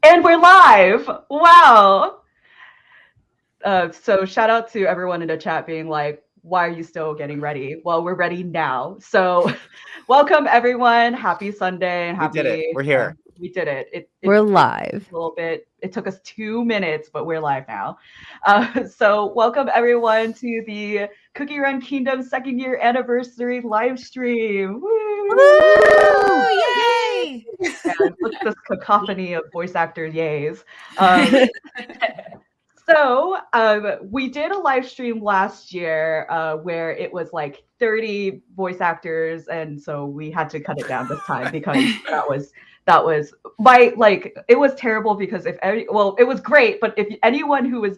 And we're live. Wow. So shout out to everyone in the chat being like, why are you still getting ready? Well, we're ready now. So welcome everyone. Happy Sunday and happy We did it. We're here. We did it. We're live. A little bit. It took us 2 minutes, but we're live now. So welcome everyone to the Cookie Run Kingdom second year anniversary live stream. Woo! Woo! Yay! And look at this cacophony of voice actor yays. So we did a live stream last year where it was like 30 voice actors, and so we had to cut it down this time because that was my like it was terrible because it was great, but if anyone who's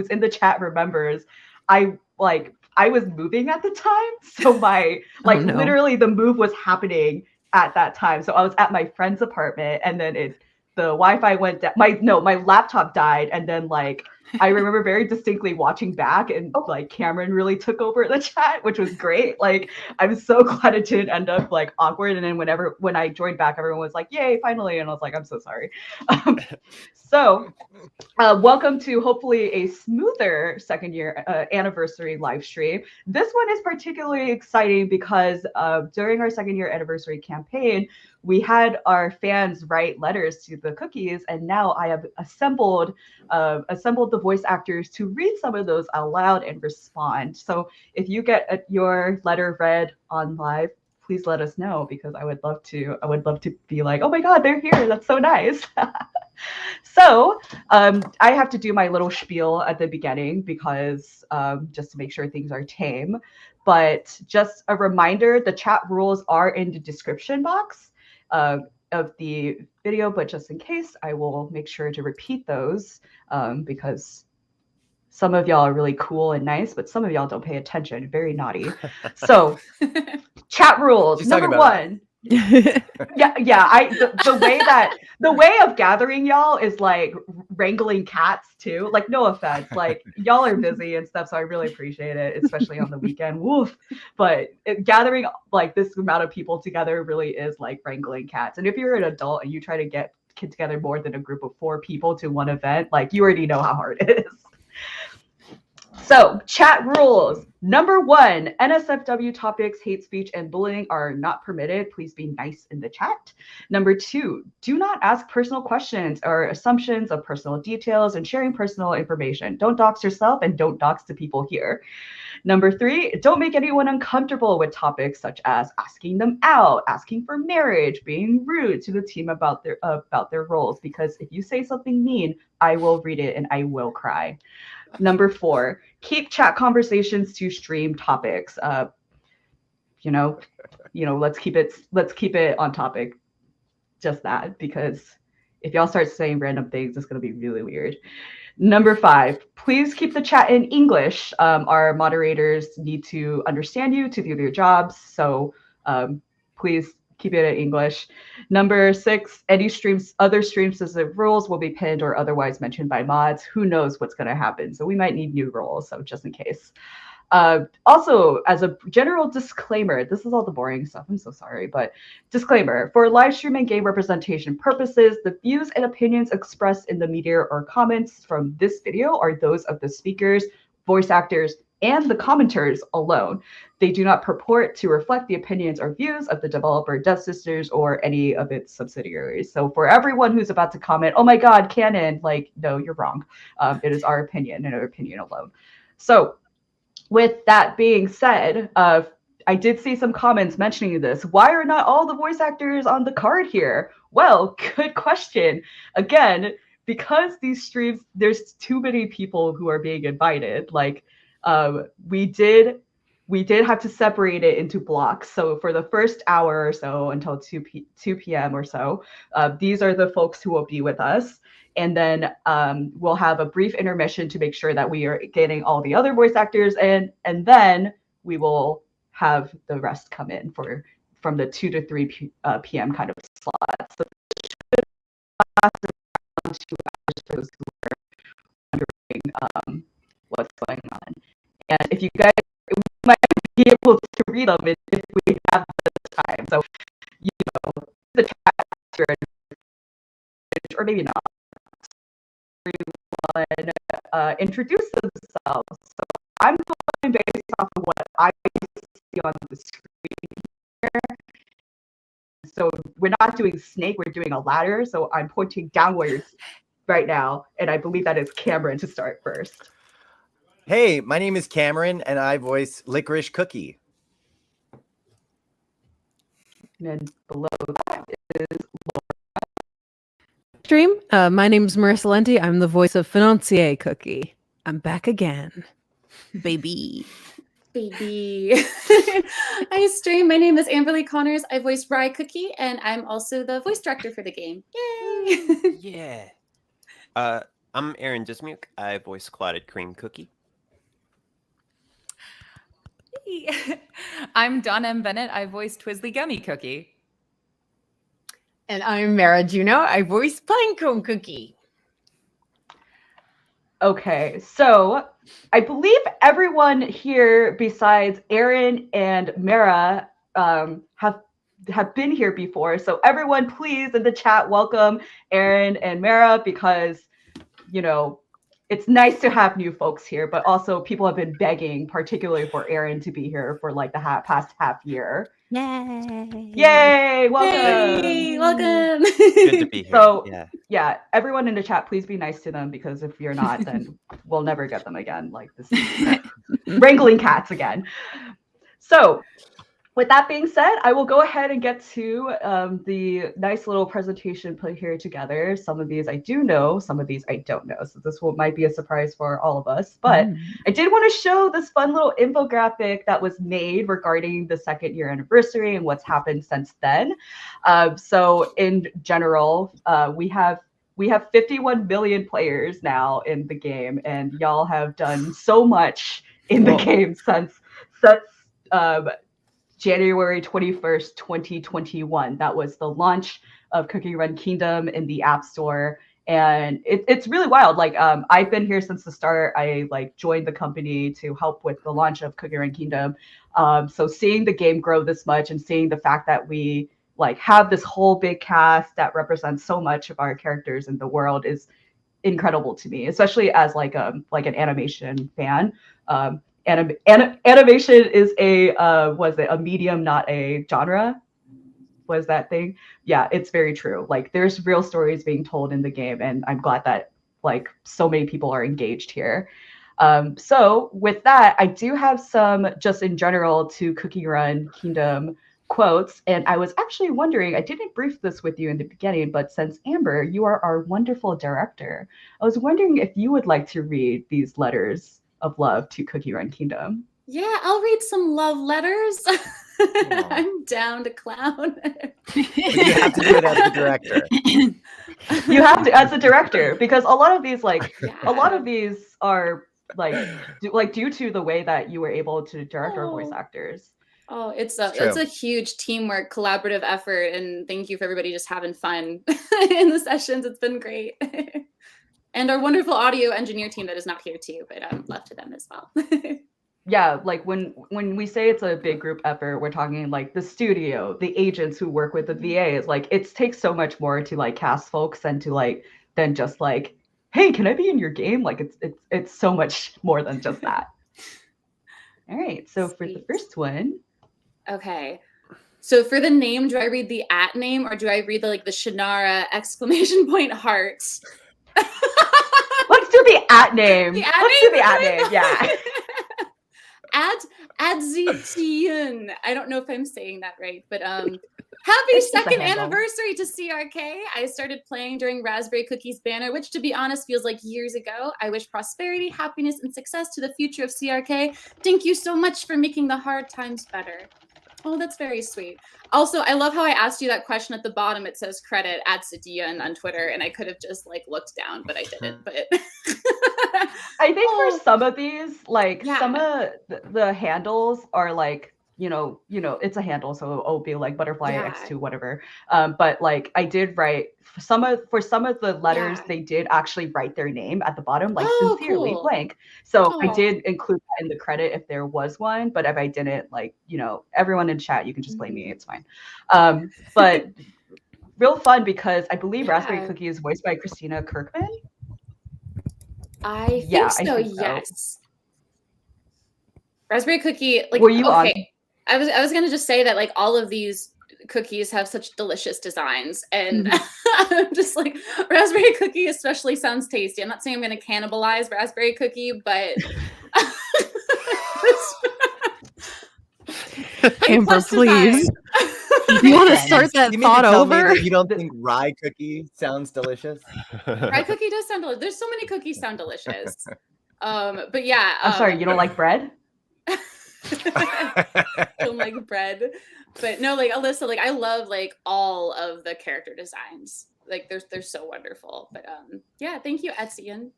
in the chat remembers, I was moving at the time, so my literally the move was happening at that time. So I was at my friend's apartment, and then the Wi-Fi went down. My laptop died, and then I remember very distinctly watching back, and Cameron really took over the chat, which was great. I'm so glad it didn't end up awkward. And then when I joined back, everyone was like, "Yay, finally!" And I was like, "I'm so sorry." So welcome to hopefully a smoother second year anniversary live stream. This one is particularly exciting because during our second year anniversary campaign, we had our fans write letters to the cookies, and now I have assembled the voice actors to read some of those out loud and respond. So if you get your letter read on live, please let us know, because I would love to be like, oh my God, they're here. That's so nice. So I have to do my little spiel at the beginning because just to make sure things are tame. But just a reminder, the chat rules are in the description box of the video, but just in case, I will make sure to repeat those because some of y'all are really cool and nice, but some of y'all don't pay attention. Very naughty. So chat rules. Number one. The way of gathering y'all is wrangling cats too. No offense, y'all are busy and stuff, so I really appreciate it, especially on the weekend. Woof. But gathering this amount of people together really is like wrangling cats. And if you're an adult and you try to get together more than a group of 4 people to one event, you already know how hard it is. So, chat rules. Number 1, NSFW topics, hate speech, and bullying are not permitted. Please be nice in the chat. Number 2, do not ask personal questions or assumptions of personal details and sharing personal information. Don't dox yourself and don't dox the people here. Number 3, don't make anyone uncomfortable with topics such as asking them out, asking for marriage, being rude to the team about their roles, because if you say something mean, I will read it and I will cry. Number 4, keep chat conversations to stream topics. Let's keep it on topic. Just that, because if y'all start saying random things, it's gonna be really weird. Number 5, please keep the chat in English. Our moderators need to understand you to do their jobs, so please keep it in English. Number 6, any other stream-specific rules will be pinned or otherwise mentioned by mods. Who knows what's going to happen? So we might need new rules, so just in case. Also, as a general disclaimer, this is all the boring stuff, I'm so sorry, but disclaimer, for live stream and game representation purposes, the views and opinions expressed in the media or comments from this video are those of the speakers, voice actors, and the commenters alone. They do not purport to reflect the opinions or views of the developer Death Sisters or any of its subsidiaries. So for everyone who's about to comment, oh my God, canon, no, you're wrong. It is our opinion and our opinion alone. So with that being said, I did see some comments mentioning this. Why are not all the voice actors on the card here? Well, good question. Again, because these streams, there's too many people who are being invited. We did have to separate it into blocks. So for the first hour or so until 2 p.m. or so, these are the folks who will be with us. And then we'll have a brief intermission to make sure that we are getting all the other voice actors in. And then we will have the rest come in from the 2 to 3 p.m. kind of slot. So it should last around 2 hours for those who are wondering what's going on. And if you guys, we might be able to read them if we have the time. So, the chat, or maybe not. introduce themselves. So I'm going based off of what I see on the screen here. So we're not doing snake, we're doing a ladder. So I'm pointing downwards right now, and I believe that is Cameron to start first. Hey, my name is Cameron, and I voice Licorice Cookie. And then below that is Stream. My name's Marissa Lenti. I'm the voice of Financier Cookie. I'm back again, baby. Hi, stream. My name is Amberly Connors. I voice Rye Cookie, and I'm also the voice director for the game. Yay! Yeah. I'm Aaron Dismuke. I voice Clotted Cream Cookie. I'm Donna M. Bennett. I voice Twizzly Gummy Cookie. And I'm Mara Junot. I voice Pinecone Cookie. okay. So I believe everyone here besides Aaron and Mara have been here before. So everyone, please in the chat, welcome Aaron and Mara, because it's nice to have new folks here, but also people have been begging, particularly for Aaron to be here for like the past half year. Yay! Welcome. Yay! Welcome. Good to be here. So yeah. Everyone in the chat, please be nice to them, because if you're not, then we'll never get them again. Like this is wrangling cats again. So with that being said, I will go ahead and get to the nice little presentation put here together. Some of these I do know, some of these I don't know. So this might be a surprise for all of us. But I did want to show this fun little infographic that was made regarding the second year anniversary and what's happened since then. So in general, we have 51 million players now in the game, and y'all have done so much in the game since January 21st, 2021. That was the launch of Cookie Run Kingdom in the App Store. And it's really wild. Like, I've been here since the start. I joined the company to help with the launch of Cookie Run Kingdom. So seeing the game grow this much and seeing the fact that we have this whole big cast that represents so much of our characters in the world is incredible to me, especially as an animation fan. Animation is a medium, not a genre? Was that thing? Yeah, it's very true. There's real stories being told in the game, and I'm glad that so many people are engaged here. So with that, I do have some just in general to Cookie Run Kingdom quotes, and I was actually wondering, I didn't brief this with you in the beginning, but since Amber, you are our wonderful director, I was wondering if you would like to read these letters of love to Cookie Run Kingdom. Yeah, I'll read some love letters. I'm down to clown. But you have to do it as the director. You have to, as a director, because a lot of these are due to the way that you were able to direct our voice actors. Oh, it's a huge teamwork, collaborative effort, and thank you for everybody just having fun in the sessions. It's been great. And our wonderful audio engineer team that is not here too, but love to them as well. Yeah, when we say it's a big group effort, we're talking the studio, the agents who work with the VAs. It takes so much more to cast folks and to than just hey, can I be in your game? It's so much more than just that. All right, so Sweet. For the first one. Okay. So for the name, do I read the @ name or do I read the Shannara ! Heart? Let's do the @ name. Let's do the @ name. Yeah. Adzitian. I don't know if I'm saying that right, but happy second anniversary to CRK. I started playing during Raspberry Cookies banner, which to be honest feels like years ago. I wish prosperity, happiness, and success to the future of CRK. Thank you so much for making the hard times better. Oh, that's very sweet. Also, I love how I asked you that question at the bottom. It says credit @Sadia on Twitter, and I could have just looked down, but I didn't. But I think for some of these, some of the handles are it's a handle, so it'll be butterfly X2 whatever. But I did write for some of the letters, they did actually write their name at the bottom, sincerely blank. So I did include that in the credit if there was one, but if I didn't, everyone in chat, you can just blame me, it's fine. But real fun because I believe Raspberry Cookie is voiced by Christina Kirkman. I Yeah, think I so. think so. Yes. Raspberry cookie. Like, Were you on? I was gonna just say that like all of these cookies have such delicious designs, and I'm just like raspberry cookie especially sounds tasty. I'm not saying I'm gonna cannibalize raspberry cookie, but Amber, please. You want to start that You mean to thought tell me over? that you don't think rye cookie sounds delicious? Rye cookie does sound delicious. There's so many cookies sound delicious. But yeah. I'm sorry, you don't like bread? Don't like bread. But no, like Alyssa, like I love like all of the character designs. Like they're so wonderful. But yeah, thank you, Etienne.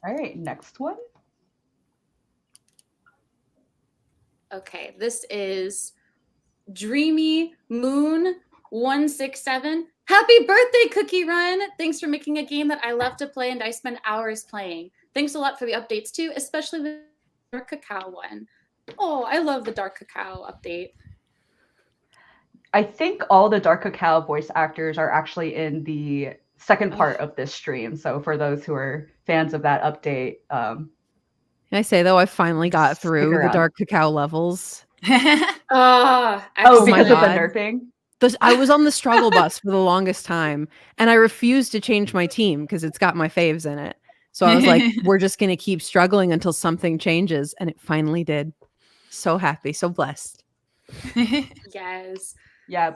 All right, next one. Okay, this is Dreamy Moon 167. Happy birthday, Cookie Run! Thanks for making a game that I love to play and I spend hours playing. Thanks a lot for the updates too, especially the Dark Cacao one. Oh, I love the Dark Cacao update. I think all the Dark Cacao voice actors are actually in the second part of this stream. So for those who are fans of that update, Can I say though, I finally got through the around. Dark Cacao levels. oh, Oh my because of the God. nerfing? I was on the struggle bus for the longest time, and I refused to change my team because it's got my faves in it. So I was like, we're just going to keep struggling until something changes. And it finally did. So happy, so blessed. Yes. Yeah.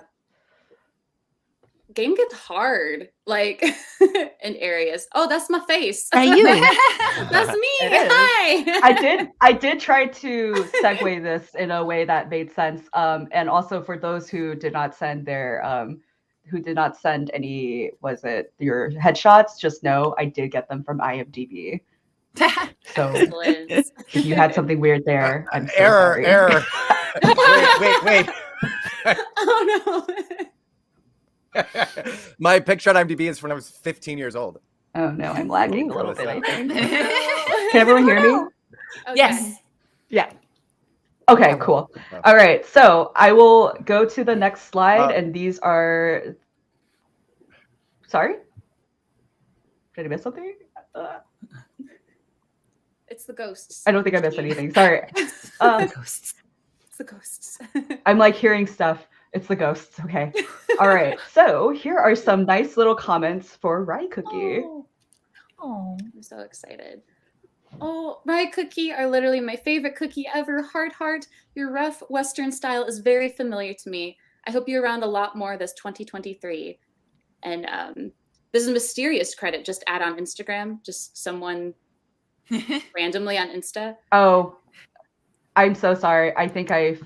Game gets hard, like in areas. Oh, that's my face. Hey, you. That's me. It is. Hi. I did try to segue this in a way that made sense. And also for those who did not send their was it your headshots? Just know I did get them from IMDb. So Excellent. if you had something weird there, I'm so Error, sorry. error. wait. Oh no. My picture on IMDb is when I was 15 years old. Oh no, I'm lagging a little bit, I think. Can Can everyone hear me? Okay. Yes. Yeah. Okay, cool. All right, so I will go to the next slide, and these are. Sorry? Did I miss something? It's the ghosts. I don't think I missed anything. Sorry. Ghosts. It's the ghosts. I'm like hearing stuff. It's the ghosts. Okay. All right. So here are some nice little comments for Rye Cookie. Oh, I'm so excited. Oh, Rye Cookie are literally my favorite cookie ever. Heart. Your rough Western style is very familiar to me. I hope you're around a lot more this 2023. And this is a mysterious credit. Just add on Instagram. Just someone randomly on Insta. Oh, I'm so sorry. I think I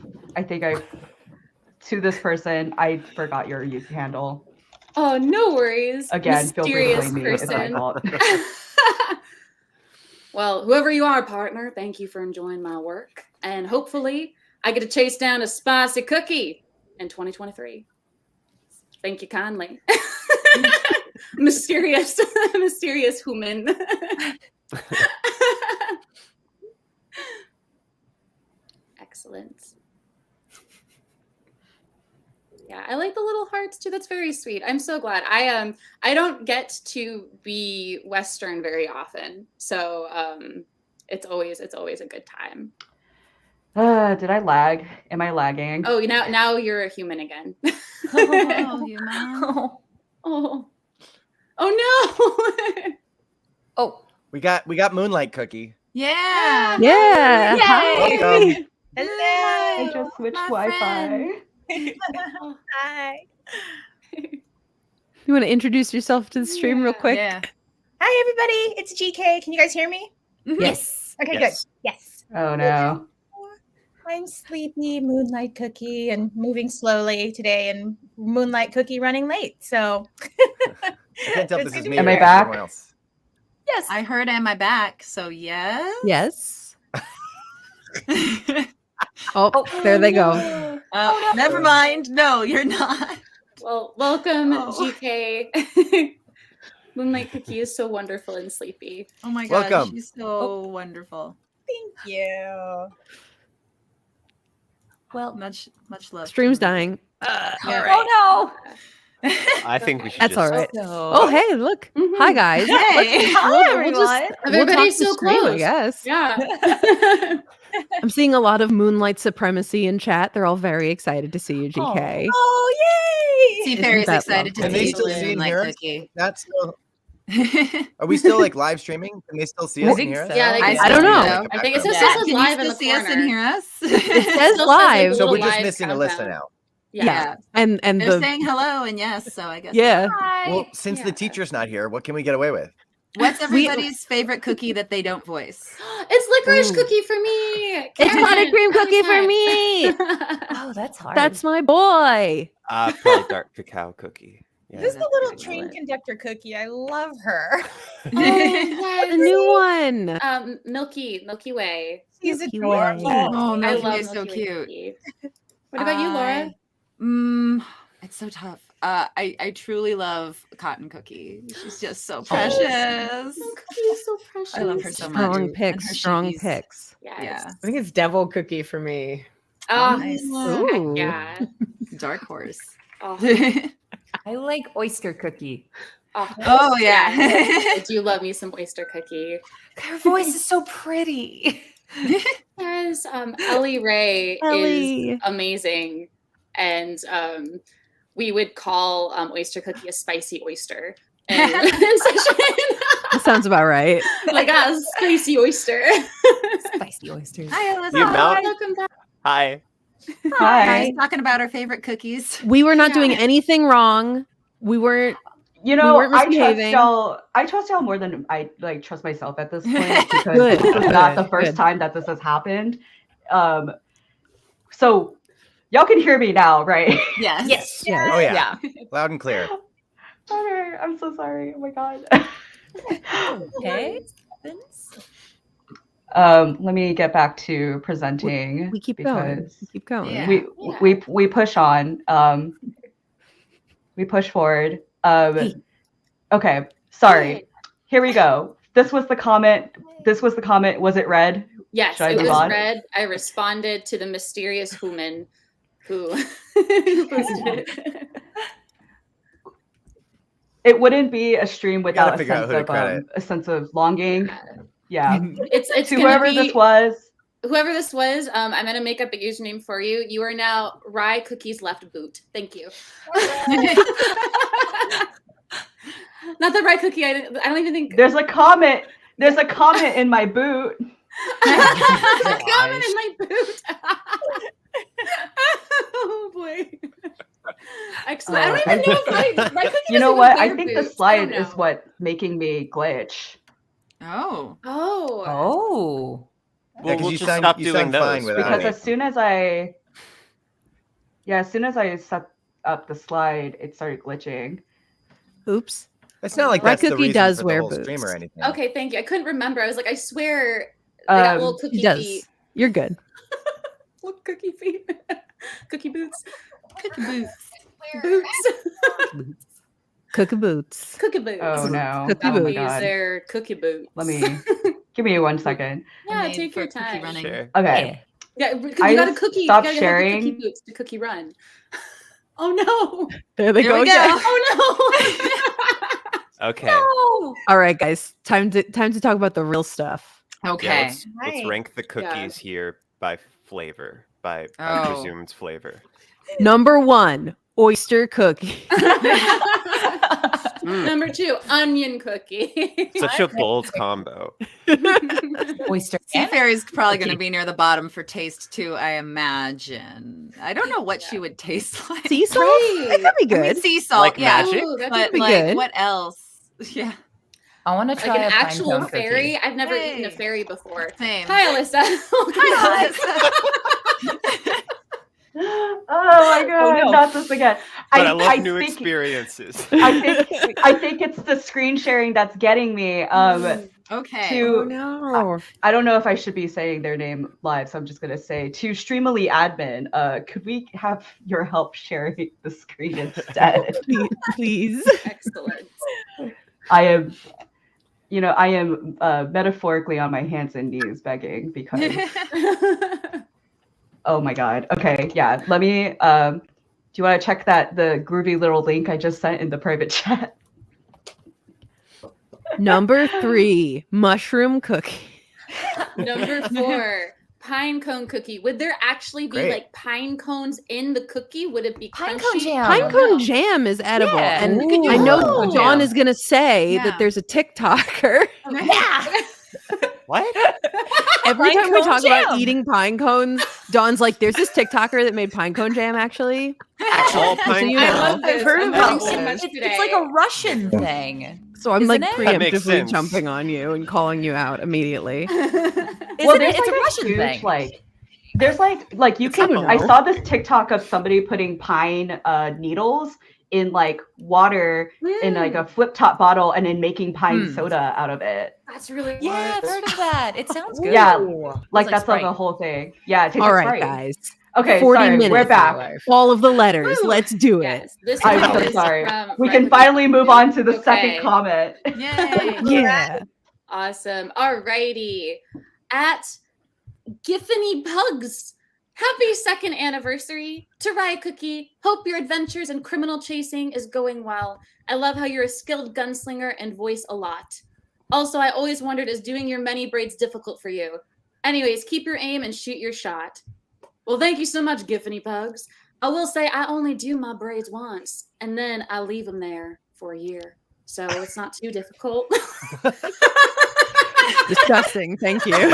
to this person, I forgot your youth handle. Oh, no worries. Again, feel free to Mysterious blame me. It's my person. fault. Well, whoever you are, partner, thank you for enjoying my work. And hopefully I get to chase down a spicy cookie in 2023. Thank you kindly. Mysterious human. Excellent. Yeah, I like the little hearts too. That's very sweet. I'm so glad. I don't get to be Western very often, so it's always a good time. Did I lag? Am I lagging? Oh, now you're a human again. Oh, you know. Oh no. Oh, We got Moonlight Cookie. yeah. Yeah. Yay! Hi. Welcome. I just switched Wi-Fi. Hi. You want to introduce yourself to the stream real quick? Yeah. Hi, everybody. It's GK. Can you guys hear me? Yes. Okay, Yes. good. Yes. Oh no. I'm sleepy, Moonlight Cookie, and moving slowly today, and Moonlight Cookie running late. So, I can't tell if It's this is good to me be Am or I here. back? everyone else. yes. I heard am I back? So yes. Yes. Oh, there they go. Oh, never mind. No, you're not. Well, welcome, Oh. GK. Moonlight Cookie is so wonderful and sleepy. Oh my god, Welcome. she's so wonderful. Thank you. Well, much love. Stream's to you. dying. Yeah. Oh I think we should. That's just... all right. So- Oh, hey, look. Hi, guys. Hey. Hi, We'll just- everyone. Everybody's we'll so talk to stream, I close. guess. Yeah. I'm seeing a lot of Moonlight supremacy in chat. They're all very excited to see you, GK. Oh, yay! Seafair's that excited to lovely? Can they see still see and Moonlight hear us? Cookie. That's still. Are we still like live streaming? Can they still see I us think and hear us? so. Yeah, I don't know. So. I think it Background. still says Can you live in still the see us and corner. hear us? It says Still says, like, live. So we're little just live missing countdown. Alyssa now. Yeah. And They're the saying hello and yes, so I guess. yeah. Well, since the teacher's not here, what can we get away with? What's everybody's favorite cookie that they don't voice? It's licorice Ooh. cookie for me. It's buttercream cookie for me. Oh, that's hard. That's my boy. Probably dark cacao cookie. Yeah. This is the that's little pretty train good. conductor cookie. I love her. The new one. Milky Way. She's Milky adorable. Way. Oh, I Milky love Way is so Milky Way cute. cookie. What about you, Laura? It's so tough. I truly love Cotton Cookie. She's just so precious. Cookie is so precious. I love her so much. Strong And picks. her Strong shoogies. picks. Yes. Yeah. I think it's devil cookie for me. Oh, Nice. Ooh. yeah. Dark horse. Oh, I like oyster cookie. Oh, yeah. I do love me some oyster cookie. Her voice is so pretty. Yes, Ellie Ray Ellie. is amazing, and we would call oyster cookie a spicy oyster. And in session, That sounds about right. like a spicy oyster. Spicy oysters. Hi, Alyssa. You mount- Welcome back. Hi. Hi. Talking about our favorite cookies. We were not Yeah. doing anything wrong. We weren't. You know, weren't I trust misbehaving. y'all. I trust y'all more than I like trust myself at this point because Good, this is not good, the first good. time that this has happened. So y'all can hear me now, right? Yes. Yes. Oh yeah, Yeah. loud and clear. Okay, I'm so sorry. Oh my god. Okay. Let me get back to presenting. We keep going. because We keep going. Yeah. we push on. We push forward. Okay, sorry. Here we go. This was the comment. Was it read? Yes, Should I it move was on? read. I responded to the mysterious human who posted it. It wouldn't be a stream without figure out who to credit. a sense of longing. Yeah. It's To gonna whoever be, this was. Whoever this was, I'm gonna make up a username for you. You are now Rye Cookies Left Boot. Thank you. Not the Rye Cookie. I don't even think. There's a comment. There's a comment in my boot. There's a comment in my boot. Oh boy. Excellent. I don't even know if Rye Cookie You know doesn't what? I wear think boots. the slide don't is know. what making me glitch. Oh. Oh. Oh. Well, 'cause we'll you just sound- stop you doing sound fine those. without Because it. as soon as I set up the slide, it started glitching. Oops. It's not like Rye that's the Cookie reason does for the wear whole boots. stream or anything. Okay, thank you. I couldn't remember. I was like, I swear they got little cookie He does. feet. You're good. Little cookie feet. Cookie boots. Cookie boots. Boots. Cookie boots. Cookie boots. Oh no. Cookie Oh my boots. Use god. their cookie boots. Let me give me 1 second. Yeah, Made take for your cookie time. running. Sure. Okay. Yeah, because I you got a just cookie. You stopped gotta have the cookie sharing. boots to cookie run. Oh no! There they Here go we again. go. Oh Okay. no! All right, guys. Time to talk about the real stuff. Okay. Yeah, let's Right. rank the cookies here by flavor, by Oh. presumed flavor. Number 1, oyster cookie. Number 2, onion cookie. Such a bold combo. Oyster. Seafair is probably going to Cookie. be near the bottom for taste too, I imagine. I don't know what she would taste like. Sea salt? That could be I mean, good. sea salt, Like yeah. magic? Ooh, that'd But be like, good. what else? Yeah, I want to Like try an a actual pinecone fairy. cookie. I've never eaten a Hey. fairy before. same. Hi, Alyssa. Hi, Alyssa. Oh my god, no. not this again. But I love new think, experiences. I think it's the screen sharing that's getting me. Okay. To Oh, no. I don't know if I should be saying their name live, so I'm just gonna say to Streamily admin, could we have your help sharing the screen instead? Please. Excellent. I am metaphorically on my hands and knees begging because oh my god. Okay, yeah. Let me you want to check the groovy little link I just sent in the private chat? Number 3, mushroom cookie. Number 4, pine cone cookie. Would there actually be Great. like pine cones in the cookie? Would it be Pinecone crunchy? jam. Pinecone No. jam is edible. Yeah, And you can use I know pinecone Dawn jam. is going to say Yeah. that there's a TikToker. Yeah. What? Every time we Pinecone talk about jam. eating pine cones, Dawn's like, there's this TikToker that made pinecone jam, actually. Actual So pine you I know. love this. I've heard I'm about learning so this. much It's today. like a Russian thing. So I'm like Isn't it? That makes preemptively sense. jumping on you and calling you out immediately. Isn't Well, it? there's It's a like Russian huge, thing. like there's like you I can. don't I know. saw this TikTok of somebody putting pine needles in like water in like a flip top bottle and then making pine soda out of it. That's really Yeah, I've hard. heard of that. It sounds good. Yeah, Like like that's like Sprite. a whole thing. Yeah, it tastes All like right, Sprite. guys. Okay, 40 sorry, minutes. we're back. All of the letters. Woo. Let's do it. Yes, this I'm one so is sorry. from We Red can Hook finally move on to the Okay. second comment. Yay. Yeah. Awesome. Alrighty. At Giffany Pugs. Happy 2nd anniversary to Rye Cookie. Hope your adventures in criminal chasing is going well. I love how you're a skilled gunslinger and voice a lot. Also, I always wondered, is doing your many braids difficult for you? Anyways, keep your aim and shoot your shot. Well, thank you so much, Giffany Pugs. I will say I only do my braids once, and then I leave them there for a year. So it's not too difficult. Disgusting. Thank you. I'm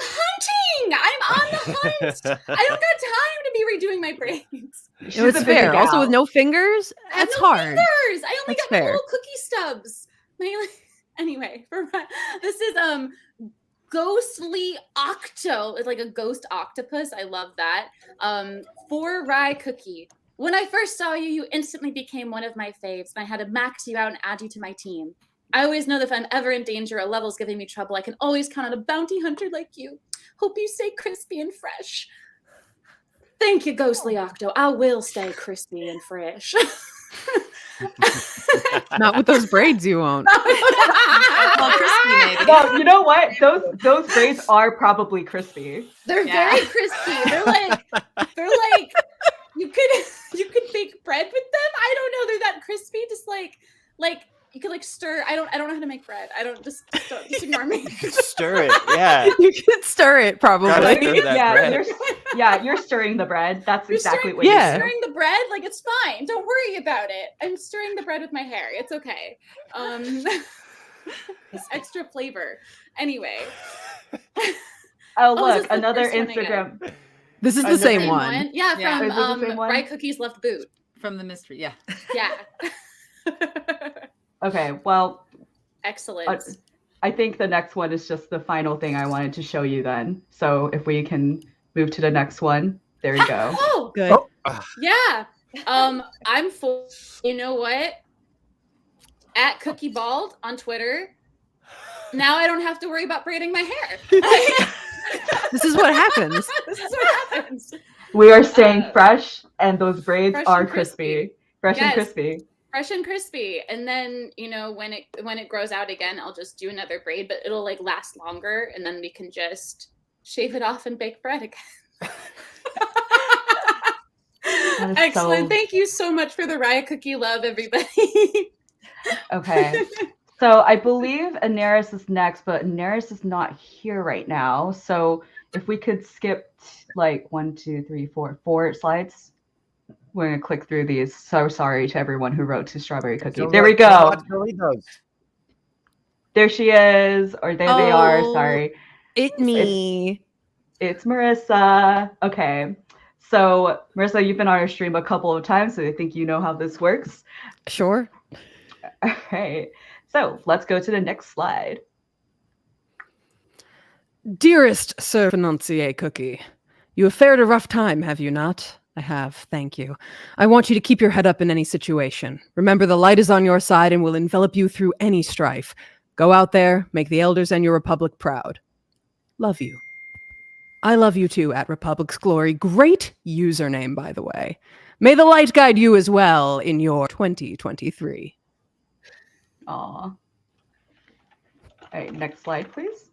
hunting. I'm on the hunt. I don't got time to be redoing my braids. It She's was a busy fair. Also, gal. with no fingers, I have that's no hard. fingers. I only That's got my fair. little cookie stubs. Anyway, this is Ghostly Octo. It's like a ghost octopus. I love that. For Rye Cookie. When I first saw you, you instantly became one of my faves, and I had to max you out and add you to my team. I always know that if I'm ever in danger, a level's giving me trouble, I can always count on a bounty hunter like you. Hope you stay crispy and fresh. Thank you, Ghostly Octo. I will stay crispy and fresh. Not with those braids, you won't. Well, crispy maybe. Well, you know what? Those braids are probably crispy. They're Yeah. very crispy. They're like you could bake bread with them. I don't know. They're that crispy. Just like you could like stir. I don't know how to make bread. I don't just ignore me. Stir it. Yeah. You can stir it, Gotta probably. stir that Yeah, bread. you're stirring the bread. That's You're exactly stirring, what Yeah. you you're do. stirring the bread. Like it's fine. Don't worry about it. I'm stirring the bread with my hair. It's okay. Extra flavor. Anyway. Oh, Oh, is look, this the another first one I Instagram. This is the Another same one. Yeah, Yeah. from Is it the same one? Rye Cookies Left Boot. From the mystery. Yeah. Yeah. Okay, well, Excellent. I think the next one is just the final thing I wanted to show you then. So if we can move to the next one. There you go. Oh, Good. yeah. I'm full. You know what? At Cookie Bald on Twitter. Now I don't have to worry about braiding my hair. This is what happens. This is what happens. We are staying fresh, and those braids fresh are and crispy. crispy. Fresh and Yes. crispy. Fresh and crispy. And then, when it grows out again, I'll just do another braid, but it'll like last longer, and then we can just shave it off and bake bread again. That is Excellent. so- Thank you so much for the Rye Cookie love, everybody. Okay. So I believe Anairis is next, but Anairis is not here right now. So if we could skip like 1, 2, 3, 4 slides. We're gonna click through these. So sorry to everyone who wrote to Strawberry Cookie. There we go. There she is, or there they are. Oh. Sorry. It me. It's Marissa. Okay. So Marissa, you've been on our stream a couple of times, so I think you know how this works. Sure. All right. So let's go to the next slide. Dearest Sir Financier Cookie, you have fared a rough time, have you not? I have, thank you. I want you to keep your head up in any situation. Remember, the light is on your side and will envelop you through any strife. Go out there, make the elders and your republic proud. Love you. I love you too, at Republic's Glory. Great username, by the way. May the light guide you as well in your 2023. Aw. All right, next slide, please.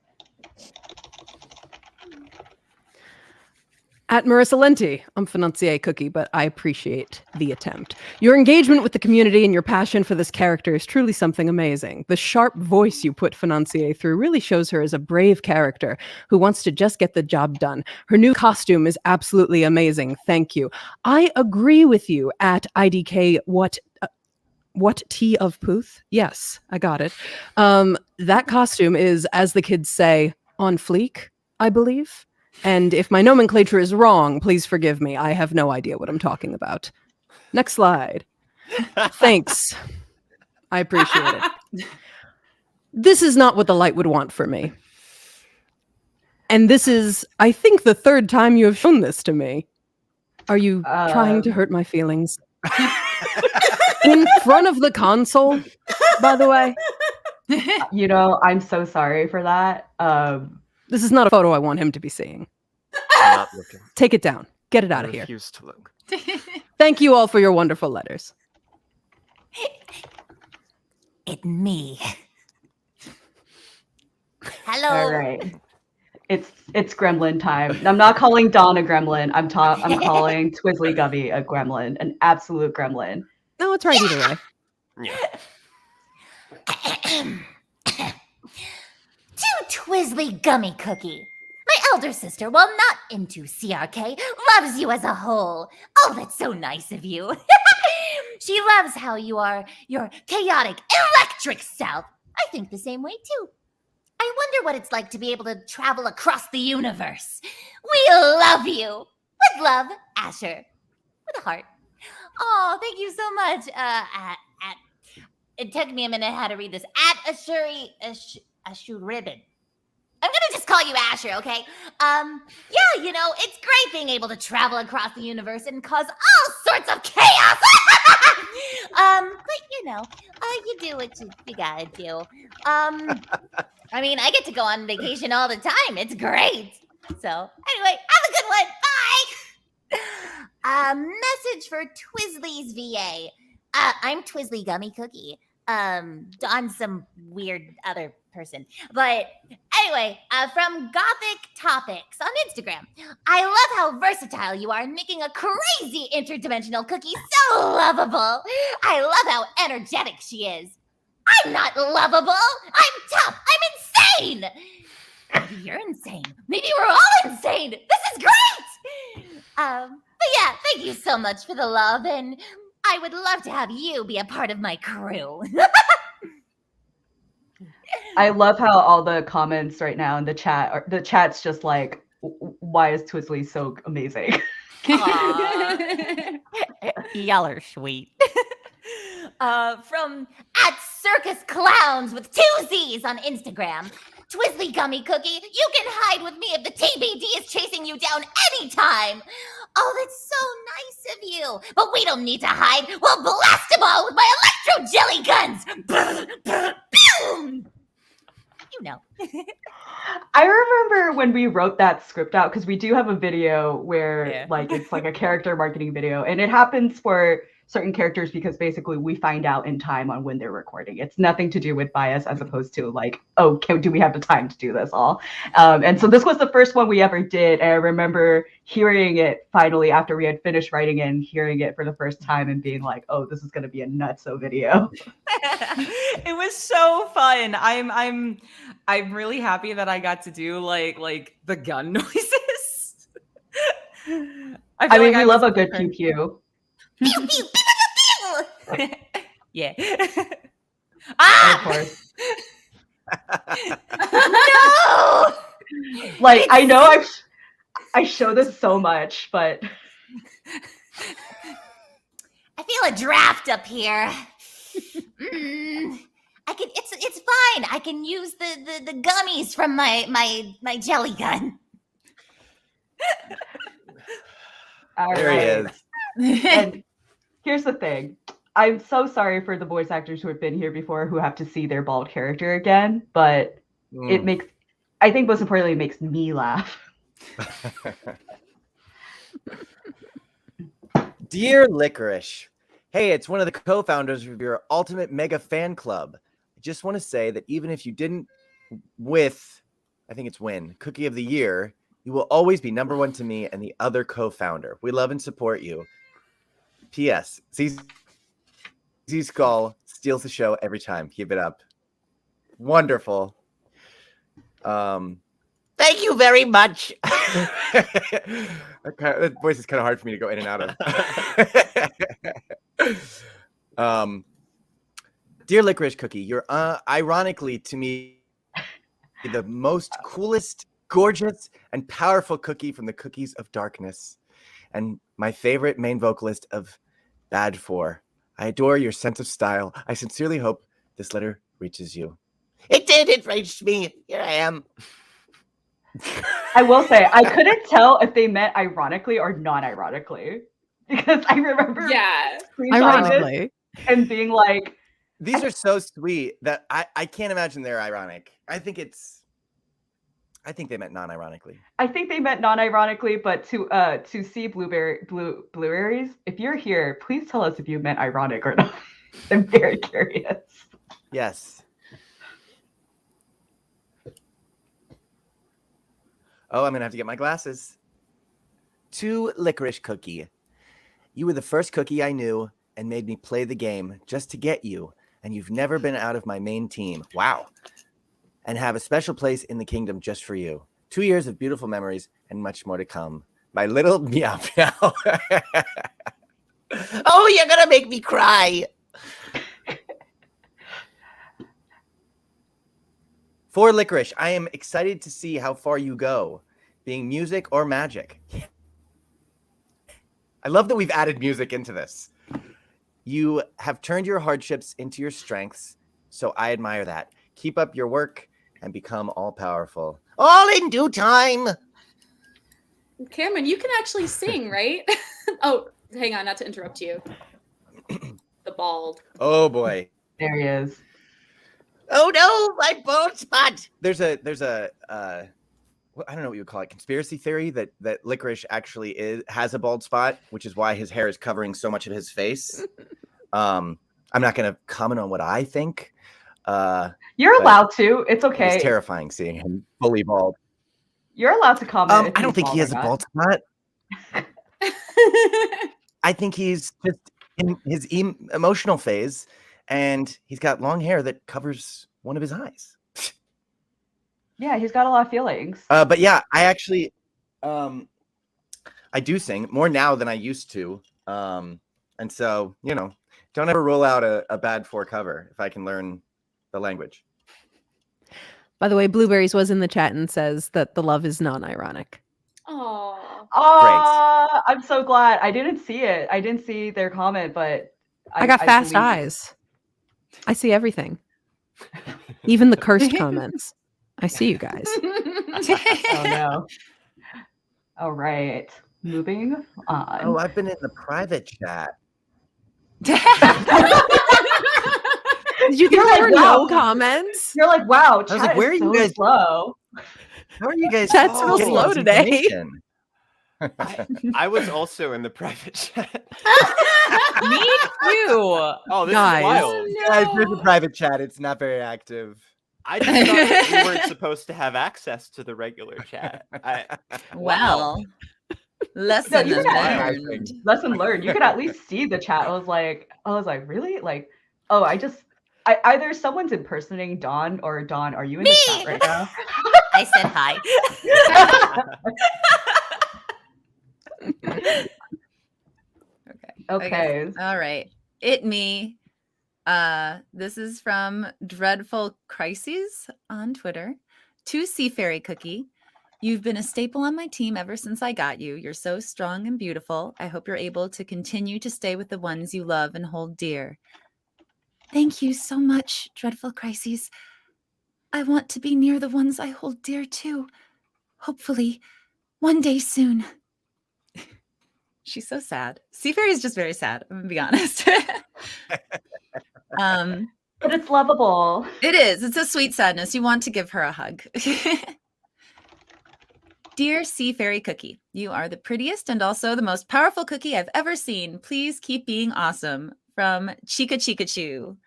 At Marissa Lenti, I'm Financier Cookie, but I appreciate the attempt. Your engagement with the community and your passion for this character is truly something amazing. The sharp voice you put Financier through really shows her as a brave character who wants to just get the job done. Her new costume is absolutely amazing. Thank you. I agree with you at IDK. What tea of Puth? Yes, I got it. That costume is, as the kids say, on fleek, I believe. And if my nomenclature is wrong, please forgive me. I have no idea what I'm talking about. Next slide. Thanks. I appreciate it. This is not what the light would want for me. And this is, I think, the third time you have shown this to me. Are you trying to hurt my feelings? In front of the console, by the way. You know, I'm so sorry for that. This is not a photo I want him to be seeing. I'm not looking. Take it down. Get it out I of here. refuse to look. Thank you all for your wonderful letters. It's me. Hello. All right. It's gremlin time. I'm not calling Dawn a gremlin. I'm calling Twizzly Gummy a gremlin, an absolute gremlin. No, it's right either way. Yeah. To Twizzly Gummy Cookie. My elder sister, while not into CRK, loves you as a whole. Oh, that's so nice of you. She loves how you are your chaotic, electric self. I think the same way too. I wonder what it's like to be able to travel across the universe. We love you. With love, Asher. With a heart. Oh, thank you so much. It took me a minute how to read this. At Asher Ribbon. I'm gonna just call you Asher, okay? Yeah, you know, it's great being able to travel across the universe and cause all sorts of chaos. But you know, you do what you gotta do. I mean, I get to go on vacation all the time. It's great. So anyway, have a good one. Bye. Message for Twizzly's VA. I'm Twizzly Gummy Cookie. On some weird other person. But anyway, from Gothic Topics on Instagram. I love how versatile you are in making a crazy interdimensional cookie so lovable. I love how energetic she is. I'm not lovable. I'm tough. I'm insane. Maybe you're insane. Maybe we're all insane. This is great. But yeah, thank you so much for the love, and I would love to have you be a part of my crew. I love how all the comments right now in the chat's just like, why is Twizzly so amazing? Y'all are sweet. From at Circus Clowns with 2 Z's on Instagram. Twizzly Gummy Cookie, you can hide with me if the TBD is chasing you down anytime. Oh, that's so nice of you. But we don't need to hide. We'll blast them all with my electro jelly guns. Boom! You know. I remember when we wrote that script out, because we do have a video where like it's like a character marketing video, and it happens for certain characters because basically we find out in time on when they're recording. It's nothing to do with bias as opposed to like, oh, do we have the time to do this all? And so this was the first one we ever did. And I remember hearing it finally after we had finished writing it and hearing it for the first time and being like, oh, this is going to be a nutso video. It was so fun. I'm really happy that I got to do like the gun noises. I mean, we love a good pew pew. Pew, pew, pew, pew, pew. Yeah. Of course. No! Like, I know I show this so much, but I feel a draft up here. It's fine. I can use the gummies from my jelly gun. There he is. And here's the thing. I'm so sorry for the voice actors who have been here before who have to see their bald character again, but it makes, I think most importantly, it makes me laugh. Dear Licorice, hey, it's one of the co-founders of your Ultimate Mega Fan Club. I just want to say that even if you didn't win Cookie of the Year, You will always be number one to me and the other co-founder. We love and support you. P.S. ZZ Skull steals the show every time. Keep it up. Wonderful. Thank you very much. That voice is kind of hard for me to go in and out of. Dear Licorice Cookie, you're ironically to me the most coolest, gorgeous, and powerful cookie from the Cookies of Darkness, and my favorite main vocalist of Bad 4. I adore your sense of style. I sincerely hope this letter reaches you. It did. It reached me. Here I am. I will say, I couldn't tell if they meant ironically or non-ironically, because I remember ironically and being like, these are so sweet that I can't imagine they're ironic. I think they meant non-ironically. I think they meant non-ironically, but to see blueberries, if you're here, please tell us if you meant ironic or not. I'm very curious. Yes. Oh, I'm gonna have to get my glasses. To Licorice Cookie, you were the first cookie I knew and made me play the game just to get you, and you've never been out of my main team. Wow. And have a special place in the kingdom just for you. 2 years of beautiful memories and much more to come. My little meow meow. Oh, you're gonna make me cry. For Licorice, I am excited to see how far you go, being music or magic. I love that we've added music into this. You have turned your hardships into your strengths, so I admire that. Keep up your work and become all-powerful. All in due time. Cameron, you can actually sing, right? Oh, hang on, not to interrupt you. The bald. Oh boy. There he is. Oh no, my bald spot. There's a I don't know what you would call it, conspiracy theory that Licorice actually has a bald spot, which is why his hair is covering so much of his face. I'm not going to comment on what I think. You're allowed to. It's okay. It's terrifying seeing him fully bald. You're allowed to comment. I don't think he has a bald spot. I think he's just in his emotional phase, and he's got long hair that covers one of his eyes. Yeah, he's got a lot of feelings. But yeah, I actually, I do sing more now than I used to. And so, don't ever rule out a Bad 4 cover if I can learn the language. By the way, Blueberries was in the chat and says that the love is non-ironic. Oh, I'm so glad. I didn't see it. I didn't see their comment, but I got fast eyes. I see everything. Even the cursed comments. I see you guys. Oh no. All right. Moving on. Oh, I've been in the private chat. Did you think there were no comments? You're like, wow, I was chat like, where are is you so guys? slow. How are you guys? Chat's real getting slow this today. information? I was also in the private chat. Me too. Oh, this Guys. is wild. Guys, there's a private chat. It's not very active. I just thought we weren't supposed to have access to the chat. Well, No, lesson you can learned. Lesson learned. You could at least see the chat. I was like, really? Like, oh, either someone's impersonating Dawn or Dawn, are you in the chat right now? I said hi. Okay. All right. Me. This is from Dreadful Crises on Twitter. To Sea Fairy Cookie. You've been a staple on my team ever since I got you. You're so strong and beautiful. I hope you're able to continue to stay with the ones you love and hold dear. Thank you so much, Dreadful Crises. I want to be near the ones I hold dear too. Hopefully, one day soon. She's so sad. Sea Fairy is just very sad. I'm gonna be honest. But it's lovable. It is. It's a sweet sadness. You want to give her a hug. Dear Sea Fairy Cookie, you are the prettiest and also the most powerful cookie I've ever seen. Please keep being awesome. From Chica Chica Chew.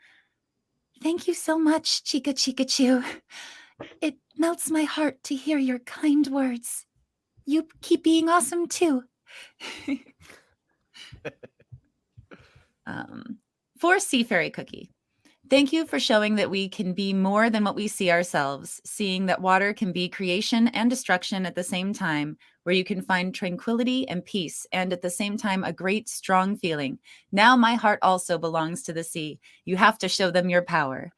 Thank you so much, Chica Chica Chew. It melts my heart to hear your kind words. You keep being awesome too. For Sea Fairy Cookie, thank you for showing that we can be more than what we see ourselves, seeing that water can be creation and destruction at the same time, where you can find tranquility and peace, and at the same time, a great, strong feeling. Now my heart also belongs to the sea. You have to show them your power.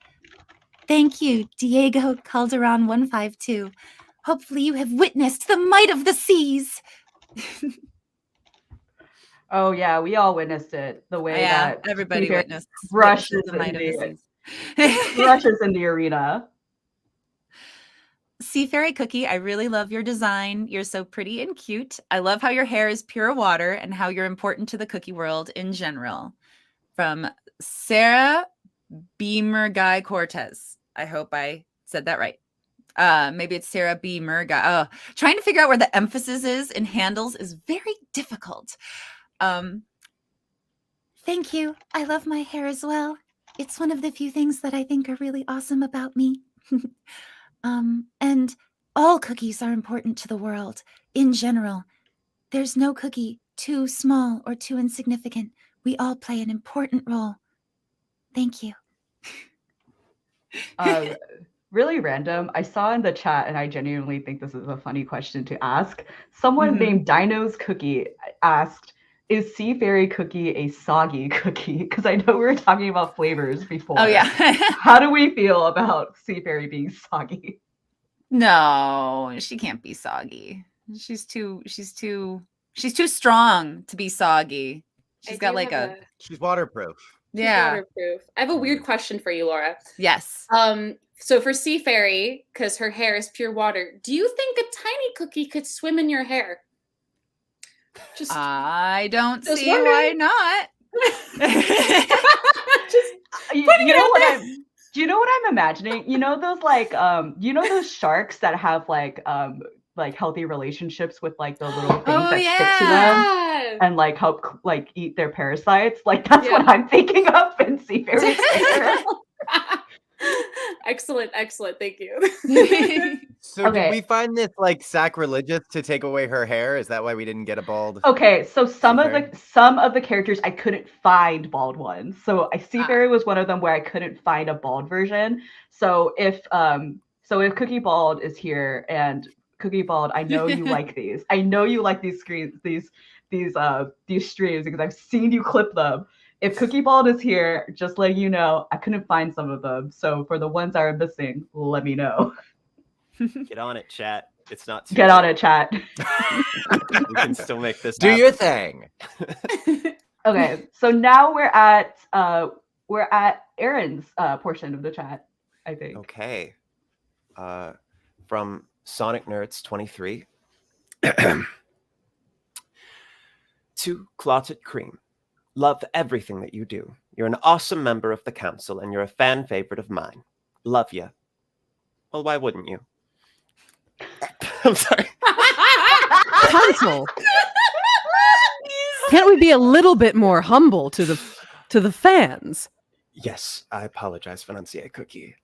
Thank you, Diego Calderon 152. Hopefully you have witnessed the might of the seas. Oh yeah, we all witnessed it. The way Yeah, that everybody Seafair witnessed rushes the might of the in seas. rushes in the arena. Sea Fairy Cookie, I really love your design. You're so pretty and cute. I love how your hair is pure water and how you're important to the cookie world in general. From Sarah Beamer Guy Cortez. I hope I said that right. Maybe it's Sarah Beamer Guy. Oh, trying to figure out where the emphasis is in handles is very difficult. Thank you. I love my hair as well. It's one of the few things that I think are really awesome about me. And all cookies are important to the world in general. There's no cookie too small or too insignificant. We all play an important role. Thank you. Really random. I saw in the chat, and I genuinely think this is a funny question to ask. Someone named Dino's Cookie asked, is Sea Fairy Cookie a soggy cookie? Because I know we were talking about flavors before. Oh, yeah. How do we feel about Sea Fairy being soggy? No, she can't be soggy. She's too strong to be soggy. She's got like She's waterproof. Yeah. Waterproof. I have a weird question for you, Laura. Yes. So for Sea Fairy, because her hair is pure water, do you think a tiny cookie could swim in your hair? I don't see wondering. why not. Do you know what I'm imagining? You know those those sharks that have like healthy relationships with like the little things that stick to them and like help like eat their parasites? Like that's what I'm thinking of in Sea Fairy's hair. Excellent. Thank you. So did we find this like sacrilegious to take away her hair? Is that why we didn't get a bald? Okay, so some of the characters I couldn't find bald ones. So Sea Fairy was one of them where I couldn't find a bald version. So if Cookie Bald is here and Cookie Bald, I know you like these. I know you like these streams because I've seen you clip them. If Cookie Bald is here, just let you know, I couldn't find some of them. So for the ones that are missing, let me know. Get on it, chat. It's not too Get on it, chat. We can still make this Do happen. your thing. Okay, so now we're at Aaron's portion of the chat, I think. Okay. From Sonic Nerds 23 to Clotted Cream. Love everything that you do. You're an awesome member of the council, and you're a fan favorite of mine. Love ya. Well, why wouldn't you? I'm sorry. Council. Can't we be a little bit more humble to the fans? Yes, I apologize, Financier Cookie.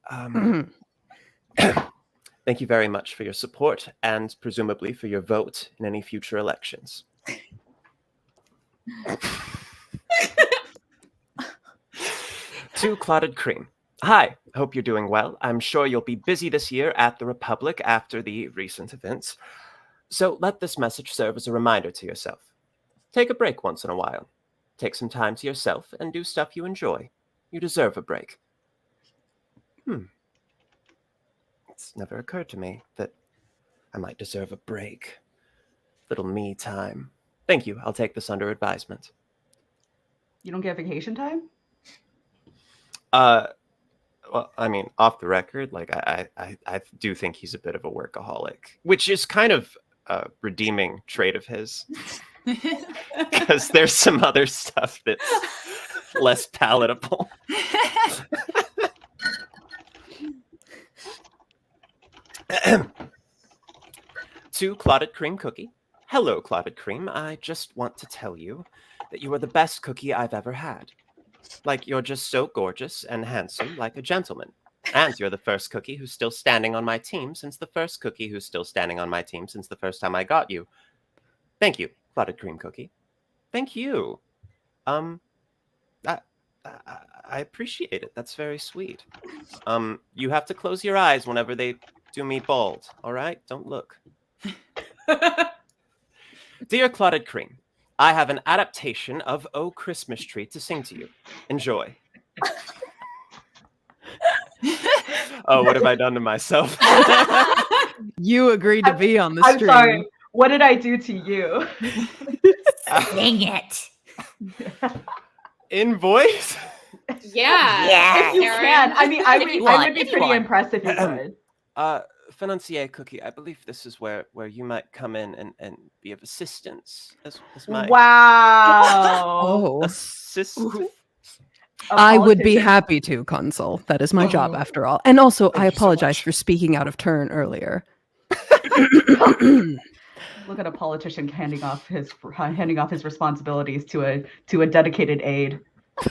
Thank you very much for your support and presumably for your vote in any future elections. To Clotted Cream. Hi, hope you're doing well. I'm sure you'll be busy this year at the Republic after the recent events. So let this message serve as a reminder to yourself. Take a break once in a while. Take some time to yourself and do stuff you enjoy. You deserve a break. It's never occurred to me that I might deserve a break. Little me time. Thank you. I'll take this under advisement. You don't get vacation time? Well, I mean, off the record, like I do think he's a bit of a workaholic, which is kind of a redeeming trait of his. Because there's some other stuff that's less palatable. To Clotted Cream Cookie. Hello, Clotted Cream. I just want to tell you that you are the best cookie I've ever had. Like, you're just so gorgeous and handsome, like a gentleman. And you're the first cookie who's still standing on my team since the first cookie who's still standing on my team since the first time I got you. Thank you, Clotted Cream Cookie. Thank you. I appreciate it. That's very sweet. You have to close your eyes whenever they do me bold, all right? Don't look. Dear Clotted Cream, I have an adaptation of Oh Christmas Tree to sing to you. Enjoy. Oh, what have I done to myself? You agreed to be on the I'm stream. sorry. What did I do to you? Dang it. In voice? Yeah. Yeah. If you can. I mean, I If you would want, be if you pretty want. impressed if you could. Financier Cookie, I believe this is where you might come in and be of assistance as my Wow. Oh, assistant. I would be politician. happy to, Consul. That is my job after all. And also, I Thank you so apologize much. for speaking out of turn earlier. Look at a politician handing off his responsibilities to a dedicated aide.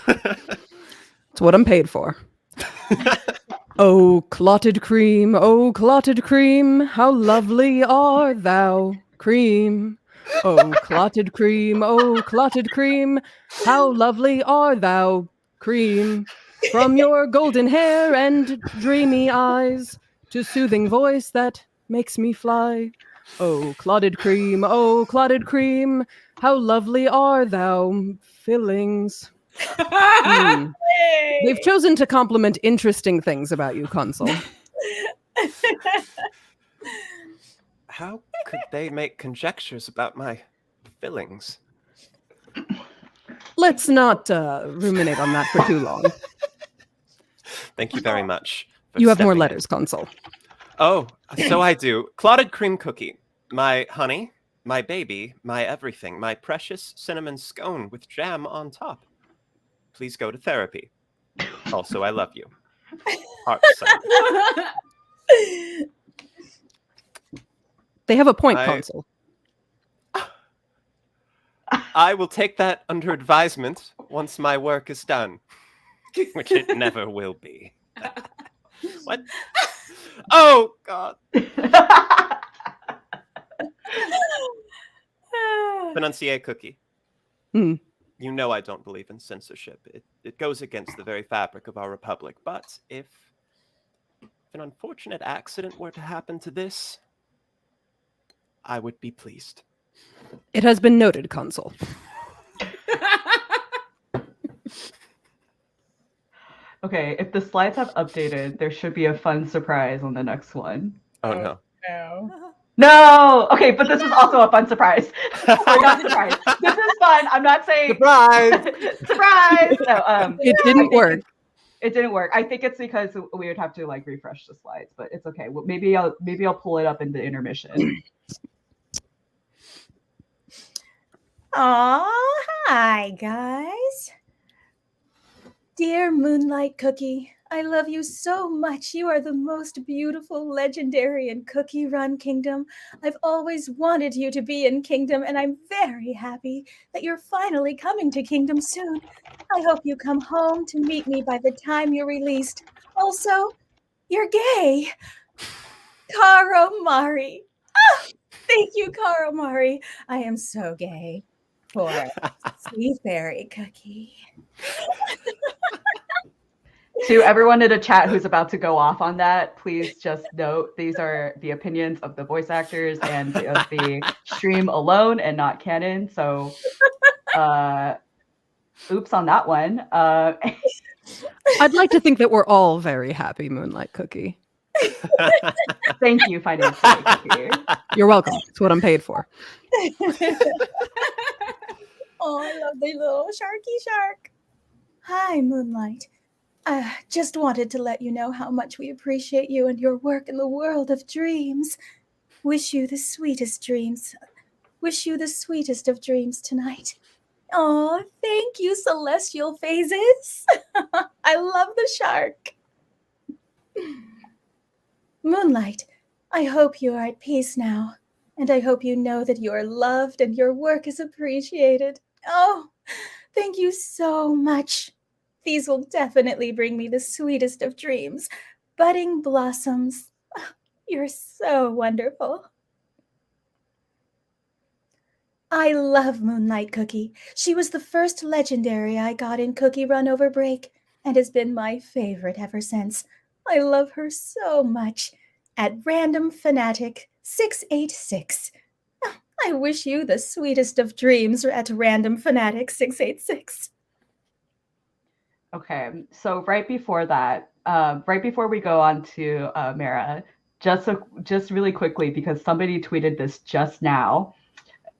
It's what I'm paid for. Oh, clotted cream, how lovely art thou, cream. Oh, clotted cream, how lovely art thou, cream. From your golden hair and dreamy eyes to soothing voice that makes me fly. Oh, clotted cream, how lovely are thou, fillings. They've chosen to compliment interesting things about you, Consul. How could they make conjectures about my fillings? Let's not ruminate on that for too long. Thank you very much. for You have more stepping in. letters, Consul. Oh, so I do. Clotted Cream Cookie, my honey, my baby, my everything, my precious cinnamon scone with jam on top. Please go to therapy. Also, I love you. Heart sign. They have a point, I- Consul. I will take that under advisement once my work is done, which it never will be. What? Oh, God. Financier Cookie. Hmm. You know I don't believe in censorship. It goes against the very fabric of our republic. But if an unfortunate accident were to happen to this, I would be pleased. It has been noted, Consul. Okay, if the slides have updated, there should be a fun surprise on the next one. Oh, no. No. No! Okay, but this was also a fun surprise. We're not surprised. This is fun. I'm not saying Surprise! surprise. No, It didn't work. It didn't work. I think it's because we would have to like refresh the slides, but it's okay. Well, maybe I'll pull it up in the intermission. Aw, hi guys. Dear Moonlight Cookie, I love you so much. You are the most beautiful, legendary, and cookie run kingdom. I've always wanted you to be in Kingdom, and I'm very happy that you're finally coming to Kingdom soon. I hope you come home to meet me by the time you're released. Also, you're gay. Caro Mari. Ah, thank you, Caro Mari. I am so gay. For Sweet Fairy Cookie. To everyone in the chat who's about to go off on that, please just note these are the opinions of the voice actors and of the stream alone and not canon. So, oops on that one. I'd like to think that we're all very happy, Moonlight Cookie. Thank you, Financier Cookie. You're welcome. It's what I'm paid for. Oh, I love the little sharky shark. Hi, Moonlight. I just wanted to let you know how much we appreciate you and your work in the world of dreams. Wish you the sweetest dreams. Wish you the sweetest of dreams tonight. Oh, thank you, Celestial Phases. I love the shark. Moonlight, I hope you are at peace now, and I hope you know that you are loved and your work is appreciated. Oh, thank you so much. These will definitely bring me the sweetest of dreams. budding blossoms. You're so wonderful. I love Moonlight Cookie. She was the first legendary I got in Cookie Run over break and has been my favorite ever since. I love her so much. At Random Fanatic 686. I wish you the sweetest of dreams at Random Fanatic 686. Okay, so right before that, right before we go on to Mara, just really quickly, because somebody tweeted this just now,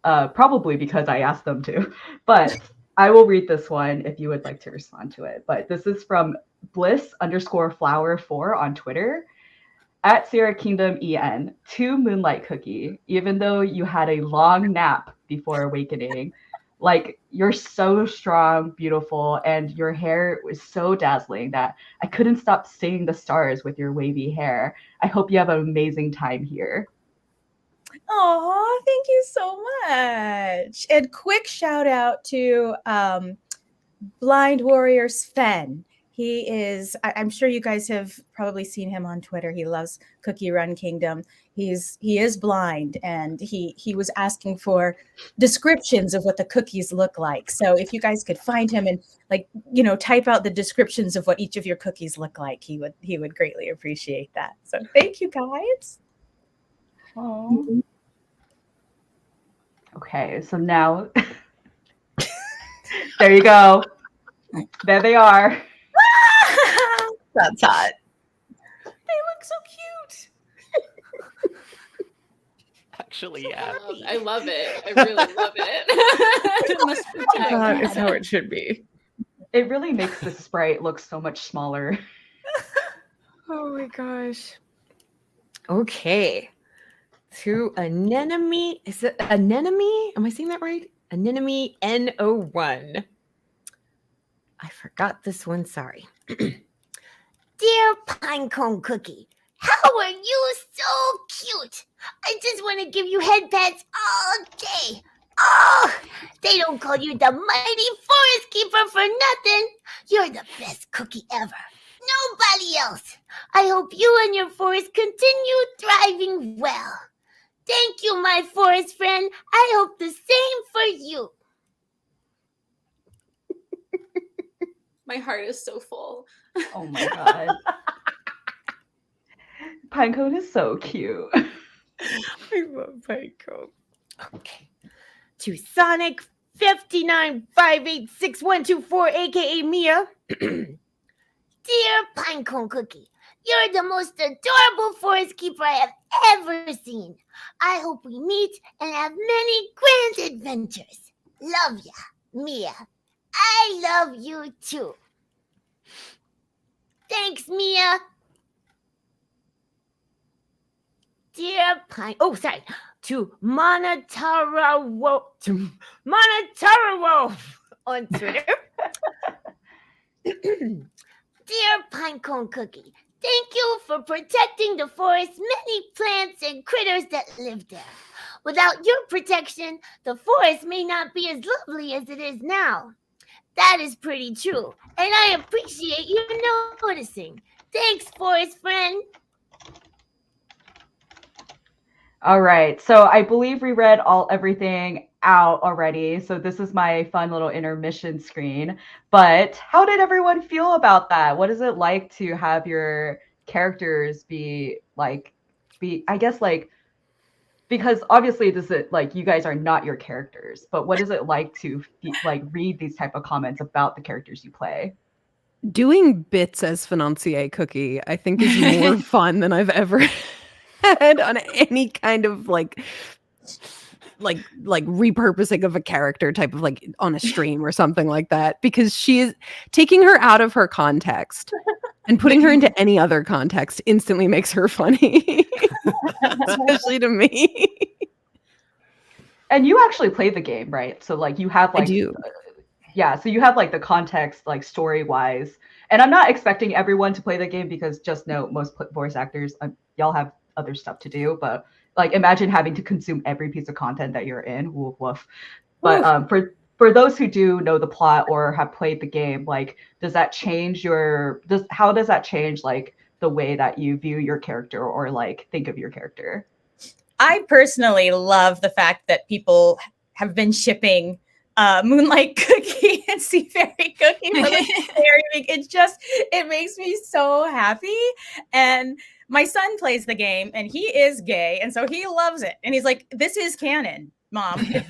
probably because I asked them to, but I will read this one if you would like to respond to it. But this is from Bliss_flower4 on Twitter. At Sierra Kingdom EN, to Moonlight Cookie, even though you had a long nap before awakening, like, you're so strong, beautiful, and your hair was so dazzling that I couldn't stop seeing the stars with your wavy hair. I hope you have an amazing time here. Oh, thank you so much. And quick shout out to Blind Warriors Fen. He is, I'm sure you guys have probably seen him on Twitter. He loves Cookie Run Kingdom. He is blind, and he was asking for descriptions of what the cookies look like. So if you guys could find him and, like, you know, type out the descriptions of what each of your cookies look like, he would greatly appreciate that. So thank you guys. Oh. Okay, so now there you go. There they are. That's hot. They look so cute. Actually, yeah. I love it. I really love it. Must protect. That is how it should be. It really makes the sprite look so much smaller. Oh my gosh. Okay. To Anemone. Is it Anemone? Am I saying that right? Anemone N01. I forgot this one. Sorry. Dear Pinecone Cookie, how are you so cute? I just want to give you head pats all day. Oh, they don't call you the mighty forest keeper for nothing. You're the best cookie ever. Nobody else. I hope you and your forest continue thriving well. Thank you, my forest friend. I hope the same for you. My heart is so full. Oh my god. Pinecone is so cute. I love Pinecone. Okay. To Sonic 595866124, aka Mia. Dear Pinecone Cookie, you're the most adorable forest keeper I have ever seen. I hope we meet and have many grand adventures. Love ya, Mia. I love you too. Thanks, Mia. Dear to Monotaro on Twitter. Dear Pinecone Cookie, thank you for protecting the forest's many plants and critters that live there. Without your protection, the forest may not be as lovely as it is now. That is pretty true, and I appreciate you noticing. Thanks, forest friend. All right, so I believe we read everything out already. So this is my fun little intermission screen. But how did everyone feel about that? What is it like to have your characters be, I guess, like, because obviously this is, like, you guys are not your characters, but what is it like to read these type of comments about the characters you play? Doing bits as Financier Cookie, I think, is more fun than I've ever had on any kind of like repurposing of a character type of, like, on a stream or something like that, because she is taking her out of her context and putting her into any other context instantly makes her funny, especially to me. And you actually play the game, right? So, like, you have, like, I do. Yeah, so you have, like, the context, like, story-wise. And I'm not expecting everyone to play the game, because just know most voice actors, y'all have other stuff to do. But, like, imagine having to consume every piece of content that you're in. Woof, woof. But for those who do know the plot or have played the game, like, does that change how does that change, like, the way that you view your character or like think of your character? I personally love the fact that people have been shipping Moonlight Cookie and Sea Fairy Cookie for like very big. It makes me so happy. And my son plays the game and he is gay, and so he loves it. And he's like, "This is canon, Mom. It's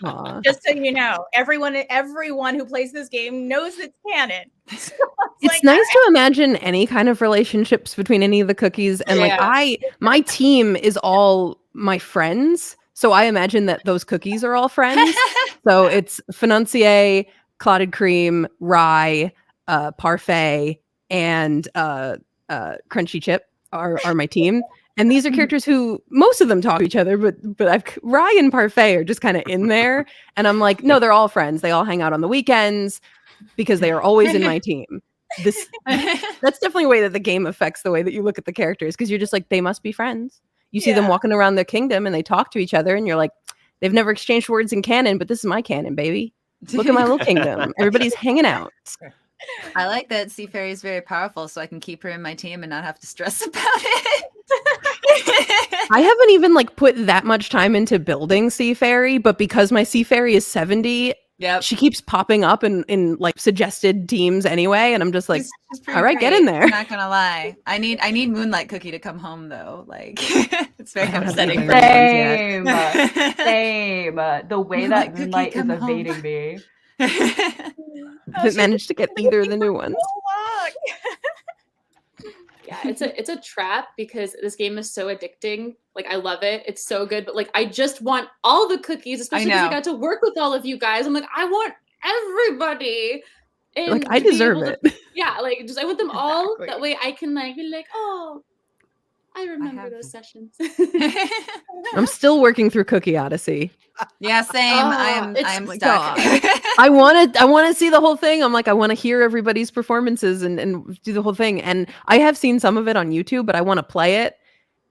canon." Just so you know, everyone who plays this game knows it's canon. So it's like, nice to imagine any kind of relationships between any of the cookies. And like my team is all my friends. So I imagine that those cookies are all friends. So it's Financier, Clotted Cream, Rye, Parfait, and Crunchy Chip are my team. And these are characters who most of them talk to each other, but Rye and Parfait are just kind of in there. And I'm like, no, they're all friends. They all hang out on the weekends because they are always in my team. That's definitely a way that the game affects the way that you look at the characters, because you're just like, they must be friends. You see them walking around their kingdom and they talk to each other and you're like, they've never exchanged words in canon, but this is my canon, baby. Look at my little kingdom. Everybody's hanging out. I like that Sea Fairy is very powerful, so I can keep her in my team and not have to stress about it. I haven't even like put that much time into building Sea Fairy, but because my Sea Fairy is 70, she keeps popping up in like suggested teams anyway, and I'm just like, all right, get in there. I'm not gonna lie. I need Moonlight Cookie to come home though. Like it's very upsetting. Same. The way that Moonlight is evading me. Haven't managed to get either of the new ones. Yeah, it's a trap because this game is so addicting. Like, I love it. It's so good. But like, I just want all the cookies, especially because I got to work with all of you guys. I'm like, I want everybody. And like, I deserve it. Yeah, like, I want them all. Exactly. That way I can like be like, oh, I remember those sessions. I'm still working through Cookie Odyssey. Yeah, same. I'm stuck. I want to see the whole thing. I'm like, I want to hear everybody's performances and do the whole thing. And I have seen some of it on YouTube, but I want to play it.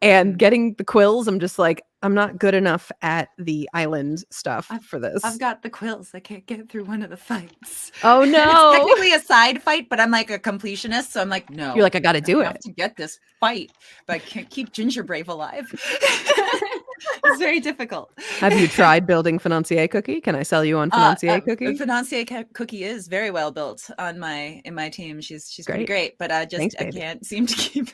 And getting the quills, I'm just like, I'm not good enough at the island stuff for this. I've got the quills. I can't get through one of the fights. Oh no! It's technically a side fight, but I'm like a completionist, so I'm like, no. You're like, I got to do it. I have to get this fight, but I can't keep Ginger Brave alive. It's very difficult. Have you tried building Financier Cookie? Can I sell you on Financier Cookie? Financier Cookie is very well built in my team. She's pretty great, but I can't seem to keep.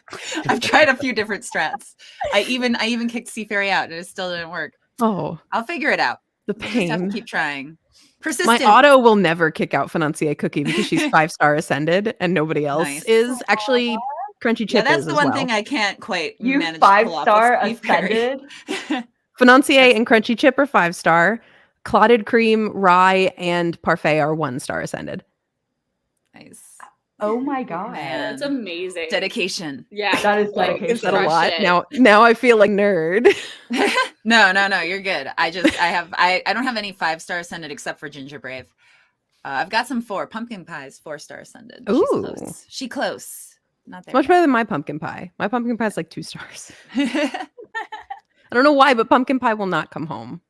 I've tried a few different strats. I even kicked Sea Fairy out, and it still didn't work. Oh, I'll figure it out. The pain. Just have to keep trying. Persistent. My auto will never kick out Financier Cookie because she's 5-star ascended, and nobody else is. Actually, Crunchy Chip that's is the as one well. thing I can't quite You manage. 5-star ascended. Financier and Crunchy Chip are 5-star. Clotted Cream, Rye, and Parfait are 1-star ascended. Nice. Oh my god, that's amazing. Dedication. Yeah, that is dedication. Is that a lot? Now I feel like nerd. No, you're good. I don't have any 5-star ascended except for Ginger Brave. I've got some 4 pumpkin pies, 4-star ascended. Ooh, She's close. Not there. Much better than my pumpkin pie. My pumpkin pie is like 2 stars. I don't know why, but pumpkin pie will not come home.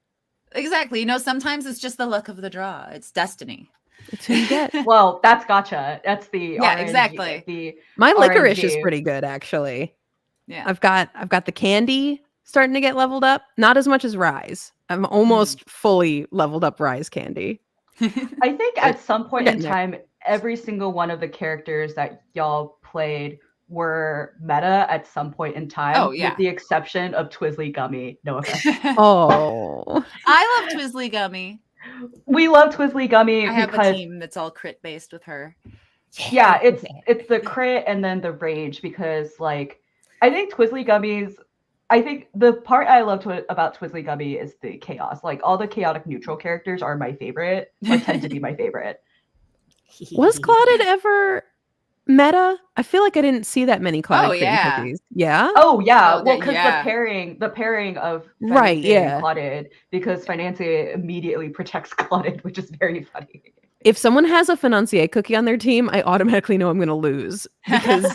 Exactly. You know, sometimes it's just the luck of the draw. It's destiny. It's who you get. Well, that's gotcha. That's the exactly. My licorice is pretty good, actually. Yeah. I've got the candy starting to get leveled up. Not as much as Rise. I'm almost fully leveled up Rise candy. I think at some point in time, every single one of the characters that y'all played were meta at some point in time. Oh, yeah. With the exception of Twizzly Gummy. No offense. Oh. I love Twizzly Gummy. We love Twizzly Gummy I have because a team that's all crit based with her. Yeah, it's the crit and then the rage, because like I think Twizzly Gummies, I think the part I love about Twizzly Gummy is the chaos. Like all the chaotic neutral characters are my favorite, or tend to be my favorite. Was Clotted ever meta? I feel like I didn't see that many Clotted cookies. Yeah. Oh yeah. Well, because the pairing of Financier and Clotted, because Financier immediately protects Clotted, which is very funny. If someone has a Financier cookie on their team, I automatically know I'm going to lose because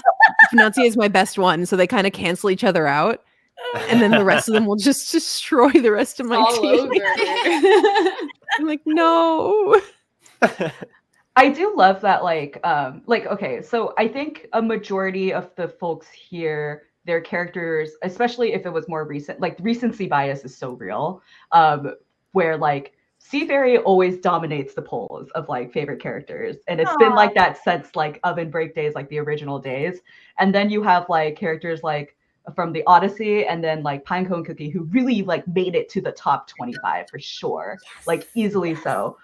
Financier is my best one, so they kind of cancel each other out, and then the rest of them will just destroy the rest of my team. I'm like, no. I do love that, like, okay, so I think a majority of the folks here, their characters, especially if it was more recent, like recency bias is so real, where like Sea Fairy always dominates the polls of like favorite characters. And it's been like that since like Oven Break days, like the original days. And then you have like characters like from the Odyssey and then like Pinecone Cookie who really like made it to the top 25 for sure, like easily so.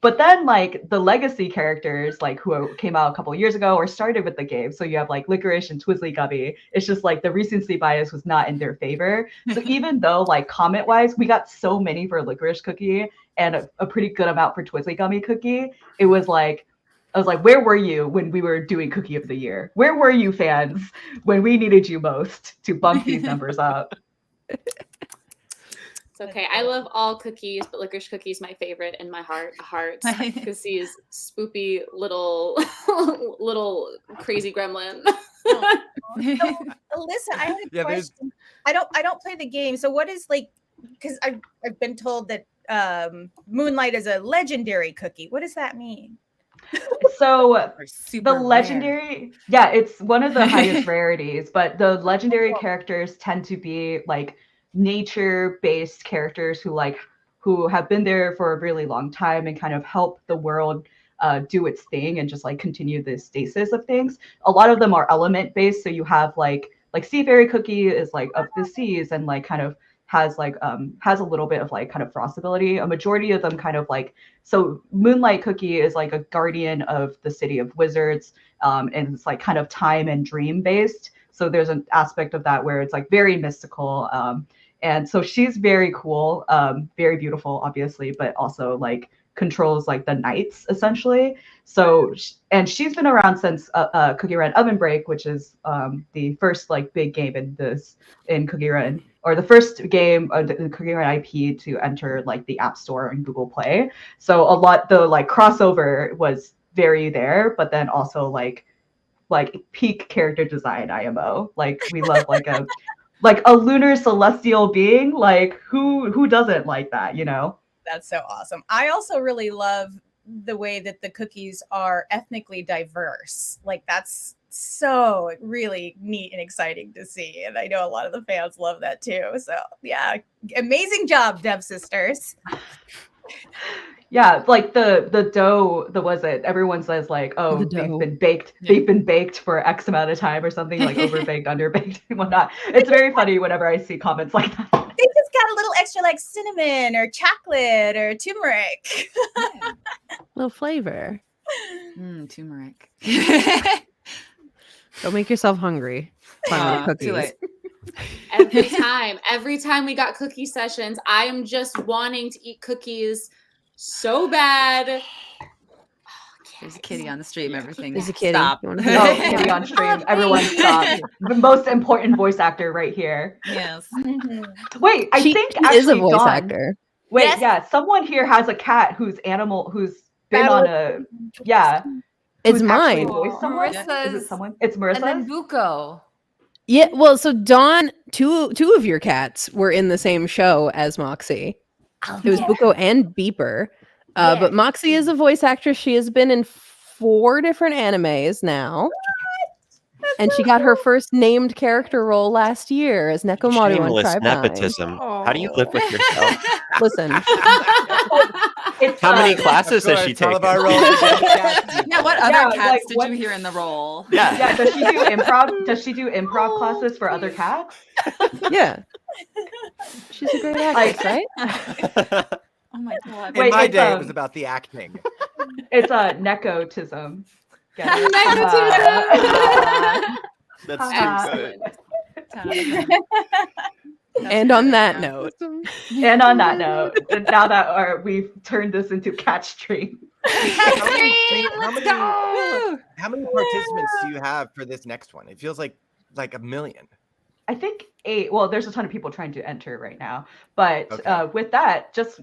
But then like the legacy characters like who came out a couple of years ago or started with the game. So you have like Licorice and Twizzly Gummy. It's just like the recency bias was not in their favor. So even though like comment wise, we got so many for Licorice Cookie and a pretty good amount for Twizzly Gummy Cookie, it was like, I was like, where were you when we were doing Cookie of the Year? Where were you fans when we needed you most to bump these numbers up? It's okay. I love all cookies, but Licorice Cookie is my favorite in my heart because he's spoopy little crazy gremlin. So, Alyssa, I have a question. I don't play the game. So what is like, because I've been told that Moonlight is a legendary cookie. What does that mean? So the legendary, it's one of the highest rarities, but the legendary characters tend to be like nature-based characters who have been there for a really long time and kind of help the world do its thing and just like continue the stasis of things. A lot of them are element-based, so you have like Sea Fairy Cookie is like of the seas and like kind of has a little bit of like kind of frost ability. A majority of them kind of like, so Moonlight Cookie is like a guardian of the city of wizards, and it's like kind of time and dream based. So there's an aspect of that where it's like very mystical. And so she's very cool, very beautiful, obviously, but also like controls like the nights essentially. So, and she's been around since Cookie Run Oven Break, which is the first like big game in Cookie Run, or the first game of the Cookie Run IP to enter like the App Store and Google Play. So a lot, the like crossover was very there, but then also like peak character design IMO. Like we love like a lunar celestial being. Like who doesn't like that, you know? That's so awesome. I also really love the way that the cookies are ethnically diverse. Like that's so really neat and exciting to see. And I know a lot of the fans love that too. So yeah, amazing job, Dev Sisters. Yeah, like the dough, everyone says like, oh, they've been baked for X amount of time or something, like overbaked, underbaked, and whatnot. It's very funny whenever I see comments like that. They just got a little extra like cinnamon or chocolate or turmeric. Little flavor. Turmeric. Don't make yourself hungry. Cookies. Too late. Every time we got cookie sessions, I am just wanting to eat cookies so bad. There's a kitty on the stream. Everything. There's a kitty. Stop. Kitty on stream. Everyone stop. The most important voice actor right here. Yes. Wait, I think she is a voice Dawn, actor. Wait, Yes. yeah, someone here has a cat who's been on a It's who's actually mine. voiced someone? Is it someone? It's Marissa. And then Buko. Yeah, well, so Dawn, two of your cats were in the same show as Moxie. It was Buko and Beeper. But Moxie is a voice actress. She has been in 4 different animes now. And she got her first named character role last year as Nekomaru on Shameless Tribe 9. nepotism. How do you live with yourself? Listen. How many classes has she taken? Yeah, what other cats like, did you hear in the role? Yeah, does she do improv? Does she do improv classes for other cats? Yeah. She's a great actress, right? Oh my god. In my day, it was about the acting. It's a nepotism. That's too good. And on that note. And on that note, now that we've turned this into cat stream. How many participants do you have for this next one? It feels like 1 million. I think 8. Well, there's a ton of people trying to enter right now. But Okay. with that, just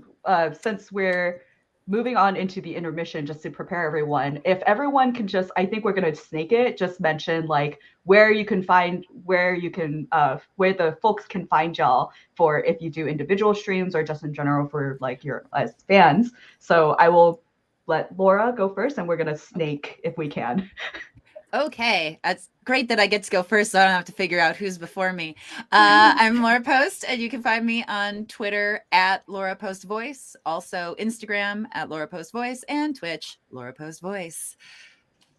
since we're moving on into the intermission, just to prepare everyone, if everyone can just, I think we're going to snake it, just mention like where the folks can find y'all for if you do individual streams or just in general for like your as fans. So I will let Laura go first, and we're gonna snake if we can. Okay, that's great that I get to go first, so I don't have to figure out who's before me. I'm Laura Post, and you can find me on Twitter at Laura Post Voice, also Instagram at Laura Post Voice, and Twitch Laura Post Voice.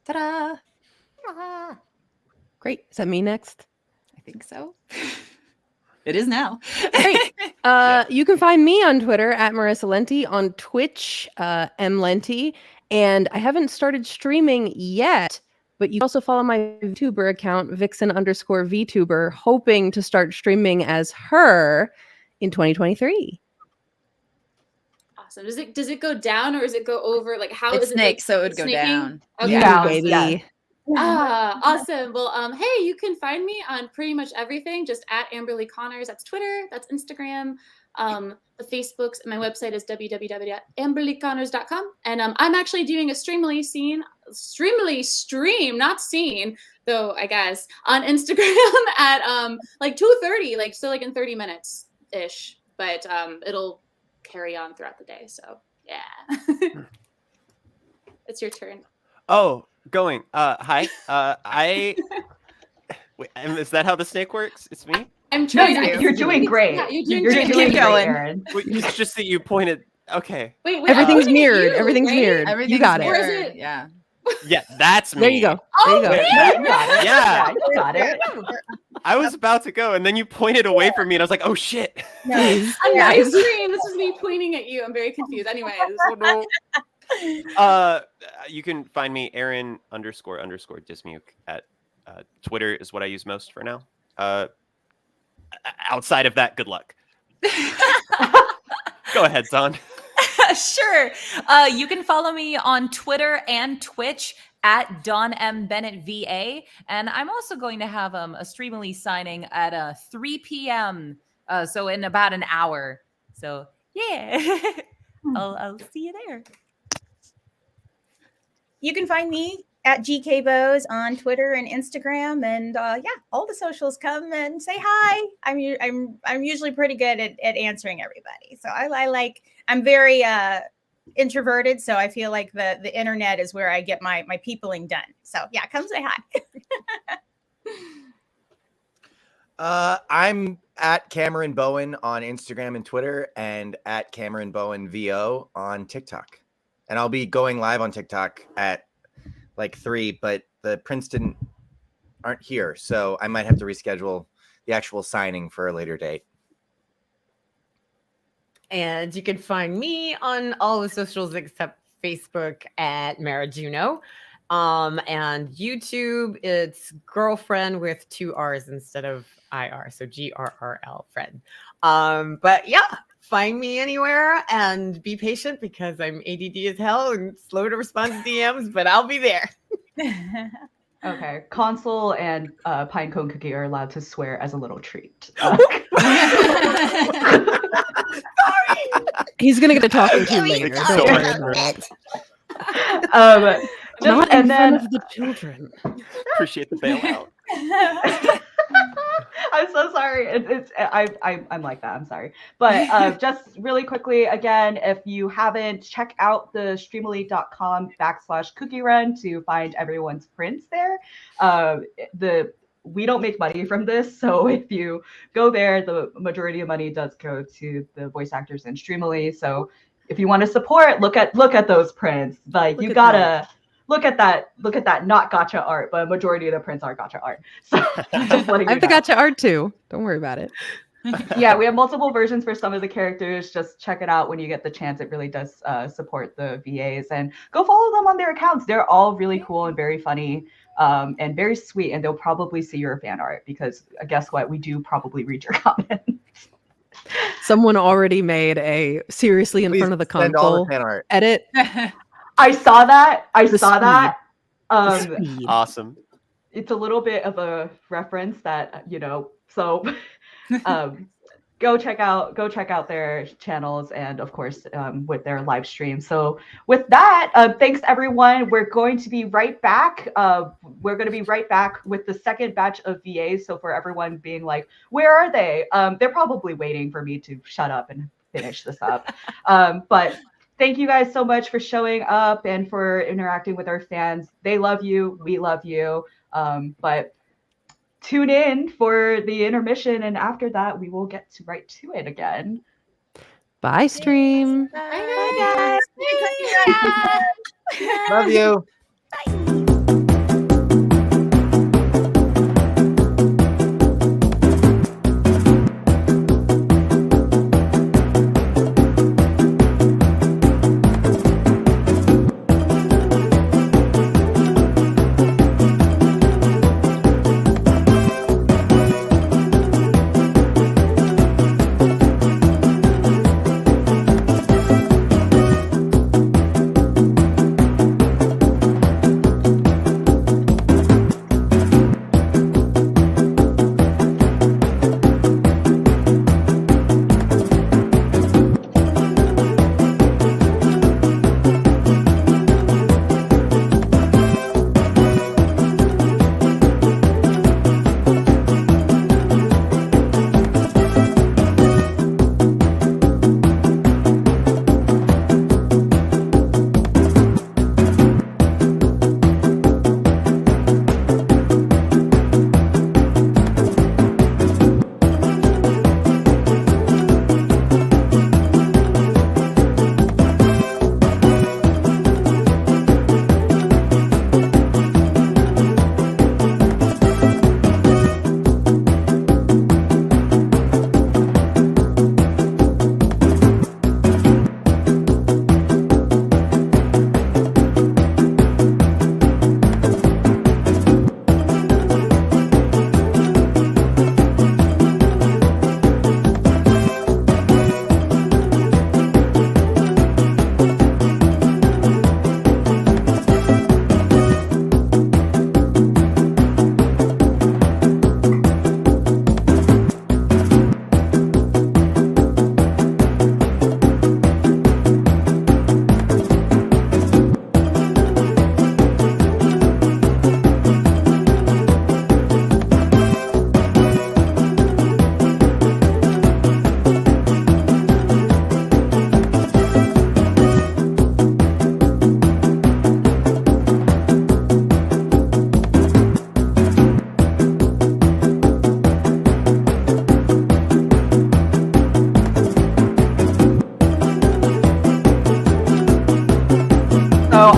Ta-da! Great. Is that me next? I think so. It is now. Great. You can find me on Twitter at Marissa Lenti, on Twitch, mlenti, and I haven't started streaming yet, but you can also follow my VTuber account, Vixen_VTuber, hoping to start streaming as her in 2023. Awesome. Does it go down or does it go over? Like how It's is it? snake, Like, so it would go snaking? down. Okay. Yeah, baby. Awesome. Well, hey, you can find me on pretty much everything, just at Amberly Connors. That's Twitter, that's Instagram, the Facebooks, and my website is www.amberlyconnors.com. And I'm actually doing a Streamily stream, not scene, though, I guess, on Instagram at like 2:30, like so like in 30 minutes ish. But it'll carry on throughout the day. So yeah. It's your turn. Oh, going. Hi. Wait, is that how the snake works? It's me? I'm trying. You're doing great. Yeah, You're doing keep great, going. Aaron. Wait, it's just that you pointed. Okay. Wait, Everything's I'm pointing at mirrored. you, Everything's right? mirrored. You got Or is it. it? Yeah. Yeah, that's me. There you go. Oh, There you go. Yeah, you got it. Yeah. You got it. I was about to go, and then you pointed away from me, and I was like, "Oh shit!" Please. On my Guys. screen, this is me pointing at you. I'm very confused. Anyways. Oh no. You can find me Aaron__Dismuke at Twitter is what I use most for now. Outside of that, good luck. Go ahead, Zon. Sure. You can follow me on Twitter and Twitch at Dawn M. Bennett VA. And I'm also going to have a Streamily signing at 3 p.m. So in about an hour. So yeah, I'll see you there. You can find me at GKBows on Twitter and Instagram, and yeah, all the socials. Come and say hi. I'm usually pretty good at answering everybody. So I'm very introverted, so I feel like the internet is where I get my peopling done. So yeah, come say hi. I'm at Cameron Bowen on Instagram and Twitter, and at Cameron Bowen VO on TikTok. And I'll be going live on TikTok at like 3, but the Princeton aren't here, so I might have to reschedule the actual signing for a later date. And you can find me on all the socials except Facebook at Mara Junot. And YouTube, it's girlfriend with 2 R's instead of IR. So GRRL friend. But yeah, find me anywhere and be patient because I'm ADD as hell and slow to respond to DMs, but I'll be there. Okay. Console and Pinecone Cookie are allowed to swear as a little treat. He's gonna get a talking to Really? later. So Don't worry much about it. Just, Not in and front then of the children. Appreciate the bailout. I'm so sorry. I'm like that. I'm sorry. But just really quickly, again, if you haven't, check out the streamily.com/cookie run to find everyone's prints there. We don't make money from this, so if you go there, the majority of money does go to the voice actors in Streamily. So if you want to support, look at those prints. Like you gotta look at that not gotcha art, but a majority of the prints are gotcha art. So just letting I have you the know. gotcha art too. Don't worry about it. Yeah, we have multiple versions for some of the characters. Just check it out when you get the chance. It really does support the VAs, and go follow them on their accounts. They're all really cool and very funny. And very sweet, and they'll probably see your fan art because guess what? We do probably read your comments. Someone already made a seriously in Please front of the send all the console fan art. edit. I saw that. The speed. Awesome. It's a little bit of a reference that so go check out their channels and of course with their live stream. So with that, thanks everyone. We're going to be right back. We're going to be right back with the second batch of VAs. So for everyone being like, where are they? They're probably waiting for me to shut up and finish this up. But thank you guys so much for showing up and for interacting with our fans. They love you. We love you. But tune in for the intermission, and after that, we will get right to it again. Bye, stream. Bye, guys. Love you.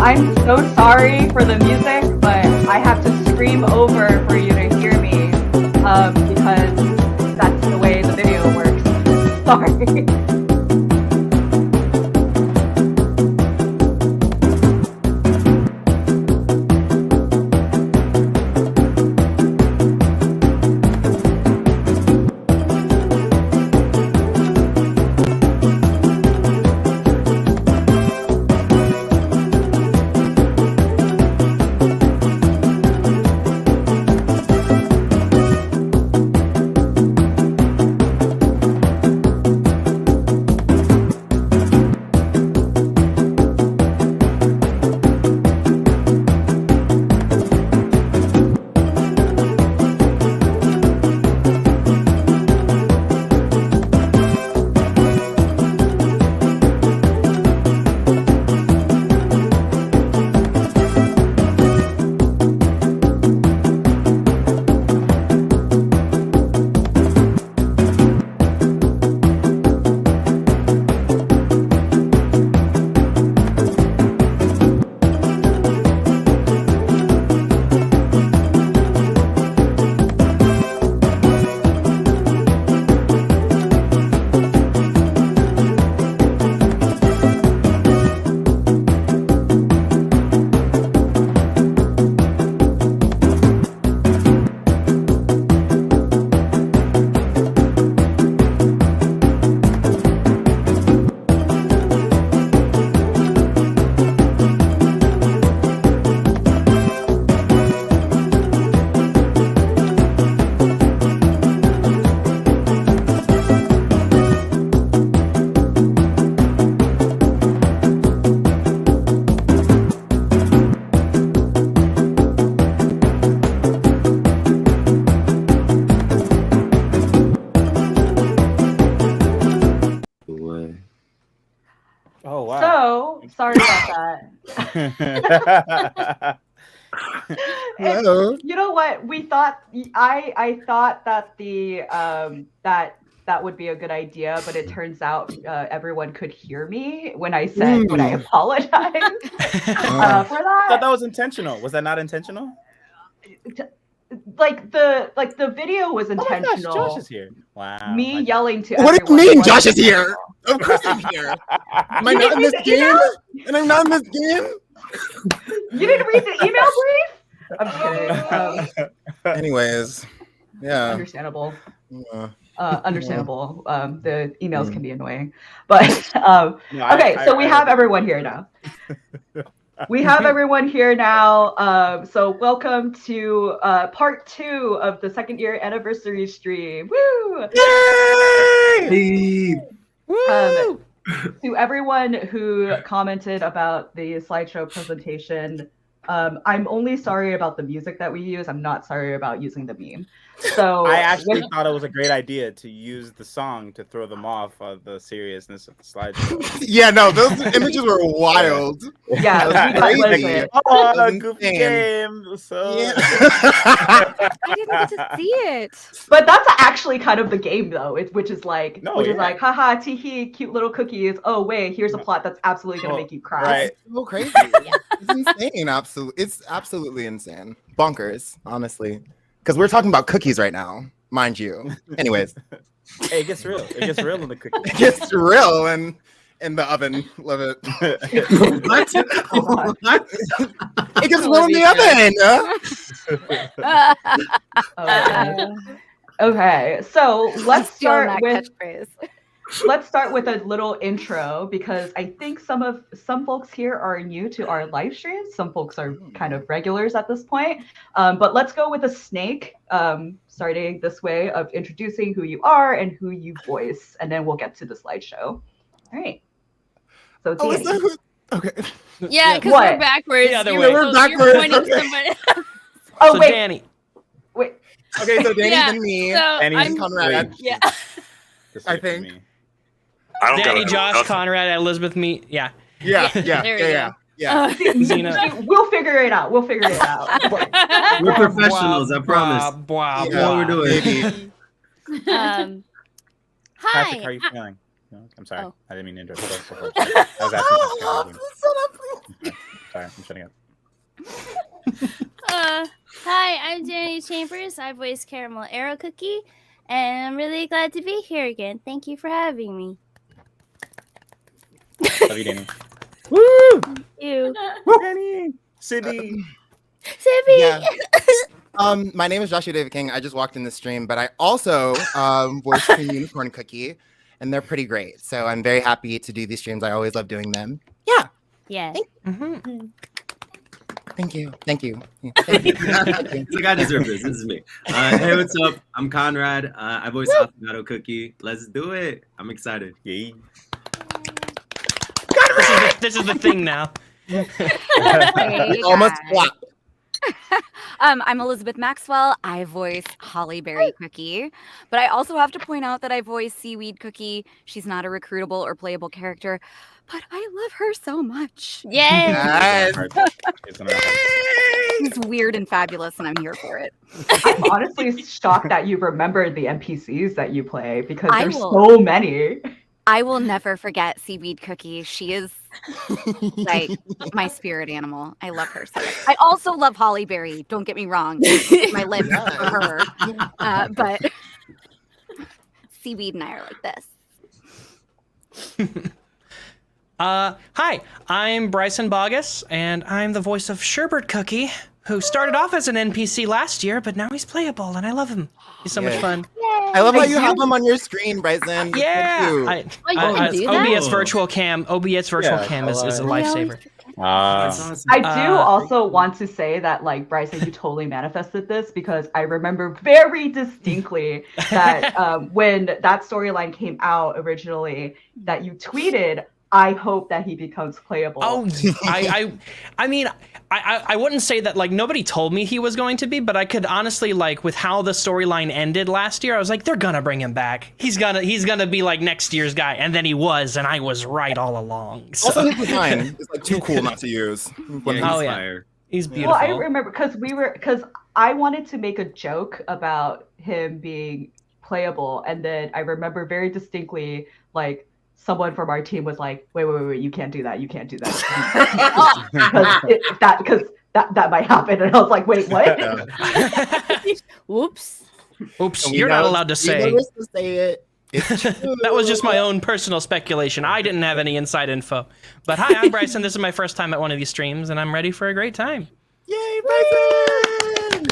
I'm so sorry for the music, but I have to scream over for you to hear me because that's the way the video works. Sorry. Hello. You know what? We thought I thought that the that would be a good idea, but it turns out everyone could hear me when I said when I apologized for I that. thought that was intentional. Was that not intentional? Like the video was Oh my intentional. gosh, Josh is here. Wow. Me yelling to What do everyone you mean was Josh is intentional. here? Of course I'm here. Am I You not in didn't this read the email? game? And I'm not in this game? You didn't read the email brief? I'm kidding. Anyways, yeah. Understandable. Uh, Understandable. The emails can be annoying, but No, okay. So we have everyone here now. We have everyone here now. So welcome to part 2 of the second year anniversary stream. Woo! Yay! To everyone who commented about the slideshow presentation, I'm only sorry about the music that we use. I'm not sorry about using the meme. So I actually thought it was a great idea to use the song to throw them off of the seriousness of the slideshow. Yeah, no, those images were wild. Yeah, we got crazy. Oh, a goofy game. So I didn't get to see it. But that's actually kind of the game, though, which is like, yeah. like, haha, teehee, cute little cookies. Oh wait, here's a plot that's absolutely gonna make you cry. Right. So crazy. It's insane. Absolutely. It's absolutely insane. Bonkers, honestly. Because we're talking about cookies right now, mind you. Anyways. Hey, it gets real. It gets real in the cookie. It gets real in the oven. Love it. What? What? It gets real in the oven. Okay, so let's Stealing start that with catchphrase. let's start with a little intro because I think some folks here are new to our live streams. Some folks are kind of regulars at this point. But let's go with a snake, starting this way of introducing who you are and who you voice, and then we'll get to the slideshow. All right. So Dani. Okay. Yeah, because What? we're backwards. The other You're way. We're supposed- backwards, You're pointing to okay. somebody. Oh So wait, Dani. wait. Okay, so Danny's Yeah, and me. so Danny's I'm Conrad. yeah. I think. I don't Danny, got Josh, Conrad, Elizabeth, me. Yeah. Yeah. There we go. Xena. We'll figure it out. We'll figure it out. We're professionals, I promise. Wow. You know what we're doing. Hi. Patrick, how are you feeling? No, I'm sorry. Oh. I didn't mean to interrupt. I was asking. Sorry, I'm shutting up. Hi, I'm Dani Chambers. I voice Caramel Arrow Cookie, and I'm really glad to be here again. Thank you for having me. Love you, Danny. Woo! Thank you. Danny. Sydney. Sibby. Yeah. My name is Joshua David King. I just walked in the stream, but I also voice Cream Unicorn Cookie, and they're pretty great. So I'm very happy to do these streams. I always love doing them. Yeah. Yeah. Thank you. Thank you. It's like I deserve this. This is me. Hey, what's up? I'm Conrad. I voice Affogato Cookie. Let's do it. I'm excited. Yay. This is the thing now. We almost flop. I'm Elizabeth Maxwell. I voice Holly Berry Cookie, but I also have to point out that I voice Seaweed Cookie. She's not a recruitable or playable character, but I love her so much. Yes. She's weird and fabulous, and I'm here for it. I'm honestly shocked that you remembered the NPCs that you play because I there's will. so many. I will never forget Seaweed Cookie. She is like my spirit animal. I love her so much. I also love Holly Berry. Don't get me wrong. My lips for her. But Seaweed and I are like this. Hi, I'm Bryson Bogus, and I'm the voice of Sherbert Cookie, who started off as an NPC last year, but now he's playable, and I love him. He's so much fun. I love how you have them on your screen, Bryson. Yeah. You can do that? OBS Virtual Cam. OBS Virtual Cam is a lifesaver. I do also want to say that, like, Bryson, you totally manifested this because I remember very distinctly that when that storyline came out originally, that you tweeted, I hope that he becomes playable. Oh, I mean, I wouldn't say that, like, nobody told me he was going to be, but I could honestly, like, with how the storyline ended last year, I was like, they're gonna bring him back. He's gonna be like next year's guy, and then he was, and I was right all along. So. Also, his design is like too cool not to use. He's beautiful. Well, I remember because I wanted to make a joke about him being playable, and then I remember very distinctly, like, someone from our team was like, wait, you can't do that. You can't do that. Because that might happen. And I was like, wait, what? Whoops. Oops, you're not allowed to say. it. That was just my own personal speculation. I didn't have any inside info. But hi, I'm Bryson. This is my first time at one of these streams, and I'm ready for a great time. Yay, Bryson!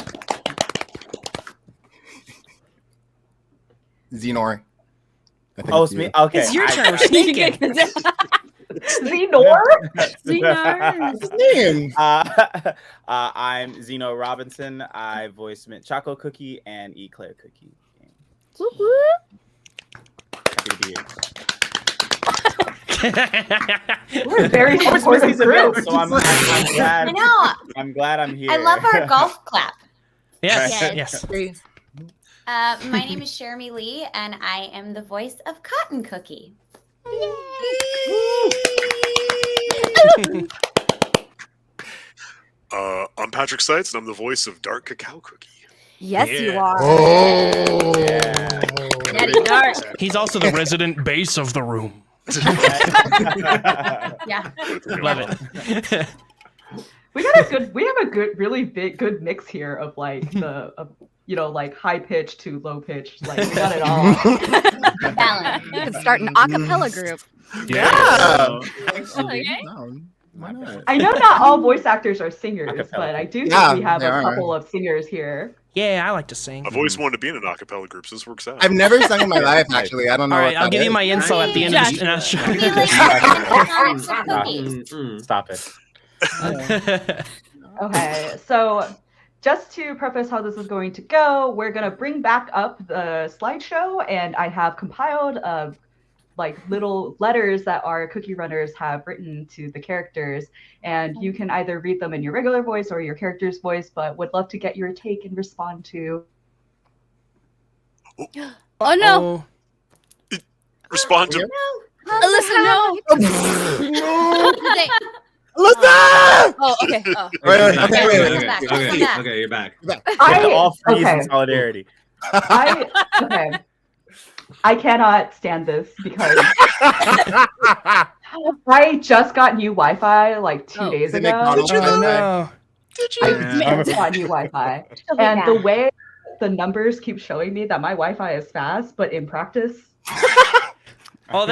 Xenor. Oh, it's me. Okay. It's your turn. We're sneaking. Xenor? Name. I'm Zeno Robinson. I voice Mint Choco Cookie and Eclair Cookie. Happy to be here. We're a very supportive group. So I'm glad. I know. I'm glad I'm here. I love our golf clap. Yes. My name is Jeremy Lee, and I am the voice of Cotton Cookie. I'm Patrick Seitz, and I'm the voice of Dark Cacao Cookie. Yes, you are. Oh. Daddy Dark. He's also the resident bass of the room. Yeah. Love it. We have a good, really good mix here of like like high pitch to low pitch. Like we got it all. Balance. You could start an a cappella group. Yeah. Okay. Why not? I know not all voice actors are singers, but I do think we have there a are. couple of singers here. Yeah, I like to sing. I've always wanted to be in an a cappella group, so this works out. I've never sung in my life, actually. I don't know. All right, what I'll that give you is. my info at the end of the Stop it. Okay, so just to preface how this is going to go, we're going to bring back up the slideshow, and I have compiled like little letters that our cookie runners have written to the characters, and you can either read them in your regular voice or your character's voice, but would love to get your take and respond to. Oh no! Respond to. Alyssa, no! Alyssa! Oh, okay. Oh. Wait, Okay, you're back. All freeze in solidarity. I cannot stand this because I just got new Wi-Fi like 2 days ago. Did you no. I just got new Wi-Fi, and the way the numbers keep showing me that my Wi-Fi is fast, but in practice, Oh,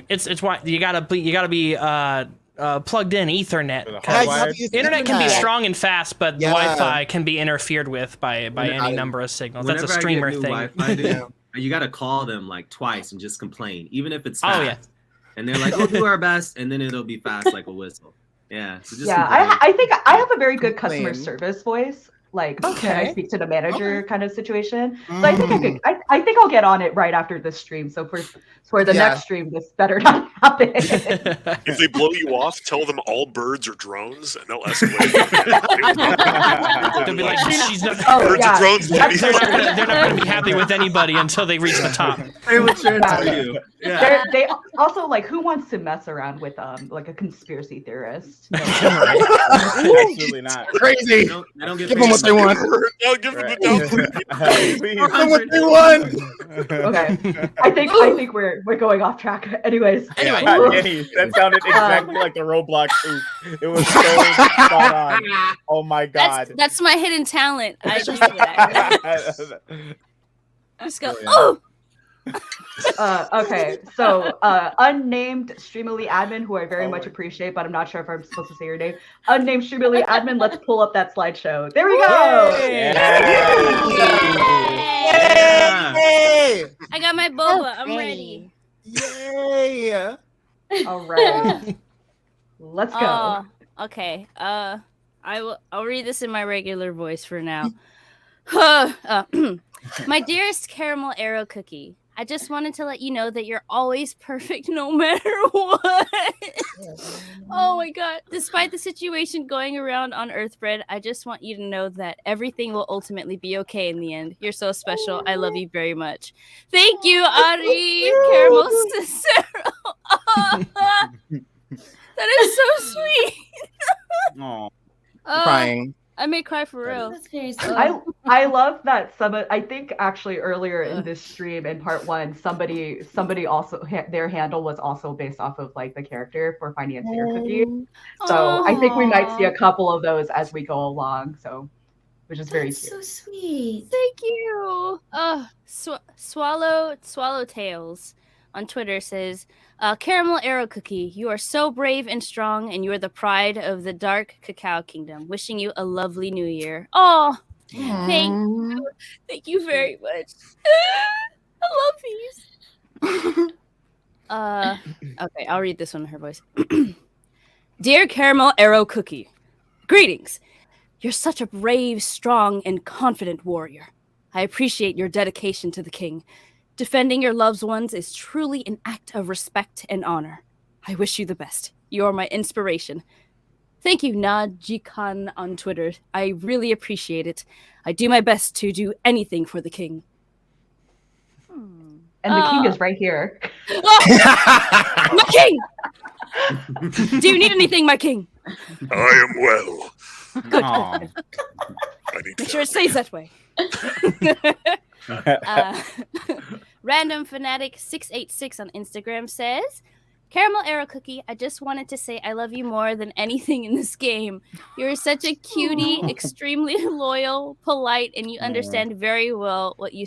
it's why you gotta be plugged in Ethernet. 'Cause internet can be strong and fast, but the Wi-Fi can be interfered with by any number of signals. That's a streamer thing. Wi-Fi, dude, you got to call them like twice and just complain, even if it's fast. Oh yeah. And they're like, "We'll do our best," and then it'll be fast like a whistle. Yeah. So just I think I have a very good customer service voice. Like, can I speak to the manager kind of situation? So I think I think I'll get on it right after this stream. So for the next stream, this better not happen. If they blow you off, tell them all birds are drones, and they'll escalate. They'll be like, she's not. Birds are drones. They're not gonna be happy with anybody until they reach the top. They will turn to you. Yeah. They also like, who wants to mess around with like a conspiracy theorist? No. Absolutely not. Crazy. They don't get Give them what they want. I'll give them the down. Give them what they want. Okay. I think we're going off track. Anyways. Anyway. Danny, that sounded exactly like the Roblox oof. It was so spot on. Oh my god. That's my hidden talent. I do that. Just go. Oh. Okay, so unnamed Streamily admin, who I very much appreciate, but I'm not sure if I'm supposed to say your name. Unnamed Streamily admin, let's pull up that slideshow. There we go! Yay! I got my boba. I'm ready. Yay! All right. Let's go. Okay. I'll read this in my regular voice for now. My dearest caramel arrow cookie, I just wanted to let you know that you're always perfect no matter what. Oh my god. Despite the situation going around on Earthbread, I just want you to know that everything will ultimately be okay in the end. You're so special. I love you very much. Thank you, Ari Caramel Cicero. That is so sweet. Aw. Crying. I may cry for real. That's very sweet. I love that I think actually earlier in this stream in part 1, somebody also their handle was also based off of like the character for Financier Cookie. So I think we might see a couple of those as we go along. So, which is very cute. So sweet. Thank you. Swallowtails on Twitter says, Caramel Arrow Cookie, you are so brave and strong, and you are the pride of the dark Cacao Kingdom. Wishing you a lovely new year. Oh, thank you very much. I love these. Okay, I'll read this one in her voice. Dear Caramel Arrow Cookie, greetings. You're such a brave, strong, and confident warrior. I appreciate your dedication to the king. Defending your loved ones is truly an act of respect and honor. I wish you the best. You are my inspiration. Thank you, Najikan on Twitter. I really appreciate it. I do my best to do anything for the king. And the king is right here. My king! Do you need anything, my king? I am well. Good. I need Make sure it stays that way. Random Fanatic 686 on Instagram says, Caramel Arrow Cookie, I just wanted to say I love you more than anything in this game. You're such a cutie, extremely loyal, polite, and you understand very well what you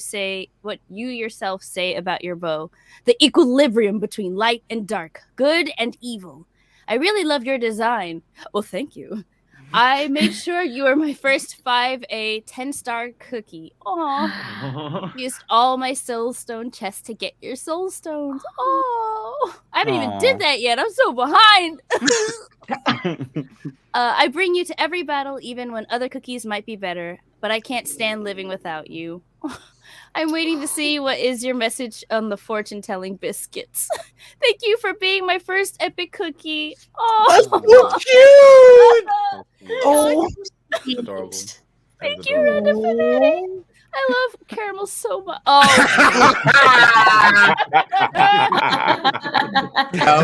yourself say about your bow. The equilibrium between light and dark, good and evil. I really love your design. Well, thank you. I made sure you were my first 5A 10-star cookie. Aww. Used all my soul stone chests to get your soul stones. Oh, I haven't even did that yet. I'm so behind. I bring you to every battle, even when other cookies might be better, but I can't stand living without you. I'm waiting to see what is your message on the fortune-telling biscuits. Thank you for being my first epic cookie. Oh, that's so cute. Oh, adorable. Thank you, Random Fanatic. I love Caramel so much. Oh.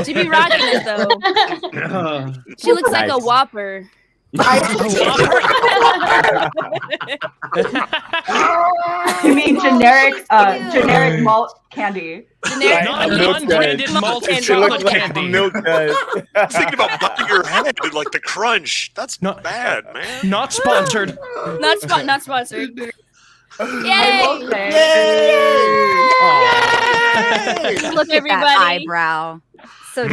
She be rocking it though. She looks like a Whopper. You mean generic malt candy? Generic non-branded malted chocolate candy. Milk guys. Thinking about bumping your head and like the crunch. That's not bad, man. Not sponsored. Not sponsored. Yay! Yay! Look, at everybody. that eyebrow. So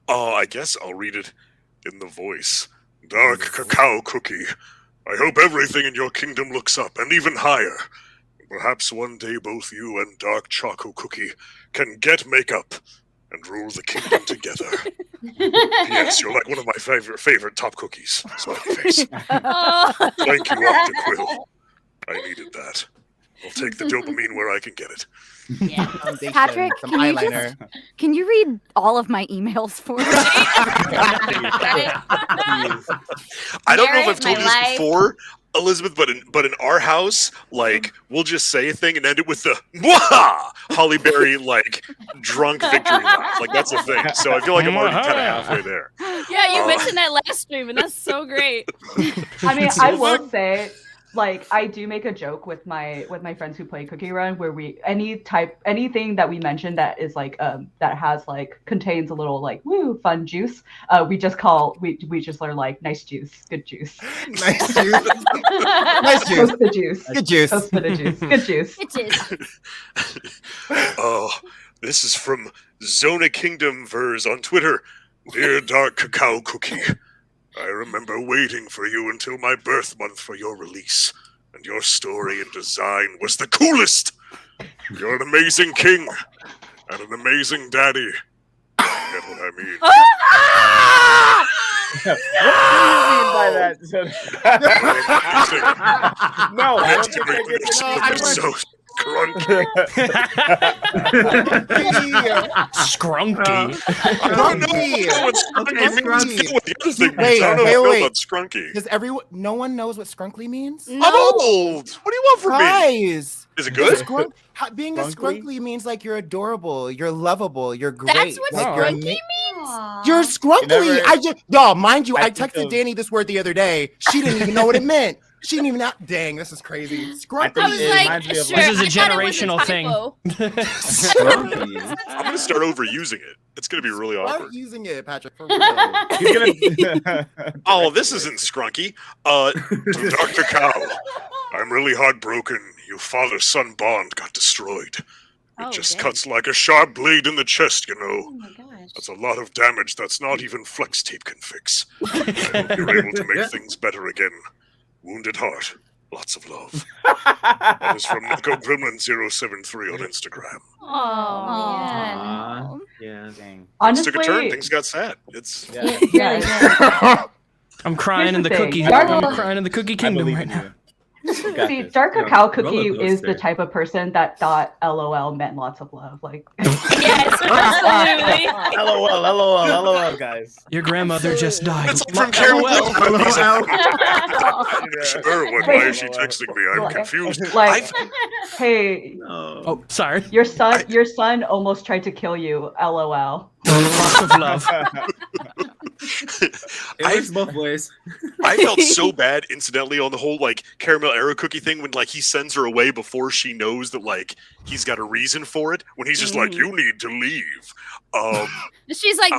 I guess I'll read it in the voice. Dark Cacao Cookie, I hope everything in your kingdom looks up and even higher. Perhaps one day both you and Dark Choco Cookie can get makeup and rule the kingdom together. P.S. You're like one of my favorite top cookies. Smiley face. Thank you, Octaquill. I needed that. I'll take the dopamine where I can get it. Yeah. Patrick, can you read all of my emails for me? I don't know if I've told you this before, Elizabeth, but in our house, like, we'll just say a thing and end it with the "Waha!" Holly Berry like drunk victory laugh. Like that's a thing. So I feel like I'm already kind of halfway there. Yeah, you mentioned that last stream, and that's so great. I mean, I will say, like, I do make a joke with my friends who play Cookie Run, where anything that we mention that is like that has like contains a little like fun juice, we just are like nice juice, good juice, nice juice, nice juice, toast the juice, good juice, toast the juice, good juice. Good juice. Oh, this is from Zona Kingdom Verse on Twitter. Dear Dark Cacao Cookie, I remember waiting for you until my birth month for your release, and your story and design was the coolest! You're an amazing king, and an amazing daddy. You get what I mean? mean by that? No, I don't think I get so scrunky. Scrunky. Wait. Scrunky. Does everyone? No one knows what scrunkly means. I'm old. What do you want from me? Guys, is it good? Being a scrunkly means like you're adorable, you're lovable, you're great. That's what like, scrunky means? You're scrunkly. Mind you, I texted of- Dani this word the other day. She didn't even know what it meant. She didn't even know. Dang, this is crazy. Scrunkly. I was like, sure, This is a I thought it was generational thing. typo. I'm gonna start overusing it. It's gonna be really Start awkward. using it, Patrick. For real. Oh, this isn't scrunky. To Dr. Cacao, I'm really heartbroken. Your father-son bond got destroyed. It just cuts like a sharp blade in the chest, you know. Oh my gosh. That's a lot of damage that's not even flex tape can fix. I hope you're able to make things better again. Wounded heart. Lots of love. That is from Nico Gremlin 073 on Instagram. Oh, man. Yeah. Dang. Honestly, Took a turn. Things got sad. It's I'm crying in the Here's the cookie. thing. I'm crying in the cookie kingdom right now. See, Dark Cacao Cookie roller is the coaster. type of person that thought LOL meant lots of love. Like, Yes, absolutely. LOL, guys. Your grandmother just died. It's from Carol. LOL. Sure, why is she texting me? I'm confused. like, hey, Oh, sorry. your son almost tried to kill you. LOL. Lots of love. It works both ways. I felt so bad, incidentally, on the whole like caramel arrow cookie thing when like he sends her away before she knows that like he's got a reason for it. When he's just like, "You need to leave." She's like,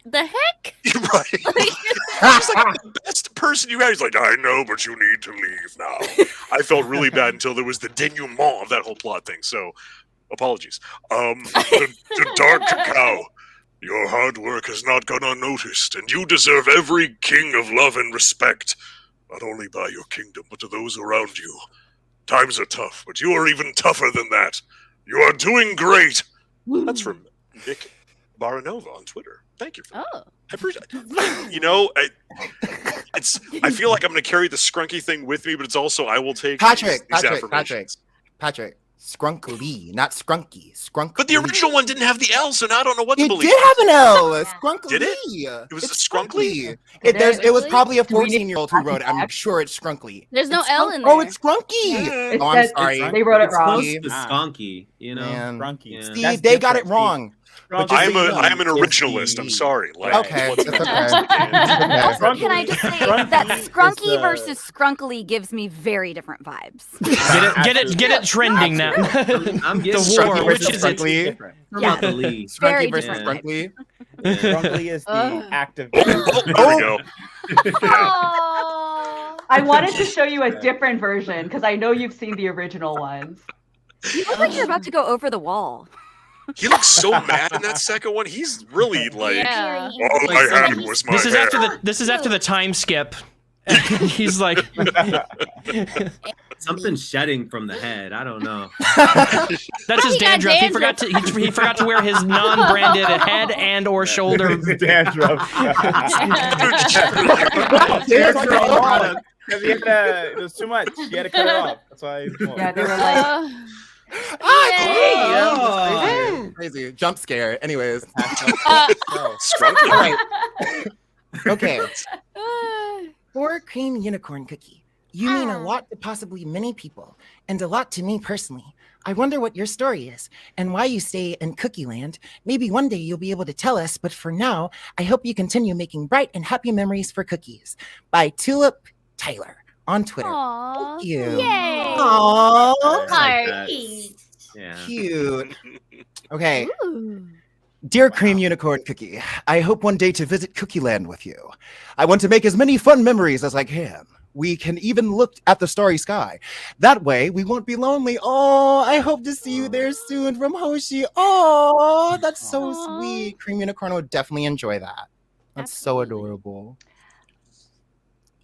the heck? Right? She's like, "I'm the best person you have." He's like, "I know, but you need to leave now." I felt really bad until there was the denouement of that whole plot thing. So, apologies. The Dark Cacao. Your hard work has not gone unnoticed, and you deserve every king of love and respect, not only by your kingdom, but to those around you. Times are tough, but you are even tougher than that. You are doing great. That's from Nick Baranova on Twitter. Thank you for that. Oh. I appreciate it. You know, I feel like I'm going to carry the scrunky thing with me, but it's also I will take these affirmations. Patrick. Scrunkly, not scrunky. Scrunkly. But the original one didn't have the L, so now I don't know what to It believe. did have an L. Scrunkly. Did it? It was scrunkly? It was probably a 14-year-old who wrote it. I'm sure it's scrunkly. There's no L in Oh, there. it's scrunky. It Oh, I'm said- sorry. They wrote it It's wrong. close to skunky, you know. Man. Scrunky. Yeah. Steve, That's they got it different, wrong. But just I so you know, am an it's originalist. the- I'm sorry. Like, Okay, what's- that's okay. Also, can I just say that scrunky is, versus scrunkly gives me very different vibes. Get it trending now. I'm getting The war, Scrunky which versus is it? scrunkly. Yeah. Scrunkly. Very Scrunky versus different. scrunkly. Scrunkly is the active. There we go. I wanted to show you a different version because I know you've seen the original ones. You look like you're about to go over the wall. He looks so mad in that second one. He's really like, Yeah. all I had was my This is hair. after the time skip. He's like, Something's shedding from the head. I don't know. that's his He got dandruff. He forgot to wear his non-branded head and or shoulder. Dandruff. Because it was too much. You had to cut it off. That's why. Yeah, they were like, Crazy. Jump scare. Anyways. Scrunkly. All right. Okay. For cream unicorn cookie, you mean a lot to possibly many people, and a lot to me personally. I wonder what your story is and why you stay in Cookie Land. Maybe one day you'll be able to tell us, but for now, I hope you continue making bright and happy memories for cookies. By Tulip Tyler on Twitter. Aww. Thank you. Yay. Aww. Heart. Yeah. Cute. Okay. Dear Cream Unicorn Cookie, I hope one day to visit Cookie Land with you. I want to make as many fun memories as I can. We can even look at the starry sky. That way, we won't be lonely. Oh, I hope to see you there soon from Hoshi. Oh, that's so sweet. Cream Unicorn would definitely enjoy that. That's so adorable.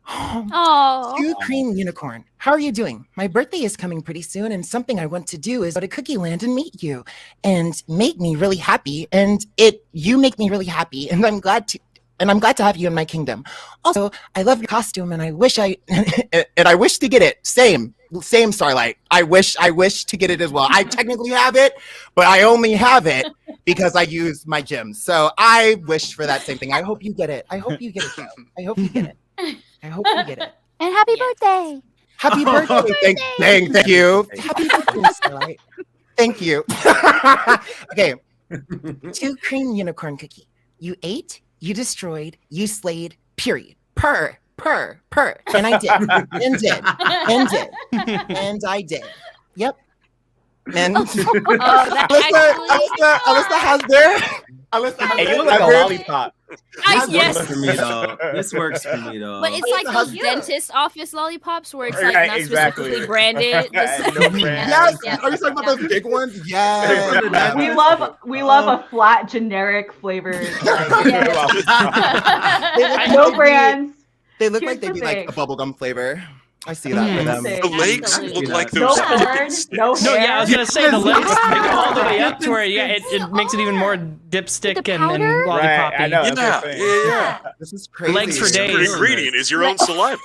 Oh. To Cream Unicorn, how are you doing? My birthday is coming pretty soon, and something I want to do is go to Cookie Land and meet you and make me really happy. And you make me really happy, and I'm glad to and I'm glad to have you in my kingdom. Also, I love your costume, and I wish to get it. Same, Starlight. I wish to get it as well. I technically have it, but I only have it because I use my gems. So I wish for that same thing. I hope you get it. I hope you get it, though. I hope you get it. I hope you get it. And happy birthday. Happy birthday. Thank you. Happy birthday, Starlight. Thank you. Okay. 2 cream unicorn cookie. You ate, you destroyed, you slayed, period. Purr. And I did. And I did. Yep. And Alyssa has their. Hey, you look like a lollipop. Yes. For me, though. This works for me, though. But it's like those dentist office lollipops where it's like not specifically branded. Just... No brand. Yes. Are you talking about those big ones? Yes. We love a flat generic flavor. No brands. They look like they'd be like a bubblegum flavor. I see that for them. The legs look like those. No, yeah, I was gonna say the legs they go all the way up to where it makes it even more dipstick and lollipop-y. I know. Yeah. This is crazy. Legs for days. The ingredient is your own saliva.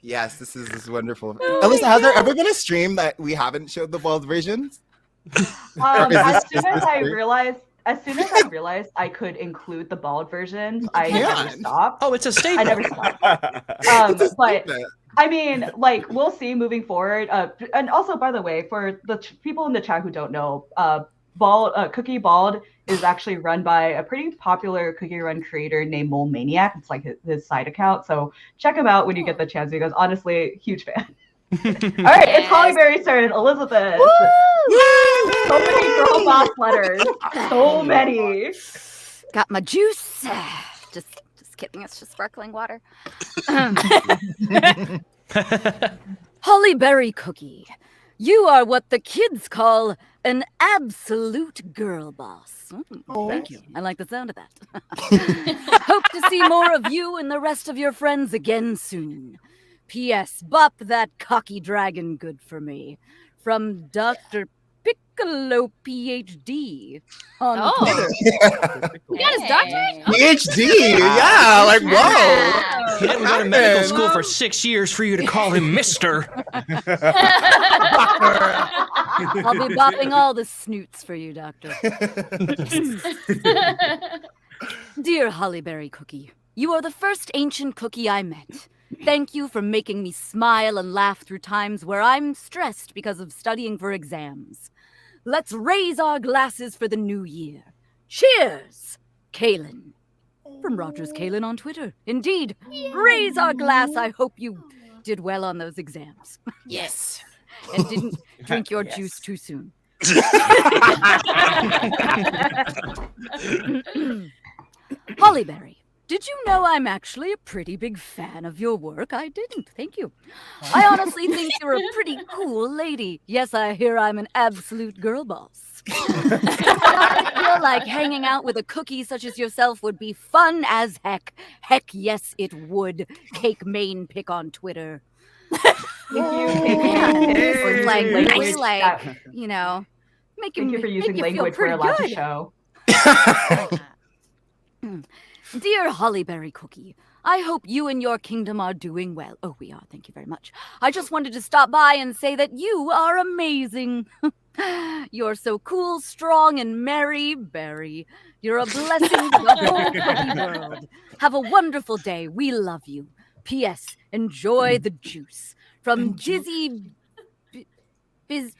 Yes, this is wonderful. Alyssa, has there ever been a stream that we haven't showed the bald versions? As soon as I realized I could include the bald versions, I never stopped. Oh, it's a staple. I never stopped. But I mean, like, we'll see moving forward. And also, by the way, for the people in the chat who don't know, Cookie Bald is actually run by a pretty popular cookie run creator named Mole Maniac. It's like his side account. So check him out when you get the chance, because honestly, huge fan. All right, it's Hollyberry's turn. Elizabeth. Woo! So many girl boss letters. So many. Got my juice. Just kidding. It's just sparkling water. Hollyberry Cookie. You are what the kids call an absolute girl boss. Thank you. I like the sound of that. Hope to see more of you and the rest of your friends again soon. P.S. Bop that cocky dragon good for me. From Dr. Piccolo, Ph.D. on Twitter. You got his doctorate? PhD, yeah, like whoa. He didn't go to medical school for 6 years for you to call him Mister. I'll be bopping all the snoots for you, Doctor. Dear Hollyberry Cookie, you are the first ancient cookie I met. Thank you for making me smile and laugh through times where I'm stressed because of studying for exams. Let's raise our glasses for the new year. Cheers, Kaylin. From Rogers Kaylin on Twitter. Indeed, raise our glass. I hope you did well on those exams. Yes. And didn't drink your juice too soon. Hollyberry. Did you know I'm actually a pretty big fan of your work? I didn't. Thank you. I honestly think you're a pretty cool lady. Yes, I hear I'm an absolute girl boss. I feel like hanging out with a cookie such as yourself would be fun as heck. Heck, yes, it would. Cake main pick on Twitter. You know, Thank you for using language we're allowed to show. Dear Hollyberry Cookie, I hope you and your kingdom are doing well. Oh, we are. Thank you very much. I just wanted to stop by and say that you are amazing. You're so cool, strong, and merry, Berry. You're a blessing to the whole cookie world. Have a wonderful day. We love you. P.S. Enjoy the juice. From Jizzy... This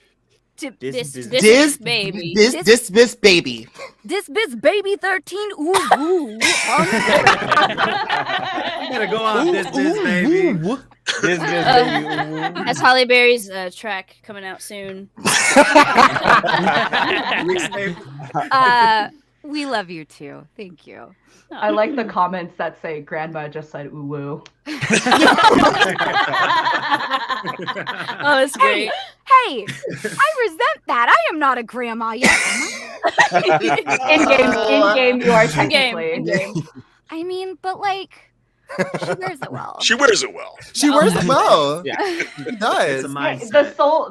baby. This baby. This biz baby 13. Ooh, ooh. Gotta go on this baby. This baby. That's Hollyberry's track coming out soon. We love you too. Thank you. I like the comments that say grandma just said ooh woo. Oh, that's great. Hey, I resent that. I am not a grandma yet. In game, you are technically. I mean, but like, She wears it well. She wears it well. She wears it well. Yeah. She does. It's a Yeah, mindset. the soul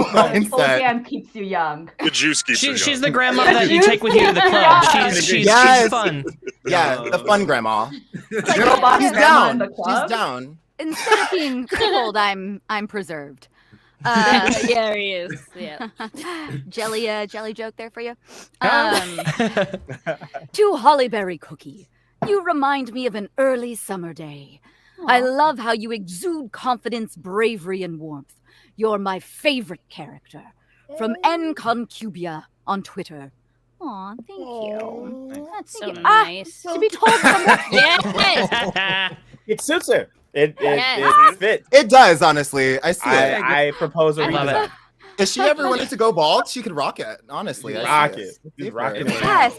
mindset. jam keeps you young. The juice keeps her young. She's the grandma that you take with you to the club. She's Yes. fun. Yeah, the fun grandma. Girl boss She's grandma in down. the club. She's down. Instead of being crippled, I'm preserved. Yeah, he is. Yeah. jelly joke there for you. To Hollyberry Cookie, you remind me of an early summer day. I love how you exude confidence, bravery, and warmth. You're my favorite character. From N Concubia on Twitter. Aw, thank you. That's so Thank you. nice. To be told someone. Yes. It suits her. It Yes. fits. It does, honestly. I see it. I propose a love redesign. it. If she ever wanted to go bald, she could rock it. Honestly, I Rock see it. See She's for rocking it. it. Yes.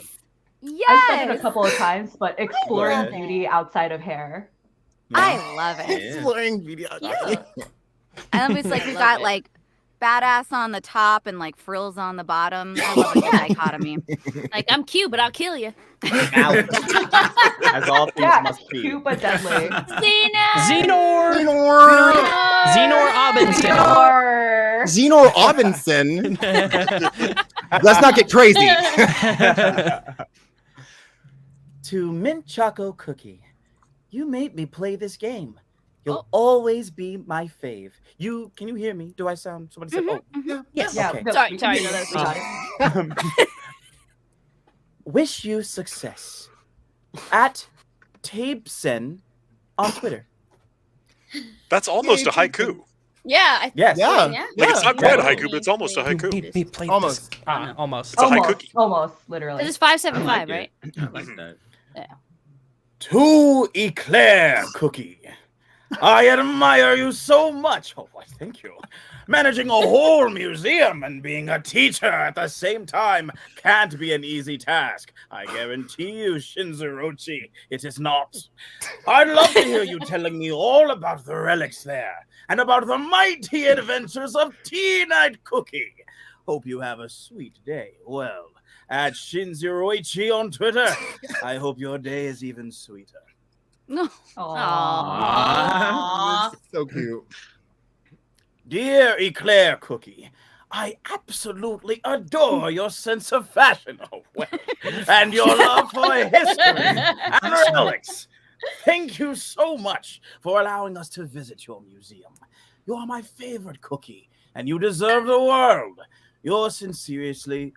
I've said it a Yes. couple of times, but exploring Love it. beauty outside of hair. I love it. Exploring beauty. And then it's like we've got like badass on the top and like frills on the bottom. I love a good dichotomy. Like, I'm cute, but I'll kill you. Balance. As all things Yeah, must be. cute but deadly. Xenor Robinson. Xenor Robinson. Let's not get crazy. To Mint Choco Cookie, you made me play this game. You'll always be my fave. Can you hear me? Do I sound? Somebody said, oh, Yes. Okay. No, sorry. No, that was Wish you success. At Tabesen on Twitter. That's almost a haiku. Yeah. Yes. Yeah. Like it's not quite a haiku, but it's almost a haiku. Almost. Almost. It's a haiku. Almost, literally. It is 575, right? I like that. Yeah. To Eclair Cookie. I admire you so much. Oh, why, thank you. Managing a whole museum and being a teacher at the same time can't be an easy task. I guarantee you, Shinzurochi, it is not. I'd love to hear you telling me all about the relics there and about the mighty adventures of Tea Night Cookie. Hope you have a sweet day. Well, at Shinzuroichi on Twitter, I hope your day is even sweeter. No. Aww. So cute. Dear Eclair Cookie, I absolutely adore your sense of fashion, and your love for history and relics. Thank you so much for allowing us to visit your museum. You are my favorite cookie, and you deserve the world. Yours sincerely,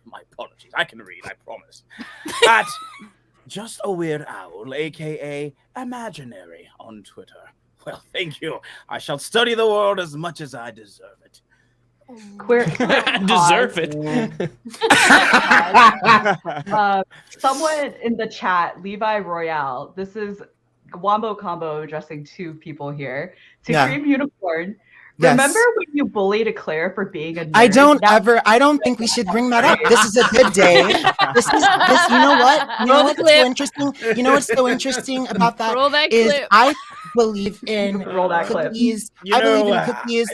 my apologies, I can read, I promise. At Just a Weird Owl, aka Imaginary on Twitter. Well, thank you. I shall study the world as much as I deserve it. Queer. Deserve it. Someone in the chat, Levi Royale. This is Wombo Combo addressing two people here. To Yeah. Cream Unicorn. Yes. Remember when you bullied Eclair for being a nerd? I don't think we should bring that up. This is a good day. This, you know what? You know what's so interesting? You know what's so interesting about that? Roll that is clip. I believe in Roll that clip. cookies. You I believe know, in cookies.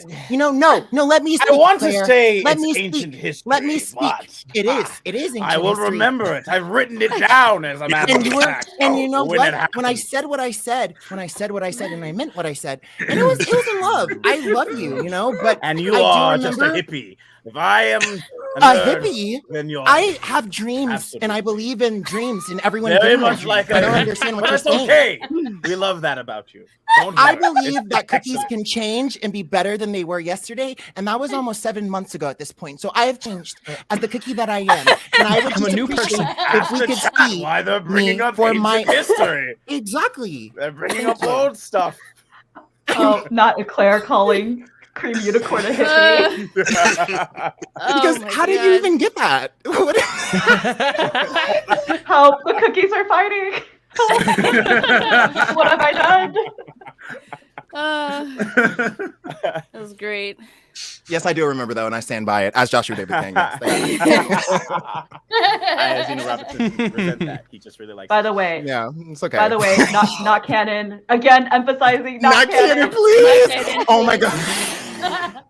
No, let me speak. I want Claire. to say Let it's me ancient speak. history. Let me speak. but It is ancient I will history. remember it. I've written it down as a matter And of you were, fact. and you know when what? it happened. When I said what I said, and I meant what I said, and it was in love. I love you, but and you I do are just a remember- hippie. If I am A nerd, hippie? then you're I have dreams, Absolutely. and I believe in dreams, and everyone very can have much like dreams. I don't a understand what but you're it's saying. okay. We love that about you. Don't I worry. believe It's that cookies excellent. can change and be better than they were yesterday, and that was almost 7 months ago at this point. So I have changed as the cookie that I am, and I would I'm a just new appreciate person. if we Ask the could chat see why they're bringing me up for ancient my history. Exactly. They're bringing Thank up you. old stuff. Oh, not Eclair calling Cream Unicorn a hippie. Because my how did you even get that? What- Help! The cookies are fighting. Help. What have I done? That was great. Yes, I do remember though, and I stand by it. As Joshua David King. Yes, thank you. As Xena Robinson resent that. He just really likes By the way, Yeah, it's okay. by the way, not canon. Again, emphasizing not Not canon, canon. please. Not canon, Oh my please. god.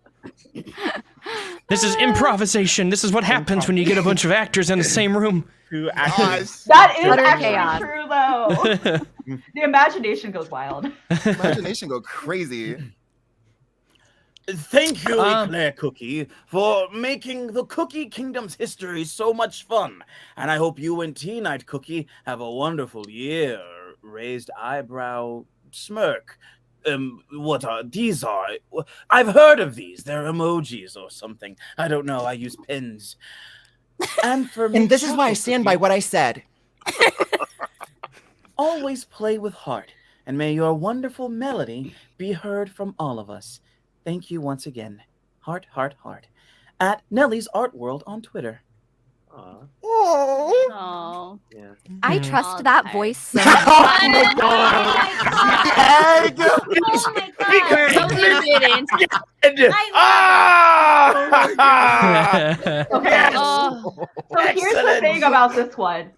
This is improvisation. This is what happens when you get a bunch of actors in the same room. That is Utter actually chaos. true, though. The imagination goes wild. Imagination go crazy. Thank you, Eclair Cookie, for making the Cookie Kingdom's history so much fun. And I hope you and Tea Night Cookie have a wonderful year. Raised eyebrow, smirk. What are these? I've heard of these. They're emojis or something. I don't know. I use pens. And for me, And this is why I stand by what I said. Always play with heart, and may your wonderful melody be heard from all of us. Thank you once again. Heart, heart, heart. At Nellie's Art World on Twitter. Oh. Yeah. I trust that voice so much. Oh my god! Egg! Oh my god. Totally didn't. Okay. Oh. So here's the thing about this one.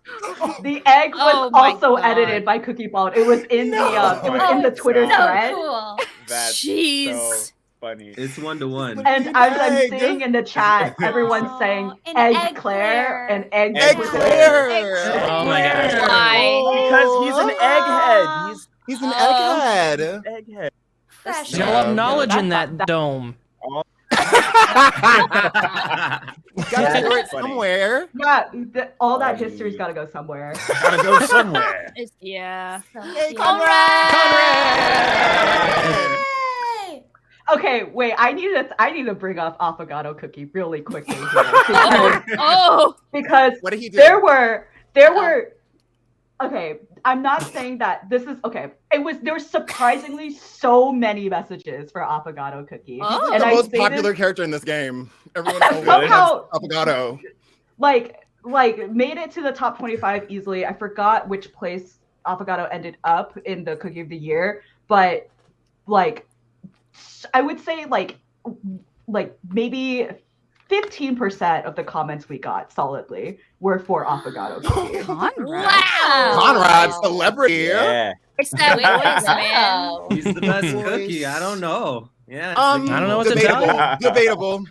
The egg was also edited by Cookie Bald. It was in the Twitter so thread. Cool. That's Jeez. so funny. It's 1-to-1. And as I'm seeing in the chat, everyone's saying egg Claire and egg Claire. Oh my gosh. Why? Because he's an egghead. He's an egghead. Egghead. There's a lot of knowledge in that dome. Gotta store it somewhere. Yeah, all that history's got to go somewhere. Gotta go somewhere. Yeah. Hey, Okay, wait. I need to bring up Affogato Cookie really quickly here because what did he do? There were. Okay, I'm not saying that this is okay. There were surprisingly so many messages for Affogato Cookie. He's like the most popular character in this game. Everyone somehow Affogato. Like made it to the top 25 easily. I forgot which place Affogato ended up in the Cookie of the Year, but like I would say like maybe 15% of the comments we got solidly were for Affogato Cookie. Wow. Conrad, celebrity. Yeah. It's that voice, man. He's the best cookie. I don't know. Yeah. I don't know what to tell you. Debatable.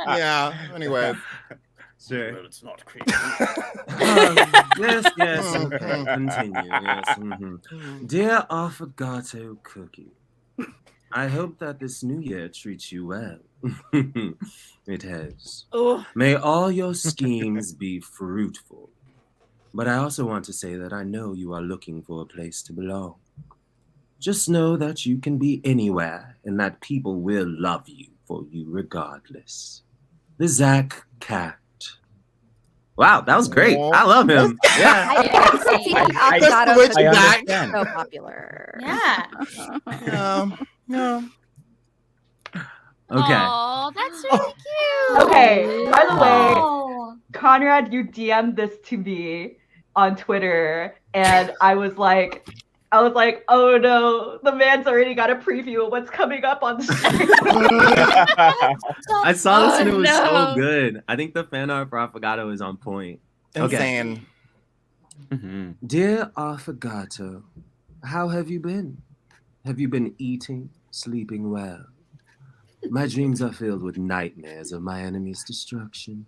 Yeah. Anyway. Sure. Well, it's not creepy. Yes. Okay. Continue. Yes. Dear Affogato Cookie, I hope that this new year treats you well. It has. Oh. May all your schemes be fruitful. But I also want to say that I know you are looking for a place to belong. Just know that you can be anywhere and that people will love you for you regardless. The Zach Cat. Wow, that was great. I love him. Yeah. I understand. So popular. Yeah. No. Okay. Oh, that's really cute. Okay. By the way, Oh. Conrad, you DM'd this to me on Twitter, and I was like, oh no, the man's already got a preview of what's coming up on the stream. I saw this and it was no. so good. I think the fan art for Affogato is on point. Insane. Okay. Dear Affogato, how have you been? Have you been eating, sleeping well? My dreams are filled with nightmares of my enemy's destruction.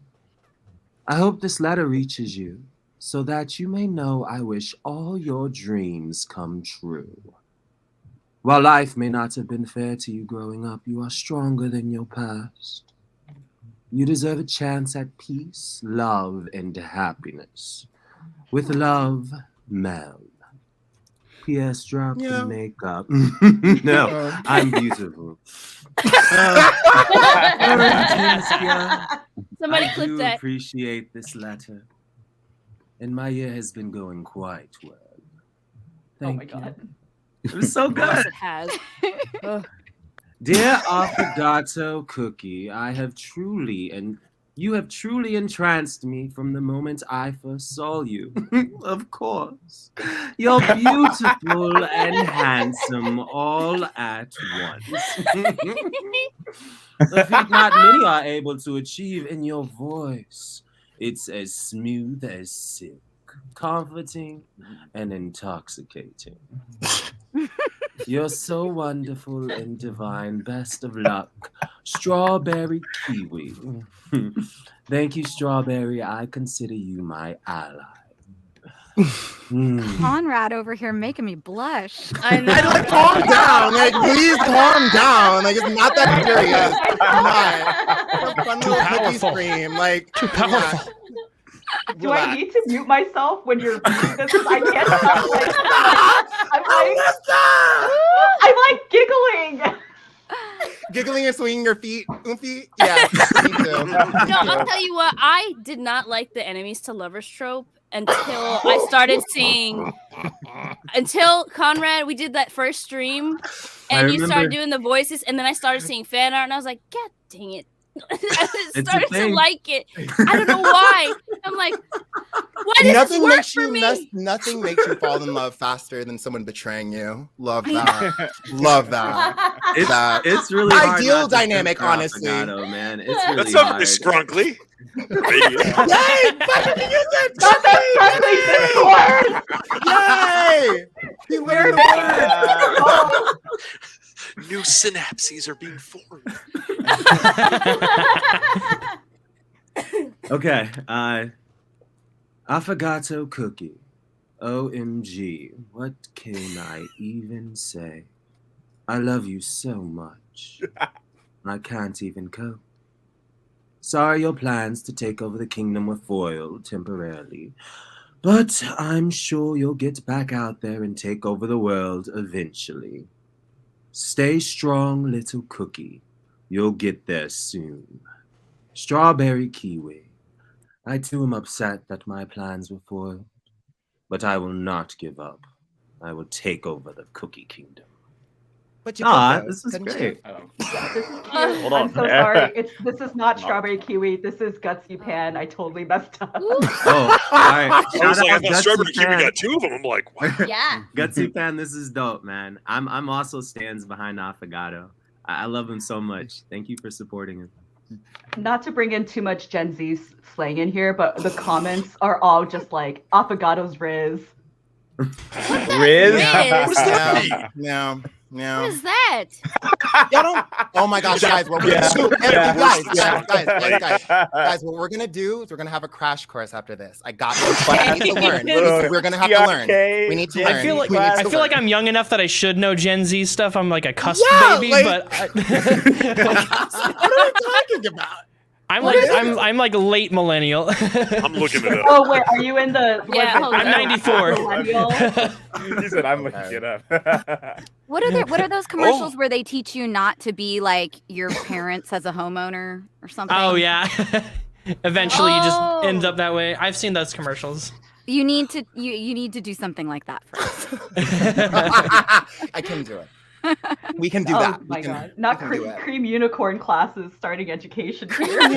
I hope this letter reaches you, so that you may know I wish all your dreams come true. While life may not have been fair to you growing up, you are stronger than your past. You deserve a chance at peace, love, and happiness. With love, Mel. P.S. Drop the makeup. No, I'm beautiful. Somebody I clip do that. appreciate this letter. And my year has been going quite well. Thank you. God. It was so good. Yes, it has. Ugh. Dear Affogato Cookie, you have truly entranced me from the moment I first saw you. Of course. You're beautiful and handsome all at once. A feat not many are able to achieve in your voice. It's as smooth as silk, comforting and intoxicating. You're so wonderful and divine. Best of luck. Strawberry Kiwi. Thank you, Strawberry. I consider you my ally. Conrad over here making me blush. I know. Like, calm down. Like, please calm down. Like, it's not that serious. It's not. Fun little cookie scream. Like, too powerful. Do I need to mute myself when you're reading this? I can't stop. I'm like giggling. Giggling and swinging your feet. Oofy. Yeah, me too. No, I'll tell you what. I did not like the enemies to lovers trope until I started seeing. Until Conrad, we did that first stream, and you started doing the voices, and then I started seeing fan art, and I was like, God dang it. I started to like it. I don't know why. I'm like, why does Nothing this work makes for you me? nothing makes you fall in love faster than someone betraying you. Love that. Love that. It's really hard ideal not to dynamic, censor honestly. Affogato, man. It's really That's not hard. very scrunkly. Yay! He learned the word. New synapses are being formed. Okay, Affogato Cookie. OMG, what can I even say? I love you so much. I can't even cope. Sorry your plans to take over the kingdom were foiled temporarily, but I'm sure you'll get back out there and take over the world eventually. Stay strong, little cookie. You'll get there soon. Strawberry Kiwi. I too am upset that my plans were foiled, but I will not give up. I will take over the Cookie Kingdom. But you this is great. Hold on. I'm so sorry. This is not Strawberry Kiwi. This is Gutsy Pan. I totally messed up. Oh, all right. I was like, I thought Gutsy Strawberry Kiwi Pan. got two of them. I'm like, what? Yeah. Gutsy Pan, this is dope, man. I'm also stands behind Affogato. I love him so much. Thank you for supporting him. Not to bring in too much Gen Z slang in here, but the comments are all just like Affogato's Riz. Riz? No. What is that? Y'all don't. Oh my gosh, guys! What we're gonna do, guys! What we're gonna do is we're gonna have a crash course after this. I got this, but I need to learn. We're gonna have to learn. We need to learn. I feel like I'm young enough that I should know Gen Z stuff. I'm like a cusp baby, but what are you talking about? I'm like late millennial. I'm looking it up. Oh wait, are you in the? Yeah, I'm 94. He said I'm looking it up. What are those commercials where they teach you not to be like your parents as a homeowner or something? Oh yeah. Eventually, you just end up that way. I've seen those commercials. You need to do something like that first. I can do it. We can do that. Oh my god! Not cream unicorn classes starting education. Making sure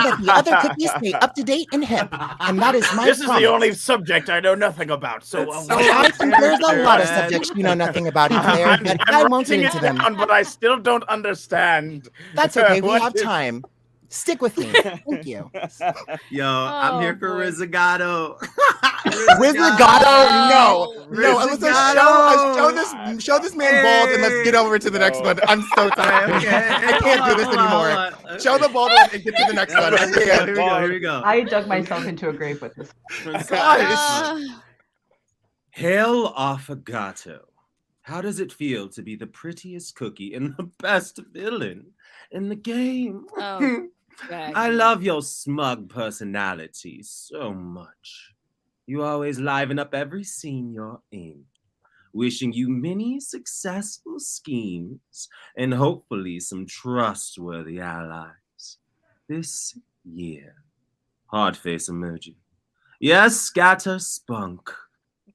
that the other cookies stay up to date and hip, and that is my. This is promise. the only subject I know nothing about. So I think there's a lot of subjects you know nothing about, Eclair, but I won't get into them. Down, but I still don't understand. That's okay. We What have is- time. Stick with me. Thank you. Yo, I'm here for Rizzigato. Rizzigato? No, Rizzigato. show this man bald and let's get over to the next one. I'm so tired. I can't do this anymore. Show the bald one and get to the next one. I can't. Here we go. I dug myself into a grave with this. Hail Affogato. How does it feel to be the prettiest cookie and the best villain in the game? I love your smug personality so much. You always liven up every scene you're in. Wishing you many successful schemes and hopefully some trustworthy allies this year. Hard face emoji. Yes, scatter spunk.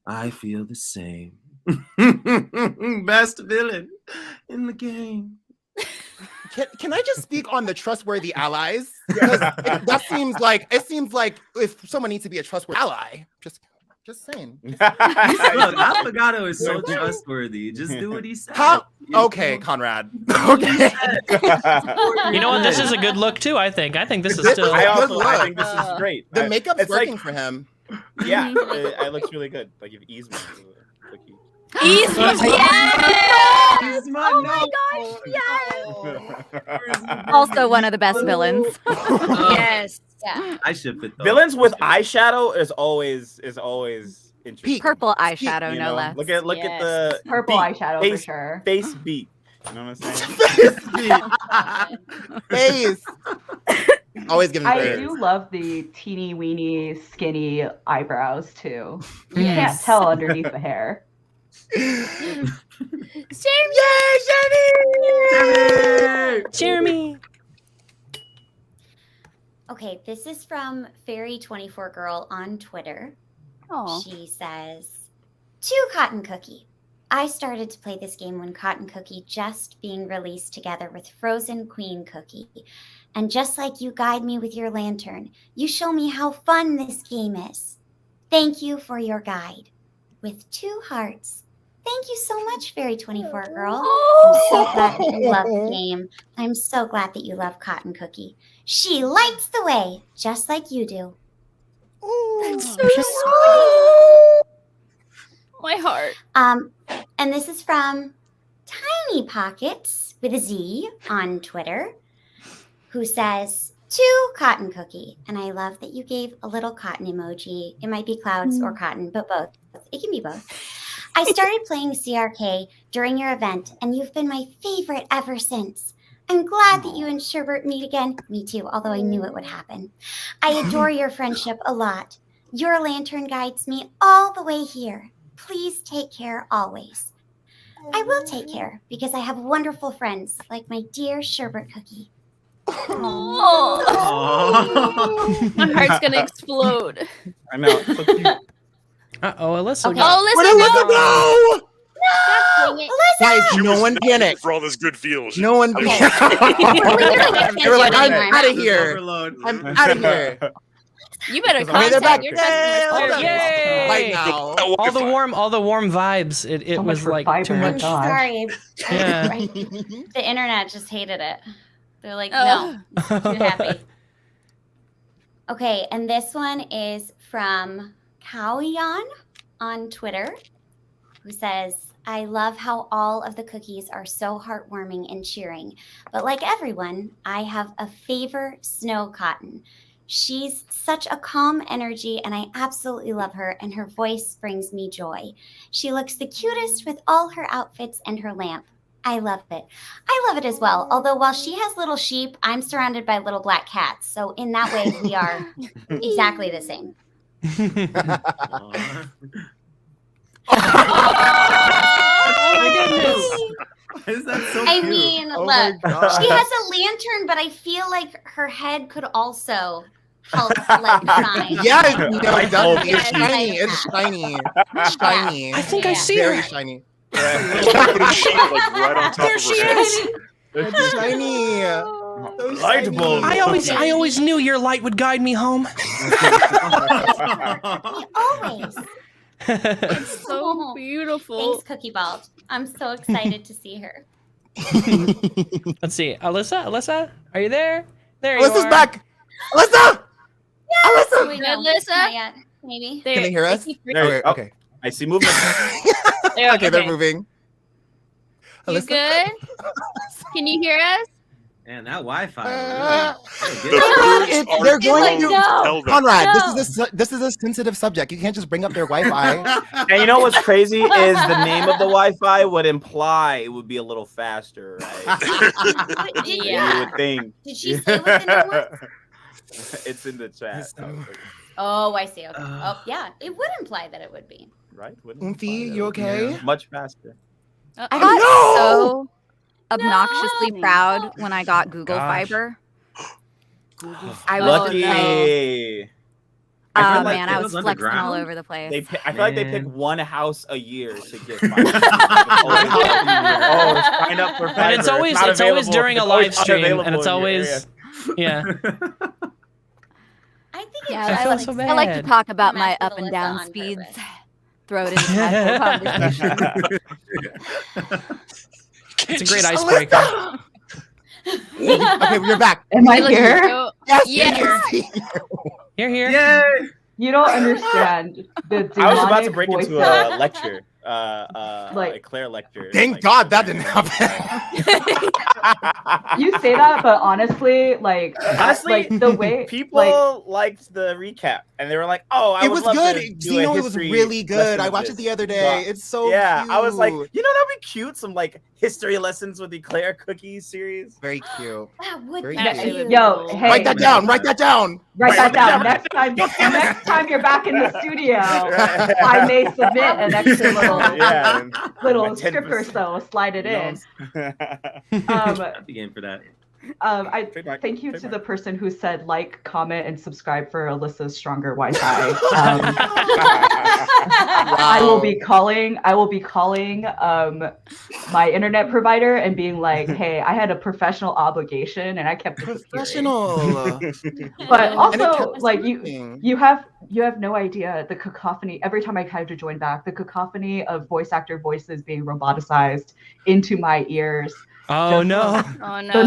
I feel the same. Best villain in the game. Can I just speak on the trustworthy allies? Because it seems like if someone needs to be a trustworthy ally, just saying. Look, Affogato is so trustworthy. Just do what he said. Okay, Conrad. Okay. You know what? This is a good look too. I think this is still. I think this is great. The makeup's it's working like- for him. Yeah, it looks really good. Like you've eased me. Yes! Oh my gosh, yes! Also one of the best villains. Yes. Yeah. I ship it. Though. Villains with eyeshadow is always interesting. Purple eyeshadow, You no know? less. Look at the Purple beat. eyeshadow face, for sure. Face beat. You know what I'm saying? Face. Always giving I face. do love the teeny weeny skinny eyebrows too. You can't Yes. tell underneath the hair. Jeremy. Okay, this is from Fairy24Girl on Twitter. Aw. She says, "To Cotton Cookie. I started to play this game when Cotton Cookie just being released together with Frozen Queen Cookie. And just like you guide me with your lantern, you show me how fun this game is. Thank you for your guide. With 2 hearts. Thank you so much, Fairy24Girl. I'm so glad that you love the game. I'm so glad that you love Cotton Cookie. She lights the way, just like you do." That's so sweet. My heart. And this is from Tiny Pockets with a Z on Twitter, who says, "To Cotton Cookie." And I love that you gave a little cotton emoji. It might be clouds or cotton, but both. It can be both. "I started playing CRK during your event, and you've been my favorite ever since. I'm glad that you and Sherbert meet again." Me too, although I knew it would happen. "I adore your friendship a lot. Your lantern guides me all the way here. Please take care always." I will take care because I have wonderful friends like my dear Sherbert Cookie. Oh. My heart's gonna explode. I know. It's so cute. Uh-oh, Alyssa. Okay. Oh, Where did Alyssa go? Dang it. Guys, She no was one not panic. looking for all this good feels. No one. Okay. They were like, "I'm Anymore. out of here. I'm out of here." You better Okay, they're back. contact your customer service. Yay! Right now. All the warm vibes. It So much was for like fiber. too I'm much. God. sorry. Yeah. The internet just hated it. They're like, Oh. no, too happy. Okay, and this one is from Kaoyan on Twitter, who says, "I love how all of the cookies are so heartwarming and cheering. But like everyone, I have a favor Snow Cotton. She's such a calm energy, and I absolutely love her, and her voice brings me joy. She looks the cutest with all her outfits and her lamp. I love it. I love it as well. Although while she has little sheep, I'm surrounded by little black cats. So in that way, we are exactly the same." Oh my goodness. Is that so I cute? mean, Oh my look, God. she has a lantern, but I feel like her head could also help like shine. Yeah, no, it does. Yeah, It's shiny. It's shiny. It's shiny. I think I Yeah. see Very her. shiny. Put a sheet like right on top There of she her head. is. It's shiny. So Light shiny. bulb. I always knew your light would guide me home. Always. It's so beautiful. Thanks, Cookie Bald. I'm so excited to see her. Let's see. Alyssa, are you there? There you Alyssa's are. back. Alyssa. Alyssa. Wait, Good, no, Alyssa? not yet. Maybe. There, Can they hear us? keep- There, Okay. Okay. I see movement. Okay, they're moving. You Alyssa? good? Can you hear us? And that Wi-Fi. They're going to Tell them. Conrad. This is a sensitive subject. You can't just bring up their Wi-Fi. And you know what's crazy is the name of the Wi-Fi would imply it would be a little faster, right? You Yeah. would think. Did she say what the name was? It's in the chat. Oh, I see. Okay. Oh, yeah. It would imply that it would be. Right? Wouldn't Umphy, imply that you it would be okay? Much faster. I got so obnoxiously proud when I got Google Gosh. Fiber. I was Lucky. like, I oh feel like man, it I was was flexing all underground. over the place. I feel like they pick one house a year to get fiber. Oh, sign up for fiber. And it's always not available. during a It's always live stream, unavailable and it's in your always yeah. I think Yeah, I I, feel like, so I like to bad. talk about my Mess with up and Alyssa down on speeds. purpose. Throw it in casual conversation. It's a great icebreaker. Okay, we're back. Am I Look, here? so- Yes, Yes. You're here. Yay! You don't understand the I was about to demonic break into voices. a lecture. Eclair lecture. Thank God that didn't happen. You say that, but honestly, Honestly, the way people liked the recap, and they were like, "Oh, I It would was love good. to do a Xeno was history really good. lesson I with watched this." it the other day. It's so yeah. I was like, cute. you know, that'd be cute. Some like history lessons with Eclair Cookies series. Very cute. That would Very be cute. cute. Yo, hey, Write that down. Write that down. Write that down. Next time you're back in the studio, I may submit an extra little script or so. Slide it in. I'd be game for that. I thank you to the person who said like, comment, and subscribe for Alyssa's stronger Wi-Fi. I will be calling my internet provider and being like, hey, I had a professional obligation and I kept professional. But also, like you have no idea the cacophony. Every time I tried to join back, the cacophony of voice actor voices being roboticized into my ears. Oh no! Oh no! The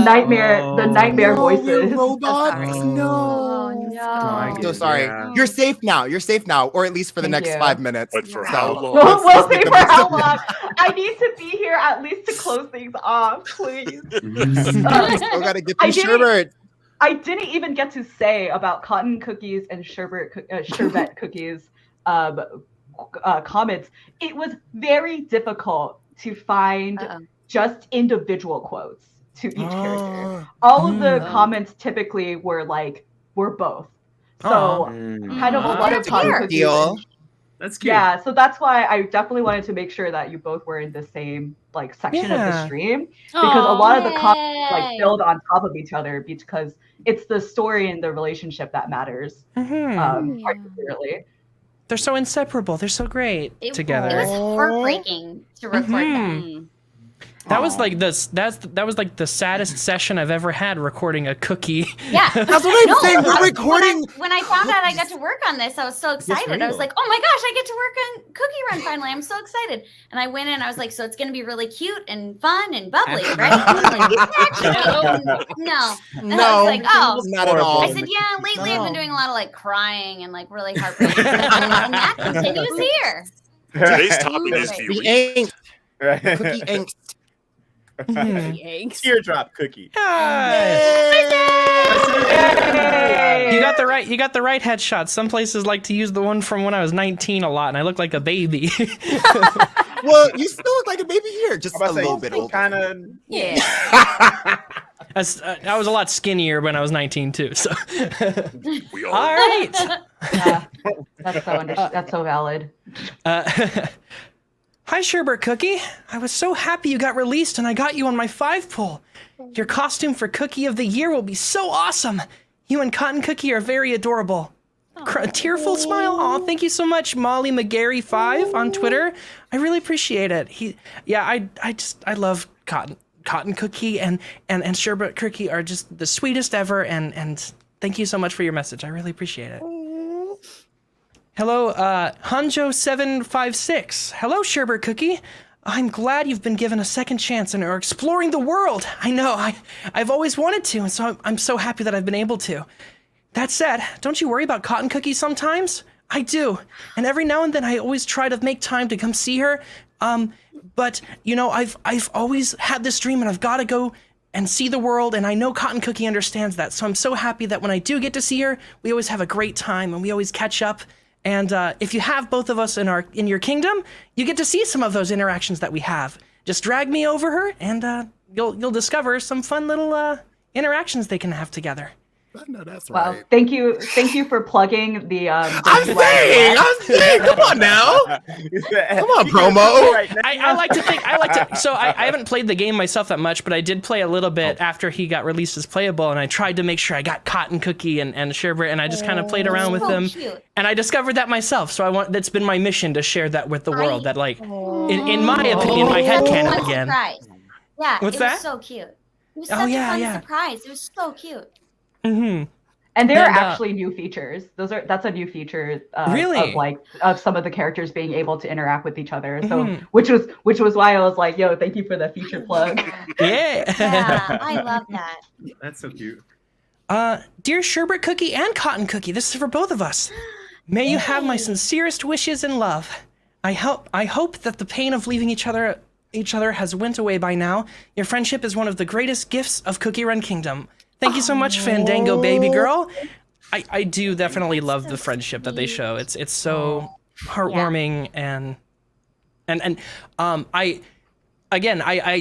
nightmare voices. Robots. No. I'm so sorry. Yeah. You're safe now. You're safe now, or at least for the Thank nesee you. 5 minutes. But for So, how long? We'll see for how long. I need to be here at least to close things off, please. Still gotta get these sherbet. I didn't even get to say about cotton cookies and sherbet cookies comments. It was very difficult to find just individual quotes to each character. All of the comments typically were both. So kind of a lot of cotton cookies. That's cute. Yeah, so that's why I definitely wanted to make sure that you both were in the same section of the stream, because a lot of the comments build on top of each other because it's the story and the relationship that matters. Particularly. They're so inseparable. They're so great together. It was heartbreaking to record that. That was like that was like the saddest session I've ever had recording a cookie. Yeah, that's what I'm saying. We're recording. When I found out I got to work on this, I was so excited. I was like, "Oh my gosh, I get to work on Cookie Run finally! I'm so excited!" And I went in, I was like, "So it's going to be really cute and fun and bubbly, right?" No. And I was like, "Oh, not at all." I said, "Yeah, lately I've been doing a lot of crying and really heartbreaking stuff, and that continues here." Today's topic is viewing. The angst. Cookie angst. Teardrop cookie. You got the right headshot. Some places like to use the one from when I was 19 a lot, and I look like a baby. Well, you still look like a baby here, just a little bit older. Kind of. Yeah. I was a lot skinnier when I was 19 too. So. We all right. Yeah, that's so valid. Hi, Sherbet Cookie. I was so happy you got released and I got you on my 5 pull. Your costume for Cookie of the Year will be so awesome. You and Cotton Cookie are very adorable. A tearful smile. Oh, thank you so much, Molly McGarry 5 on Twitter. I really appreciate it. I love Cotton Cookie and Sherbet Cookie are just the sweetest ever. And thank you so much for your message. I really appreciate it. Hello, Hanjo756. Hello, Sherbet Cookie. I'm glad you've been given a second chance and are exploring the world. I know, I've always wanted to, and so I'm so happy that I've been able to. That said, don't you worry about Cotton Cookie sometimes? I do, and every now and then I always try to make time to come see her. But you know, I've always had this dream, and I've got to go and see the world, and I know Cotton Cookie understands that. So I'm so happy that when I do get to see her, we always have a great time, and we always catch up. And if you have both of us in your kingdom, you get to see some of those interactions that we have. Just drag me over her, and you'll discover some fun little interactions they can have together. No, that's Wow. right. Thank you for plugging the I'm saying, come on now. Come on, promo. I like to so I haven't played the game myself that much, but I did play a little bit after he got released as playable, and I tried to make sure I got Cotton Cookie and Sherbet, and I just kind of played around with them. Cute. And I discovered that myself, so that's been my mission to share that with the world, that in my opinion, my headcanon again. Surprise. Yeah, What's it that? was so cute. It was such a fun surprise. It was so cute. Mm-hmm. And there are actually new features. That's a new feature really? of some of the characters being able to interact with each other. So which was why I was like, yo, thank you for the feature plug. Yeah, I love that. That's so cute. Dear Sherbet Cookie and Cotton Cookie, this is for both of us. May you have my sincerest wishes and love. I hope that the pain of leaving each other has went away by now. Your friendship is one of the greatest gifts of Cookie Run Kingdom. Thank you so much, Fandango baby girl. I do definitely love the friendship that they show. It's so heartwarming and I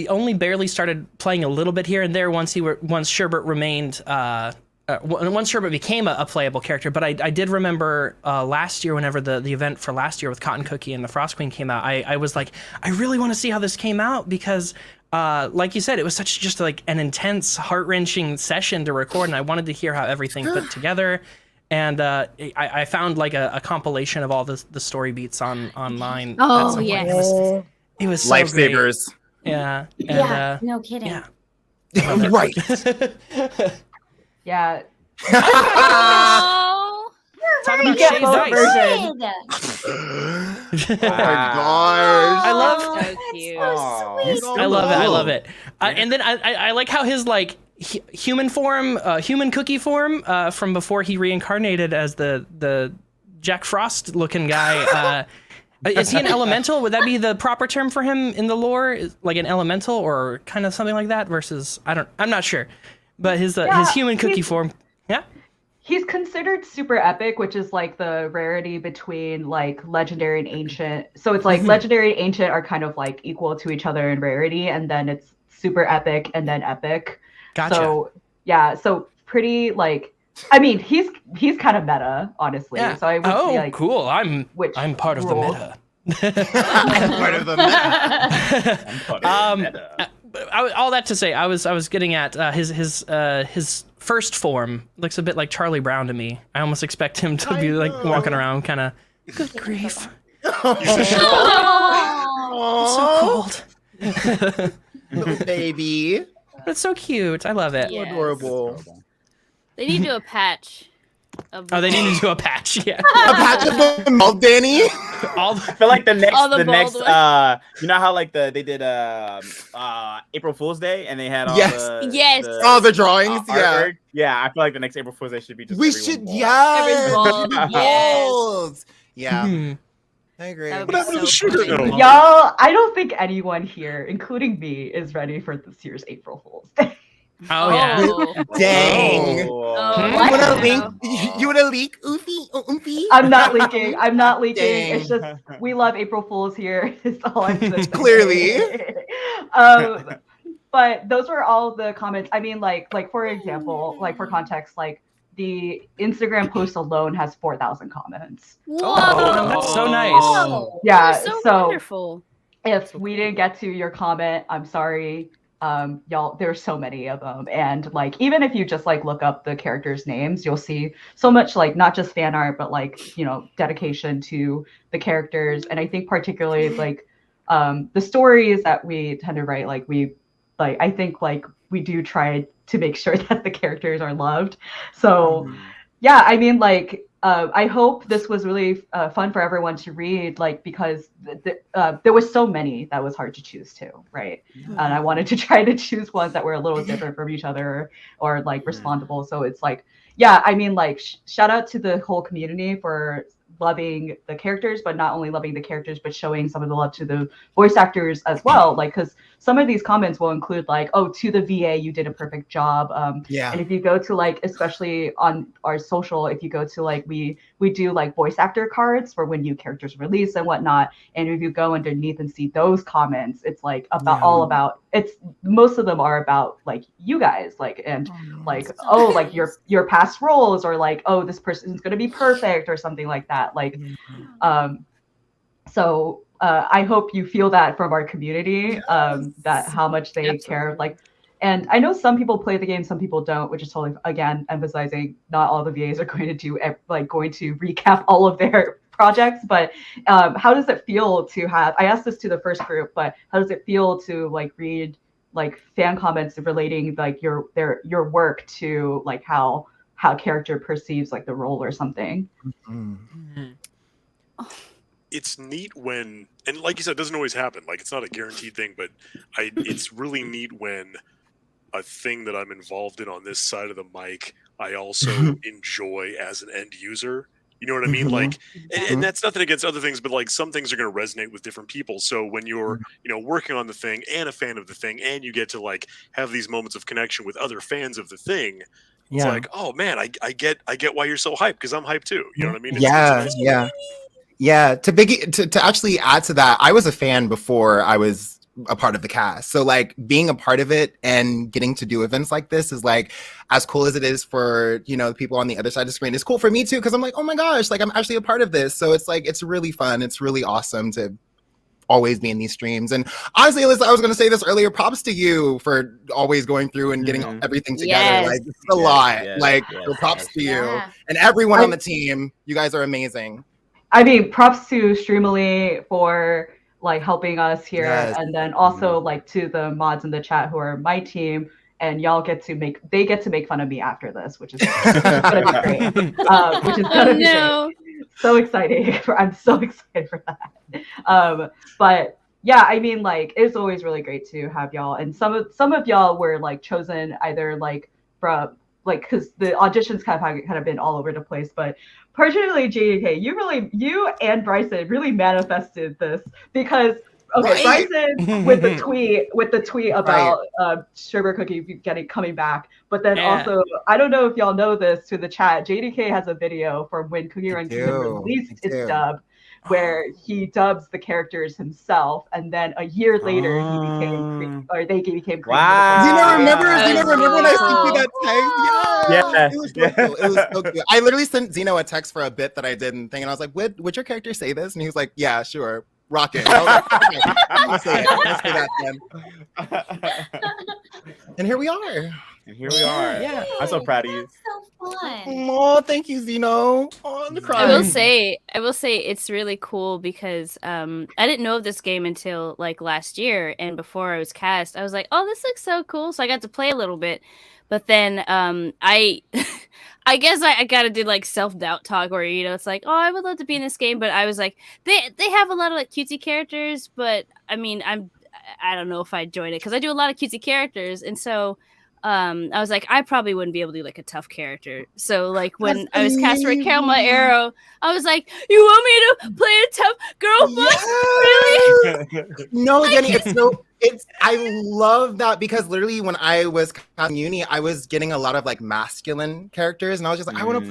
only barely started playing a little bit here and there once Sherbert remained once Sherbert became a playable character. But I did remember last year, whenever the event for last year with Cotton Cookie and the Frost Queen came out, I was like, I really want to see how this came out because like you said, it was just like an intense, heart-wrenching session to record, and I wanted to hear how everything fit together. And I found like a compilation of all the story beats online. Oh yeah, it was so Lifesavers. Great. Yeah. And, Yeah, no kidding. Yeah. Right. Yeah. Talk about get Shay's both dice. versions. Oh my gosh. I love. So cute. I love it. And then I like how his like human form, human cookie form from before he reincarnated as the Jack Frost looking guy. Is he an elemental? Would that be the proper term for him in the lore? Like an elemental or kind of something like that? Versus I'm not sure. But his human cookie form, yeah. He's considered super epic, which is like the rarity between like legendary and ancient. So it's like legendary and ancient are kind of like equal to each other in rarity, and then it's super epic and then epic. Gotcha. So yeah, so pretty like, I mean, he's kind of meta, honestly. Yeah. So I would be like, cool. I'm part of the meta. I'm part of the meta. All that to say, I was getting at his first form looks a bit like Charlie Brown to me. I almost expect him to be like walking around, kind of. Good grief! It's so cold. Little baby. It's so cute. I love it. Yes. Adorable. They need to do a patch. They need to do a patch. Yeah. A patch of the mouth, Danny. I feel like the next, you know how like they did April Fool's Day and they had all the drawings. Yeah. Yeah, I feel like the next April Fool's Day should be just balls. Yeah. I agree. Y'all, I don't think anyone here, including me, is ready for this year's April Fool's Day. Oh yeah. Dang. You wanna link? You wanna leak? Oofy? I'm not leaking. Dang. It's just we love April Fools here. Is all I'm saying. Clearly. But those were all the comments. I mean, like for example, like for context, like the Instagram post alone has 4,000 comments. Whoa, that's so nice. Yeah, so wonderful. If we didn't get to your comment, I'm sorry. Y'all, there's so many of them, and like even if you just like look up the characters' names, you'll see so much like not just fan art, but like, you know, dedication to the characters. And I think particularly like the stories that we tend to write, like I think like we do try to make sure that the characters are loved. So yeah, I mean, like I hope this was really fun for everyone to read, like because there was so many that was hard to choose too, right? And I wanted to try to choose ones that were a little different from each other or like respondable. So it's like, yeah, I mean, like shout out to the whole community for loving the characters, but not only loving the characters, but showing some of the love to the voice actors as well. Like, because some of these comments will include like, oh, to the VA, you did a perfect job. Yeah. And if you go to like, especially on our social, if you go to like, we do like voice actor cards for when new characters release and whatnot. And if you go underneath and see those comments, it's like about all about, it's most of them are about like you guys, like, and like, oh, like your past roles, or like, oh, this person's going to be perfect or something like that. Like, so I hope you feel that from our community, that how much they care. Like, and I know some people play the game, some people don't, which is totally, again, emphasizing not all the VAs are going to do going to recap all of their projects. But how does it feel to have? I asked this to the first group, but how does it feel to like read like fan comments relating like your work to like how character perceives like the role or something? It's neat when, and like you said, it doesn't always happen. Like it's not a guaranteed thing, but it's really neat when a thing that I'm involved in on this side of the mic, I also enjoy as an end user. You know what I mean? Mhm. Like, Mhm. and that's nothing against other things, but like some things are going to resonate with different people. So when you're, working on the thing and a fan of the thing, and you get to like have these moments of connection with other fans of the thing, it's Yeah. like, oh man, I get why you're so hyped, because I'm hyped too. You know what I mean? It's a Yeah, nice yeah. Yeah, to actually add to that, I was a fan before I was a part of the cast. So like being a part of it and getting to do events like this is like as cool as it is for, the people on the other side of the screen. It's cool for me too, because I'm like, oh my gosh, like I'm actually a part of this. So it's like, it's really fun. It's really awesome to always be in these streams. And honestly, Alyssa, I was going to say this earlier, props to you for always going through and getting everything together. Yes. Like it's a lot. So props to you and everyone on the team. You guys are amazing. I mean, props to Streamily for like helping us here, and then also like to the mods in the chat who are my team, and y'all get to make fun of me after this, which is gonna be great. Which is gonna be great. So exciting! I'm so excited for that. But yeah, I mean, like it's always really great to have y'all, and some of y'all were like chosen either like from like because the auditions kind of been all over the place, but particularly JDK, you and Bryson really manifested this because Bryson with the tweet about Sugar Cookie coming back, but then also I don't know if y'all know this to the chat. JDK has a video from when Cookie Run Kingdom released its dub, where he dubs the characters himself, and then a year later they became Wow. Zeno, remember when I sent you that text? Yeah. It was so cool. It was so cute. I literally sent Zeno a text for a bit that I did and thing, and I was like, would your character say this? And he was like, yeah, sure. Rock it. I was like, okay, I'll say it. Let's do that then. And here we are. Yeah. I'm so proud of you. So fun. Oh, thank you, Zeno. Oh, I'm I crying. will say it's really cool because I didn't know of this game until like last year, and before I was cast, I was like, oh, this looks so cool. So I got to play a little bit, but then I guess I gotta do like self-doubt talk where it's like, oh, I would love to be in this game, but I was like, they have a lot of like cutesy characters, but I mean I don't know if I'd join it because I do a lot of cutesy characters, and so I was like, I probably wouldn't be able to do like a tough character. So like when I was cast for Kelma Arrow, I was like, you want me to play a tough girl boss? Really? No, Dani, I love that because literally when I was casting uni, I was getting a lot of like masculine characters, and I was just like, I want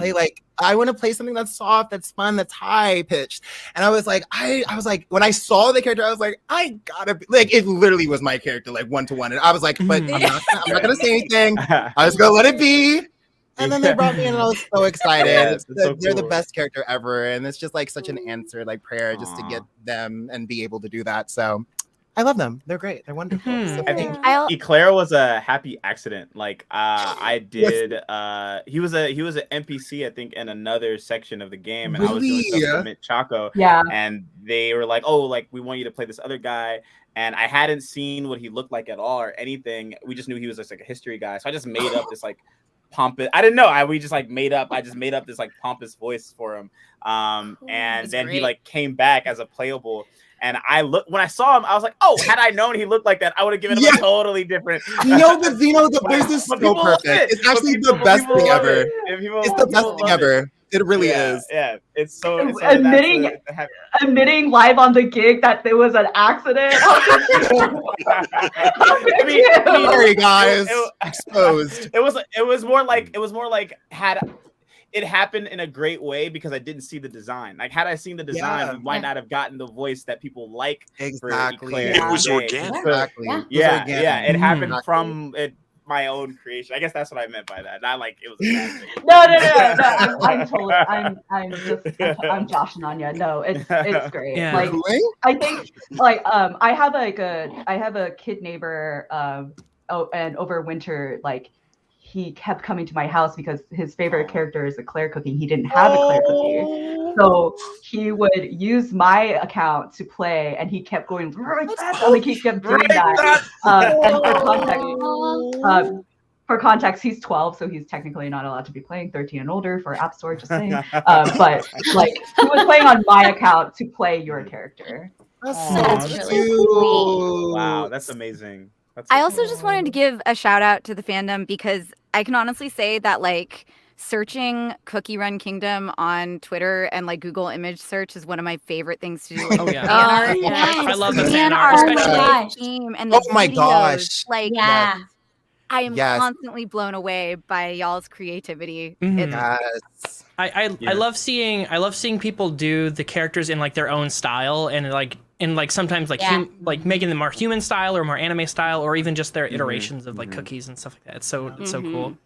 to play something that's soft, that's fun, that's high pitched. And I was like, I was like, when I saw the character, I was like, I gotta be like, it literally was my character, like 1-to-1. And I was like, but I'm not gonna say anything. I was gonna let it be. And then they brought me in, and I was so excited. They're the best character ever, and it's just like such an answer, like prayer, just to get them and be able to do that. So I love them. They're great. They're wonderful. So I think Eclair was a happy accident. Like I did. He was an NPC, I think, in another section of the game, and I was doing stuff with Mint Choco. Yeah. And they were like, "Oh, like we want you to play this other guy." And I hadn't seen what he looked like at all or anything. We just knew he was just like a history guy. So I just made up this like pompous. I didn't know. I just made up this like pompous voice for him. And then he like came back as a playable. And when I saw him, I was like, oh, had I known he looked like that, I would have given him a totally different. No, but Zeno, the voice is so perfect. It's actually the best thing ever. It's the best thing ever. It really is. Yeah, it's so admitting live on the gig that there was an accident. I mean, sorry guys, exposed. It was more like had it happened in a great way because I didn't see the design. Like had I seen the design, we might not have gotten the voice that people like. Exactly. It was organic. Exactly. Yeah. It happened from my own creation. I guess that's what I meant by that. Not like it was a bad thing. No. I'm Josh and Anya. No, it's great. Yeah. Like I think like I have a kid neighbor and over winter like he kept coming to my house because his favorite character is Eclair Cookie. He didn't have Eclair Cookie. So he would use my account to play, and he kept going, like he kept doing that. And for context, he's 12, so he's technically not allowed to be playing. 13 and older for App Store, just saying. But like he was playing on my account to play your character. That's really sweet. Wow, that's amazing. I also just wanted to give a shout out to the fandom because I can honestly say that like searching Cookie Run Kingdom on Twitter and like Google image search is one of my favorite things to do. Oh, yeah. Fan art. Yes. I love the Fan fan art, art, especially- team and the Oh my videos, gosh. Like, Yeah. I am Yes. constantly blown away by y'all's creativity. Mhm. It's I love seeing people do the characters in like their own style and like sometimes like like making them more human style or more anime style or even just their iterations of like cookies and stuff like that. It's so cool.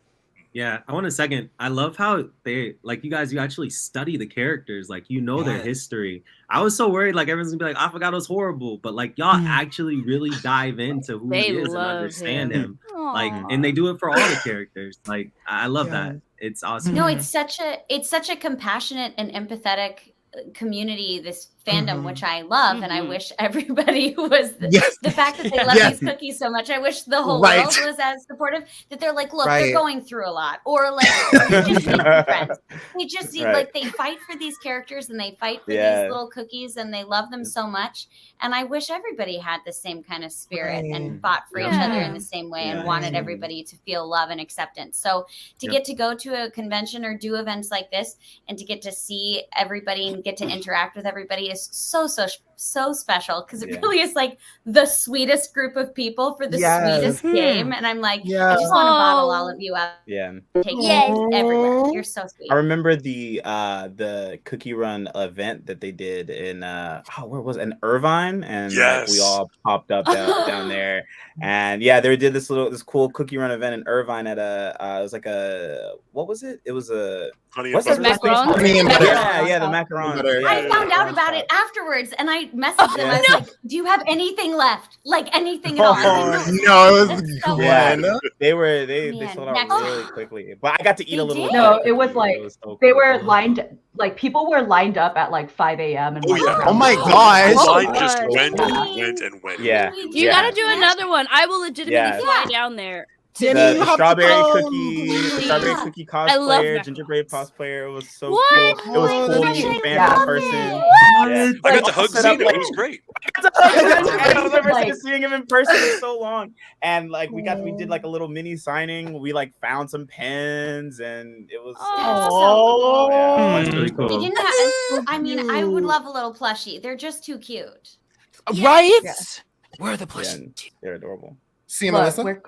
Yeah, I want to second. I love how they like you guys. You actually study the characters, like you know their Yes. history. I was so worried, like everyone's gonna be like, "I forgot it was horrible," but like y'all actually really dive into who They he is and love understand him. him. Like, and they do it for all the characters. Like, I love that. It's awesome. No, it's such a compassionate and empathetic community, this fandom, which I love, and I wish everybody was the fact that they love these cookies so much. I wish the whole world was as supportive, that they're like, look, they're going through a lot, or like they just need some friends. They just need like they fight for these characters and they fight for these little cookies and they love them so much. And I wish everybody had the same kind of spirit and fought for each other in the same way and wanted everybody to feel love and acceptance. So to get to go to a convention or do events like this and to get to see everybody and get to interact with everybody is so special, because it really is like the sweetest group of people for the sweetest game. And I'm like, I just want to bottle all of you up. Yeah. Take you everywhere. You're so sweet. I remember the Cookie Run event that they did in where was it? In Irvine, and like, we all popped up down there, and they did this cool Cookie Run event in Irvine at it was like what was it? It was a Honey what's and that butter. place? Honey and butter. Yeah, the macaron. I found out about it afterwards, and I messaged them. I was like, "Do you have anything left? Like anything at all?" No, it was Gwen. They sold out really quickly, but I got to eat a little bit. No, it was like so they cool. were lined, like people were lined up at like 5 a.m. and Oh my gosh. The line just went and went and went. Yeah. You gotta do another one. I will legitimately fly down there. The strawberry cookie I love cosplayer, that. gingerbread cosplayer. It was so What? cool. It was cool to meet fans in person. I got to hug Zeno. It was great. I remember seeing him in person in so long, and like we did like a little mini signing. We like found some pens, and it was That's really cool. They didn't have, I mean, I would love a little plushie. They're just too cute. Right? Yeah. Where are the plushies? Yeah, they're adorable. See, Look, Melissa?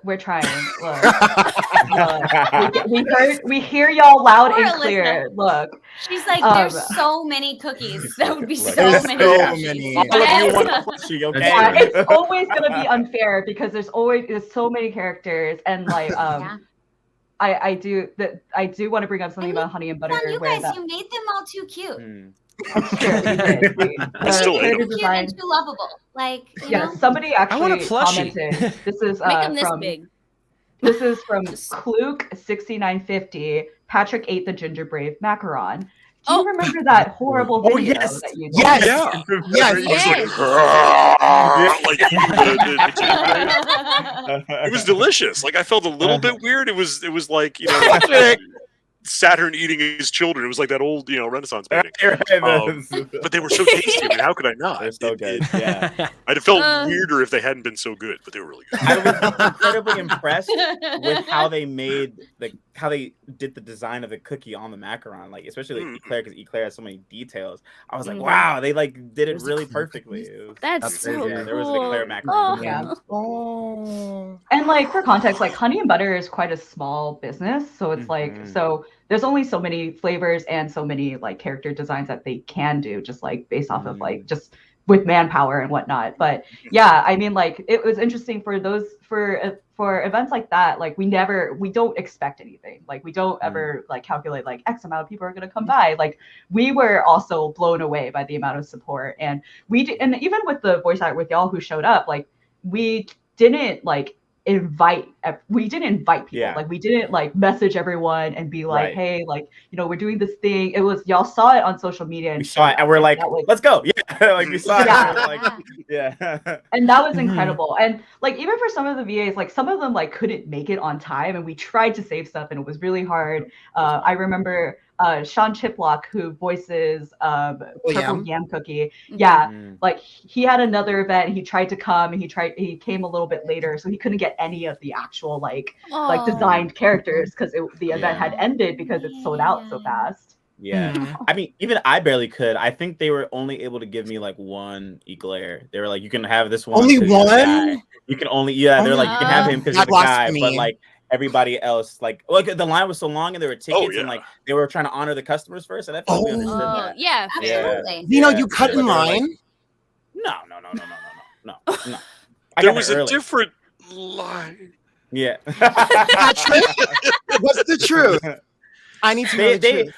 we're trying. Look. We hear y'all loud Poor and clear. Alyssa. Look. She's like, there's so many cookies. That would be so There's many. so plushies. many. All of you want a plushie, okay? Yeah, it's always gonna be unfair because there's so many characters, and like I do want to bring up something about Honey and Butter. You where guys, you made them all too cute. That's true. We did. still ate character them. Cute design. and too lovable. Like, you Yeah, know? somebody I want a actually plushie. commented. This is Make them this from big. This is from Kluke6950. Patrick ate the gingerbread macaron. Do you remember that horrible video yes. that you did? Yes. Yeah. Yes. He was like, it was delicious. Like I felt a little bit weird. It was like, you know, Saturn eating his children. It was like that old, you know, Renaissance painting. But they were so tasty. I mean, how could I not? They're so good. Yeah. I'd have felt weirder if they hadn't been so good, but they were really good. I was incredibly impressed with how they made how they did the design of the cookie on the macaron, like especially like Eclair, because Eclair has so many details. I was like, wow, they like did it really perfectly. It was, That's so cool. There was an Eclair macaron. Yeah. Oh. And like for context, like Honey and Butter is quite a small business, so it's like so there's only so many flavors and so many like character designs that they can do, just like based off of like just with manpower and whatnot. But yeah, I mean, like it was interesting for those for events like that. Like we don't expect anything. Like we don't ever like calculate like X amount of people are going to come by. Like we were also blown away by the amount of support, and and even with the voice art with y'all who showed up, like we didn't invite people. Like we didn't like message everyone and be like, hey, like, you know, we're doing this thing. It was y'all saw it on social media and we saw it and we're like, let's go. Yeah. Like we saw it. Yeah. And we're like, yeah. And that was incredible. And like even for some of the VAs, like some of them like couldn't make it on time, and we tried to save stuff and it was really hard. I remember Sean Chiplock, who voices Purple Yam. Yam Cookie. Yeah, like he had another event. He tried to come. He came a little bit later, so he couldn't get any of the actual like designed characters because the event had ended because it sold out so fast. Yeah. I mean, even I barely could. I think they were only able to give me like one Eclair. They were like, you can have this one. Only 'cause you're the one? guy. You can only, they're like, you can have him because you're the guy. But like everybody else, like the line was so long and there were tickets and like they were trying to honor the customers first. And I thought we understood that. Yeah, absolutely. You know, you cut in line? No. There was a different line. Yeah. What's the truth? I need to know the truth.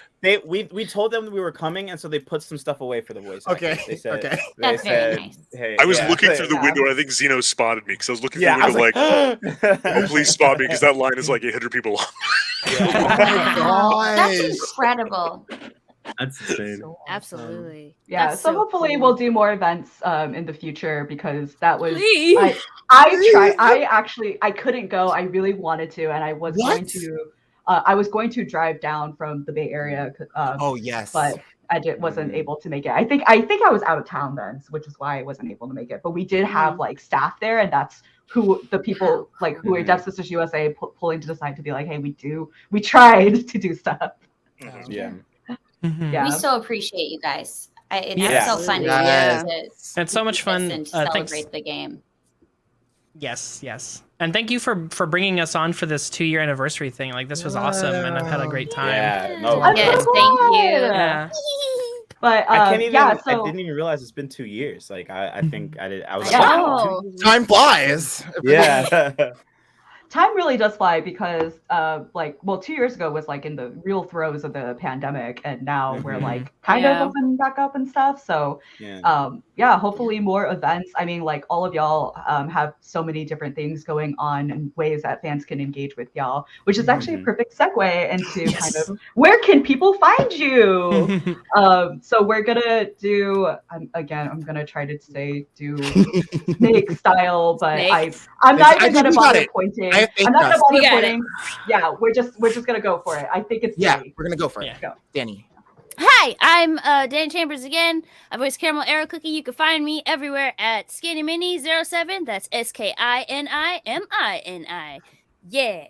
We told them we were coming, and so they put some stuff away for the voice. Okay. They said, Okay. They said, hey. I was looking through the window. I think Zeno spotted me because I was looking through the window like, oh, please spot me because that line is like 800 people long. That's incredible. That's insane. Absolutely. Yeah, That's so so hopefully cool. we'll do more events in the future because that was Please. I couldn't go. I really wanted to, and I was going to drive down from the Bay Area. Oh yes, but I wasn't able to make it. I think I was out of town then, which is why I wasn't able to make it. But we did have like staff there, and that's who the people like who are Deaf Sisters USA pulling to the side to be like, hey, we tried to do stuff. Yeah. We so appreciate you guys. It's Yeah. so fun Yeah. to It's so much fun. and to Thanks. celebrate the game. Yes. And thank you for bringing us on for this 2-year anniversary thing. Like this was awesome, and I've had a great time. Yeah. No. Yes, thank you. Yeah. But I can't even. I I didn't even realize it's been 2 years. Like I think I did. I was. Wow. Time flies. Yeah. Time really does fly because 2 years ago was like in the real throes of the pandemic, and now we're like kind of opening back up and stuff. So hopefully more events. I mean, like all of y'all have so many different things going on and ways that fans can engage with y'all, which is actually a perfect segue into kind of where can people find you. So we're gonna do I'm gonna try to do snake style, but I'm not even gonna bother pointing. I'm not gonna bother pointing. Yeah, we're just gonna go for it. I think it's great. We're gonna go for it. Go. Danny. Hi, I'm Dani Chambers again. I voice Caramel Arrow Cookie. You can find me everywhere at SkinnyMini07. That's SKINIMINI. Yeah.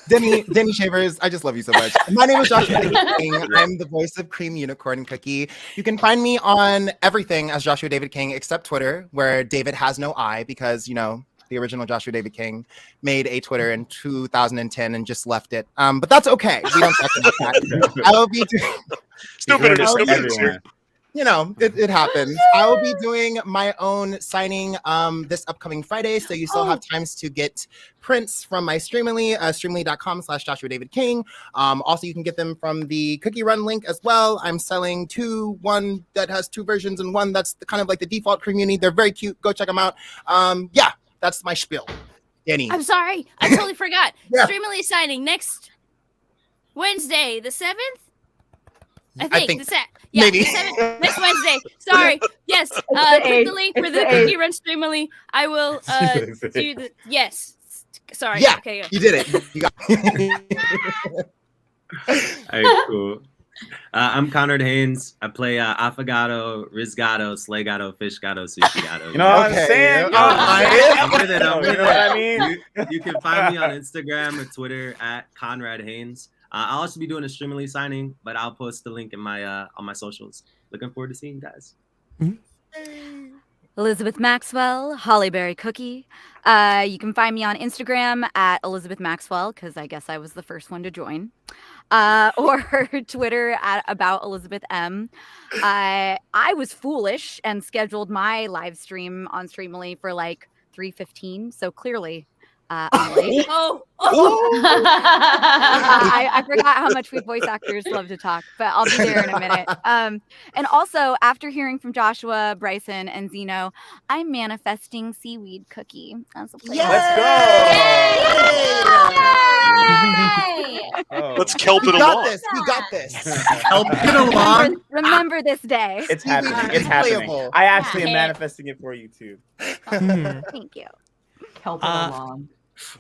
Denny Shavers, I just love you so much. My name is Joshua David King. I'm the voice of Cream Unicorn Cookie. You can find me on everything as Joshua David King except Twitter, where David has no I because, the original Joshua David King made a Twitter in 2010 and just left it. But that's okay. We don't talk about that. I will be doing... It happens. I will be doing my own signing this upcoming Friday, so you still have times to get prints from my Streamily, streamily.com/Joshua David King. Also, you can get them from the Cookie Run link as well. I'm selling one that has 2 versions and one that's kind of like the default Cream Uni. They're very cute. Go check them out. That's my spiel. Danny. I'm sorry. I totally forgot. Streamily signing next Wednesday, the 7th? I think. Maybe. The 7th, next Wednesday. Sorry. Yes. Click the link for the Cookie Run Streamily. I will do the... Yes. Sorry. Yeah, okay. You did it. You got All right, cool. I'm Conrad Haynes. I play Affogato, Risgato, Slaygato, Fishgato, Sushigato. You know what I'm saying? I'm with it. You know what I mean? You can find me on Instagram or Twitter at Conrad Haynes. I'll also be doing a Streamily signing, but I'll post the link in my on my socials. Looking forward to seeing you guys. Elizabeth Maxwell, Hollyberry Cookie. You can find me on Instagram at Elizabeth Maxwell, because I guess I was the first one to join. Or Twitter at About Elizabeth M. I was foolish and scheduled my live stream on Streamily for like 3:15, so clearly I'm late. I forgot how much we voice actors love to talk, but I'll be there in a minute. And also, after hearing from Joshua, Bryson, and Zeno, I'm manifesting Seaweed Cookie as a player. Let's go! Let's kelp it along. We got this. Kelp it along. Remember this day. It's happening. It's happening. I actually am manifesting it for you too. Thank you. Kelp it along.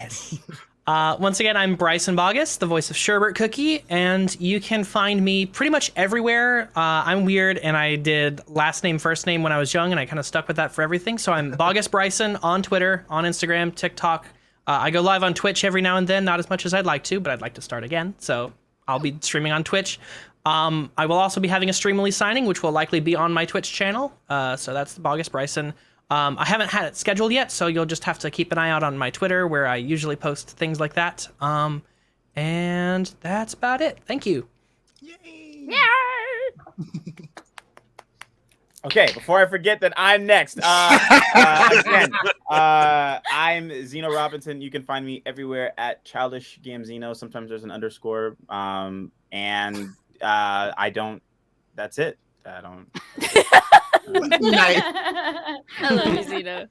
Yes. Once again, I'm Bryson Bogus, the voice of Sherbert Cookie, and you can find me pretty much everywhere. I'm weird, and I did last name, first name when I was young, and I kind of stuck with that for everything. So I'm Bogus Bryson on Twitter, on Instagram, TikTok. I go live on Twitch every now and then, not as much as I'd like to, but I'd like to start again. So I'll be streaming on Twitch. I will also be having a Streamily signing, which will likely be on my Twitch channel. So that's the Bogus Bryson. I haven't had it scheduled yet, so you'll just have to keep an eye out on my Twitter, where I usually post things like that. And that's about it. Thank you. Okay, before I forget that I'm next. Again, I'm Zeno Robinson. You can find me everywhere at Childish Gamzino. Sometimes there's an underscore. And I don't. That's it. I don't. Nice. I love you, Zeno.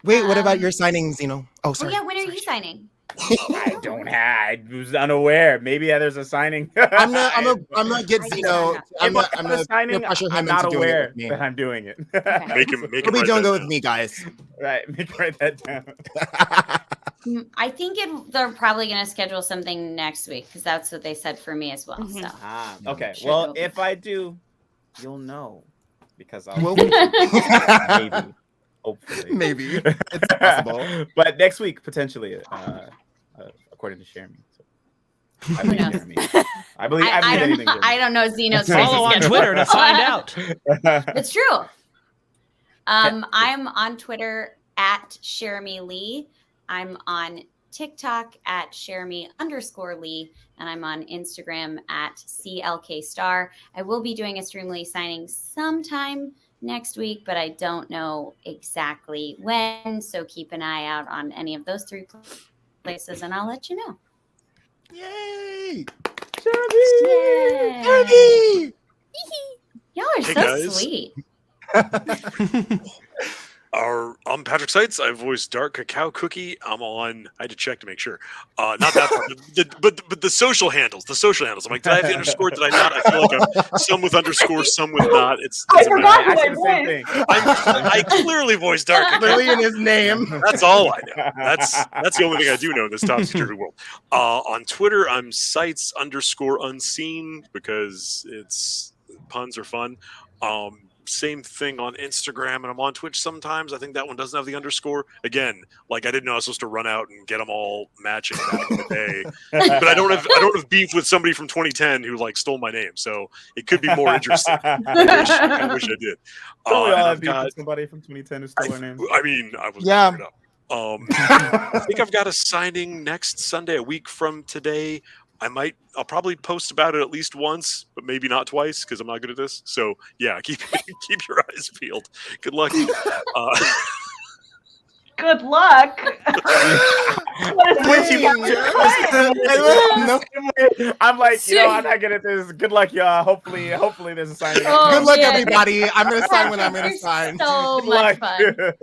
Wait, what about your signing, Zeno? Oh, Oh sorry. yeah, when are you signing? I don't have. I was unaware. Maybe there's a signing. I'm not get Zeno. I'm not signing. pressure I'm him not into doing it aware with me. that I'm doing it. Make him Nobody don't go with me, guys. Right, write that down. I think they're probably going to schedule something next week because that's what they said for me as well. So. Okay. Sure Well, it'll be if I do, you'll know because I'll Well, maybe, hopefully, maybe it's possible. But next week potentially, according to Jeremy. So. I believe Jeremy. I believe anything. Jeremy. I don't know Zeno's Follow on Twitter to find out. It's true. I'm on Twitter at Jeremy Lee. I'm on TikTok at Jeremy_Lee, and I'm on Instagram at CLKstar. I will be doing a Streamily signing sometime next week, but I don't know exactly when. So keep an eye out on any of those three places, and I'll let you know. Yay! Jeremy! Jeremy! Y'all are Hey, so guys. sweet. I'm Patrick Seitz. I voice Dark Cacao Cookie. I'm on. I had to check to make sure. Not that part, but the social handles. The social handles. I'm like, did I have the underscore? Did I not? I feel like I'm some with underscore, some with not. I forgot who I voiced. I clearly voiced Dark Cacao. Literally in his name. That's all I know. That's the only thing I do know in this topsy-turvy world. On Twitter, I'm Seitz_unseen because it's puns are fun. Same thing on Instagram, and I'm on Twitch sometimes. I think that one doesn't have the underscore. Again, like I didn't know I was supposed to run out and get them all matching back in the day. But I don't have beef with somebody from 2010 who like stole my name, so it could be more interesting. I wish I did. Don't we all and have I've beef got, with somebody from 2010 who stole our name? I mean, I was Yeah. it up. I think I've got a signing next Sunday, a week from today. I'll probably post about it at least once, but maybe not twice because I'm not good at this. So yeah, keep your eyes peeled. Good luck. Good luck. I'm like, I'm not good at this. Good luck, y'all. Hopefully there's a signing. Good luck, everybody. I'm gonna sign when I'm gonna sign. So Good much luck. fun.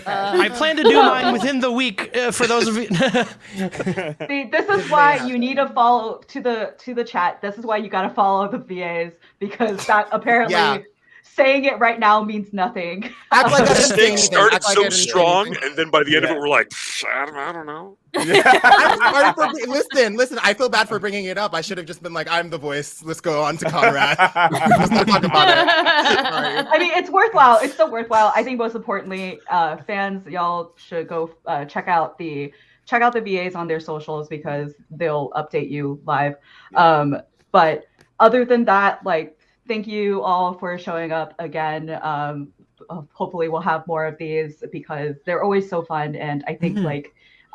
I plan to do mine within the week. For those of you, See, this is why you need to follow to the chat. This is why you got to follow the VAs because that apparently saying it right now means nothing. Act like I didn't say Mistake anything. started Act like I so didn't say strong, anything. and then by the end of it, we're like, I don't know. I'm sorry for listen. I feel bad for bringing it up. I should have just been like, I'm the voice. Let's go on to Conrad. Let's not talk about it. Sorry. I mean, it's worthwhile. It's still worthwhile. I think most importantly, fans, y'all should go check out the VAs on their socials because they'll update you live. But other than that, like, thank you all for showing up again. Hopefully we'll have more of these because they're always so fun. And I think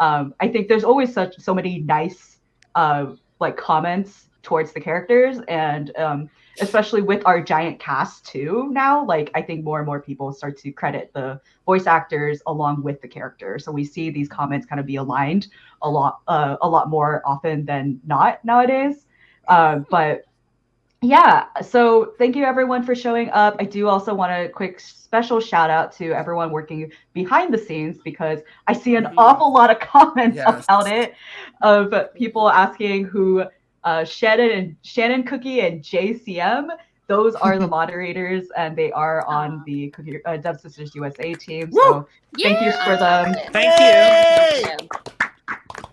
I think there's always so many nice like comments towards the characters, and especially with our giant cast too now, like I think more and more people start to credit the voice actors along with the characters. So we see these comments kind of be aligned a lot more often than not nowadays. But yeah, so thank you everyone for showing up. I do also want a quick special shout out to everyone working behind the scenes because I see an awful lot of comments about it of people asking who Shannon Cookie and JCM. those are the moderators, and they are on the Dev Sisters USA team. So thank you for them. Thank you.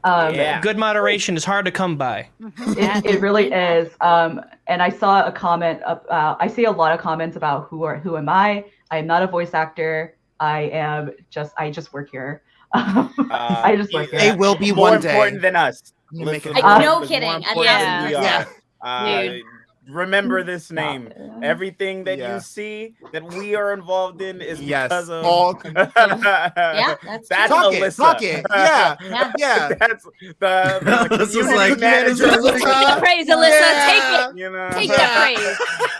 Yeah. Good moderation is hard to come by. It really is. And I saw a comment about, I see a lot of comments about who am I? I am not a voice actor. I just work here. I just work here. They will be more one day. important than us. You make it no kidding. Yeah. Dude. Remember this name. Everything that you see that we are involved in is because of that's Talk it, Alyssa. talk it. Yeah. Yeah. That's the This is community like manager. Take the praise, Alyssa. Take it. You know? Take that praise.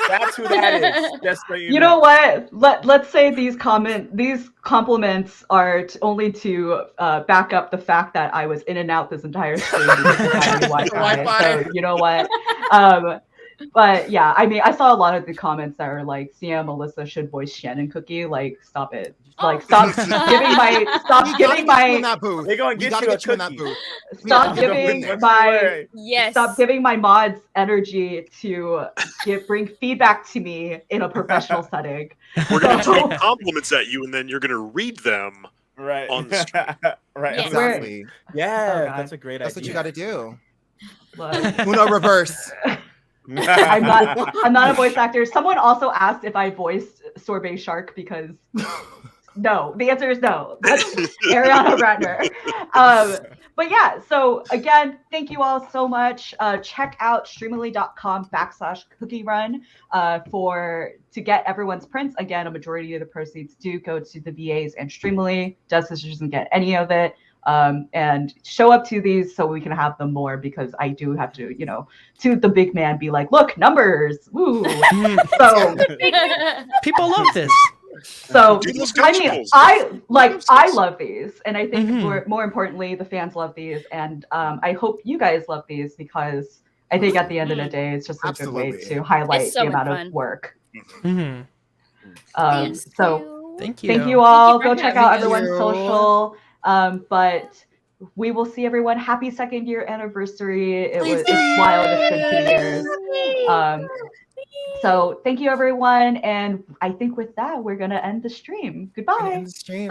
That's who that is. Just so You know what? Let's say these compliments are only to back up the fact that I was in and out this entire stream because of my Wi-Fi. So you know what? But yeah, I mean, I saw a lot of the comments that are like, CM Alyssa should voice Shannon Cookie. Like, stop it. Like, stop giving my. They're going to get you a cookie. Stop giving my. Yes. Stop giving my mods energy to bring feedback to me in a professional setting. We're going to throw compliments at you, and then you're going to read them right on the stream. Right. Exactly. Yeah, that's a great idea. That's what you got to do. But- Uno reverse. I'm not a voice actor. Someone also asked if I voiced Sorbet Shark because no. The answer is no. That's Ariana Ratner. But yeah, so again, thank you all so much. Check out streamily.com/cookie run to get everyone's prints. Again, a majority of the proceeds do go to the VAs and Streamily. Dev Sisters doesn't get any of it. And show up to these so we can have them more, because I do have to, to the big man be like, look, numbers, woo. So people love this. So I mean, I love these, and I think more importantly, the fans love these, and I hope you guys love these, because I think at the end of the day, it's just a good way to highlight the amount of work. So thank you all. Go check out everyone's social. But we will see everyone. Happy 2nd year anniversary. It's wild. It's been 2 years. So thank you, everyone. And I think with that, we're going to end the stream. Goodbye. Bye.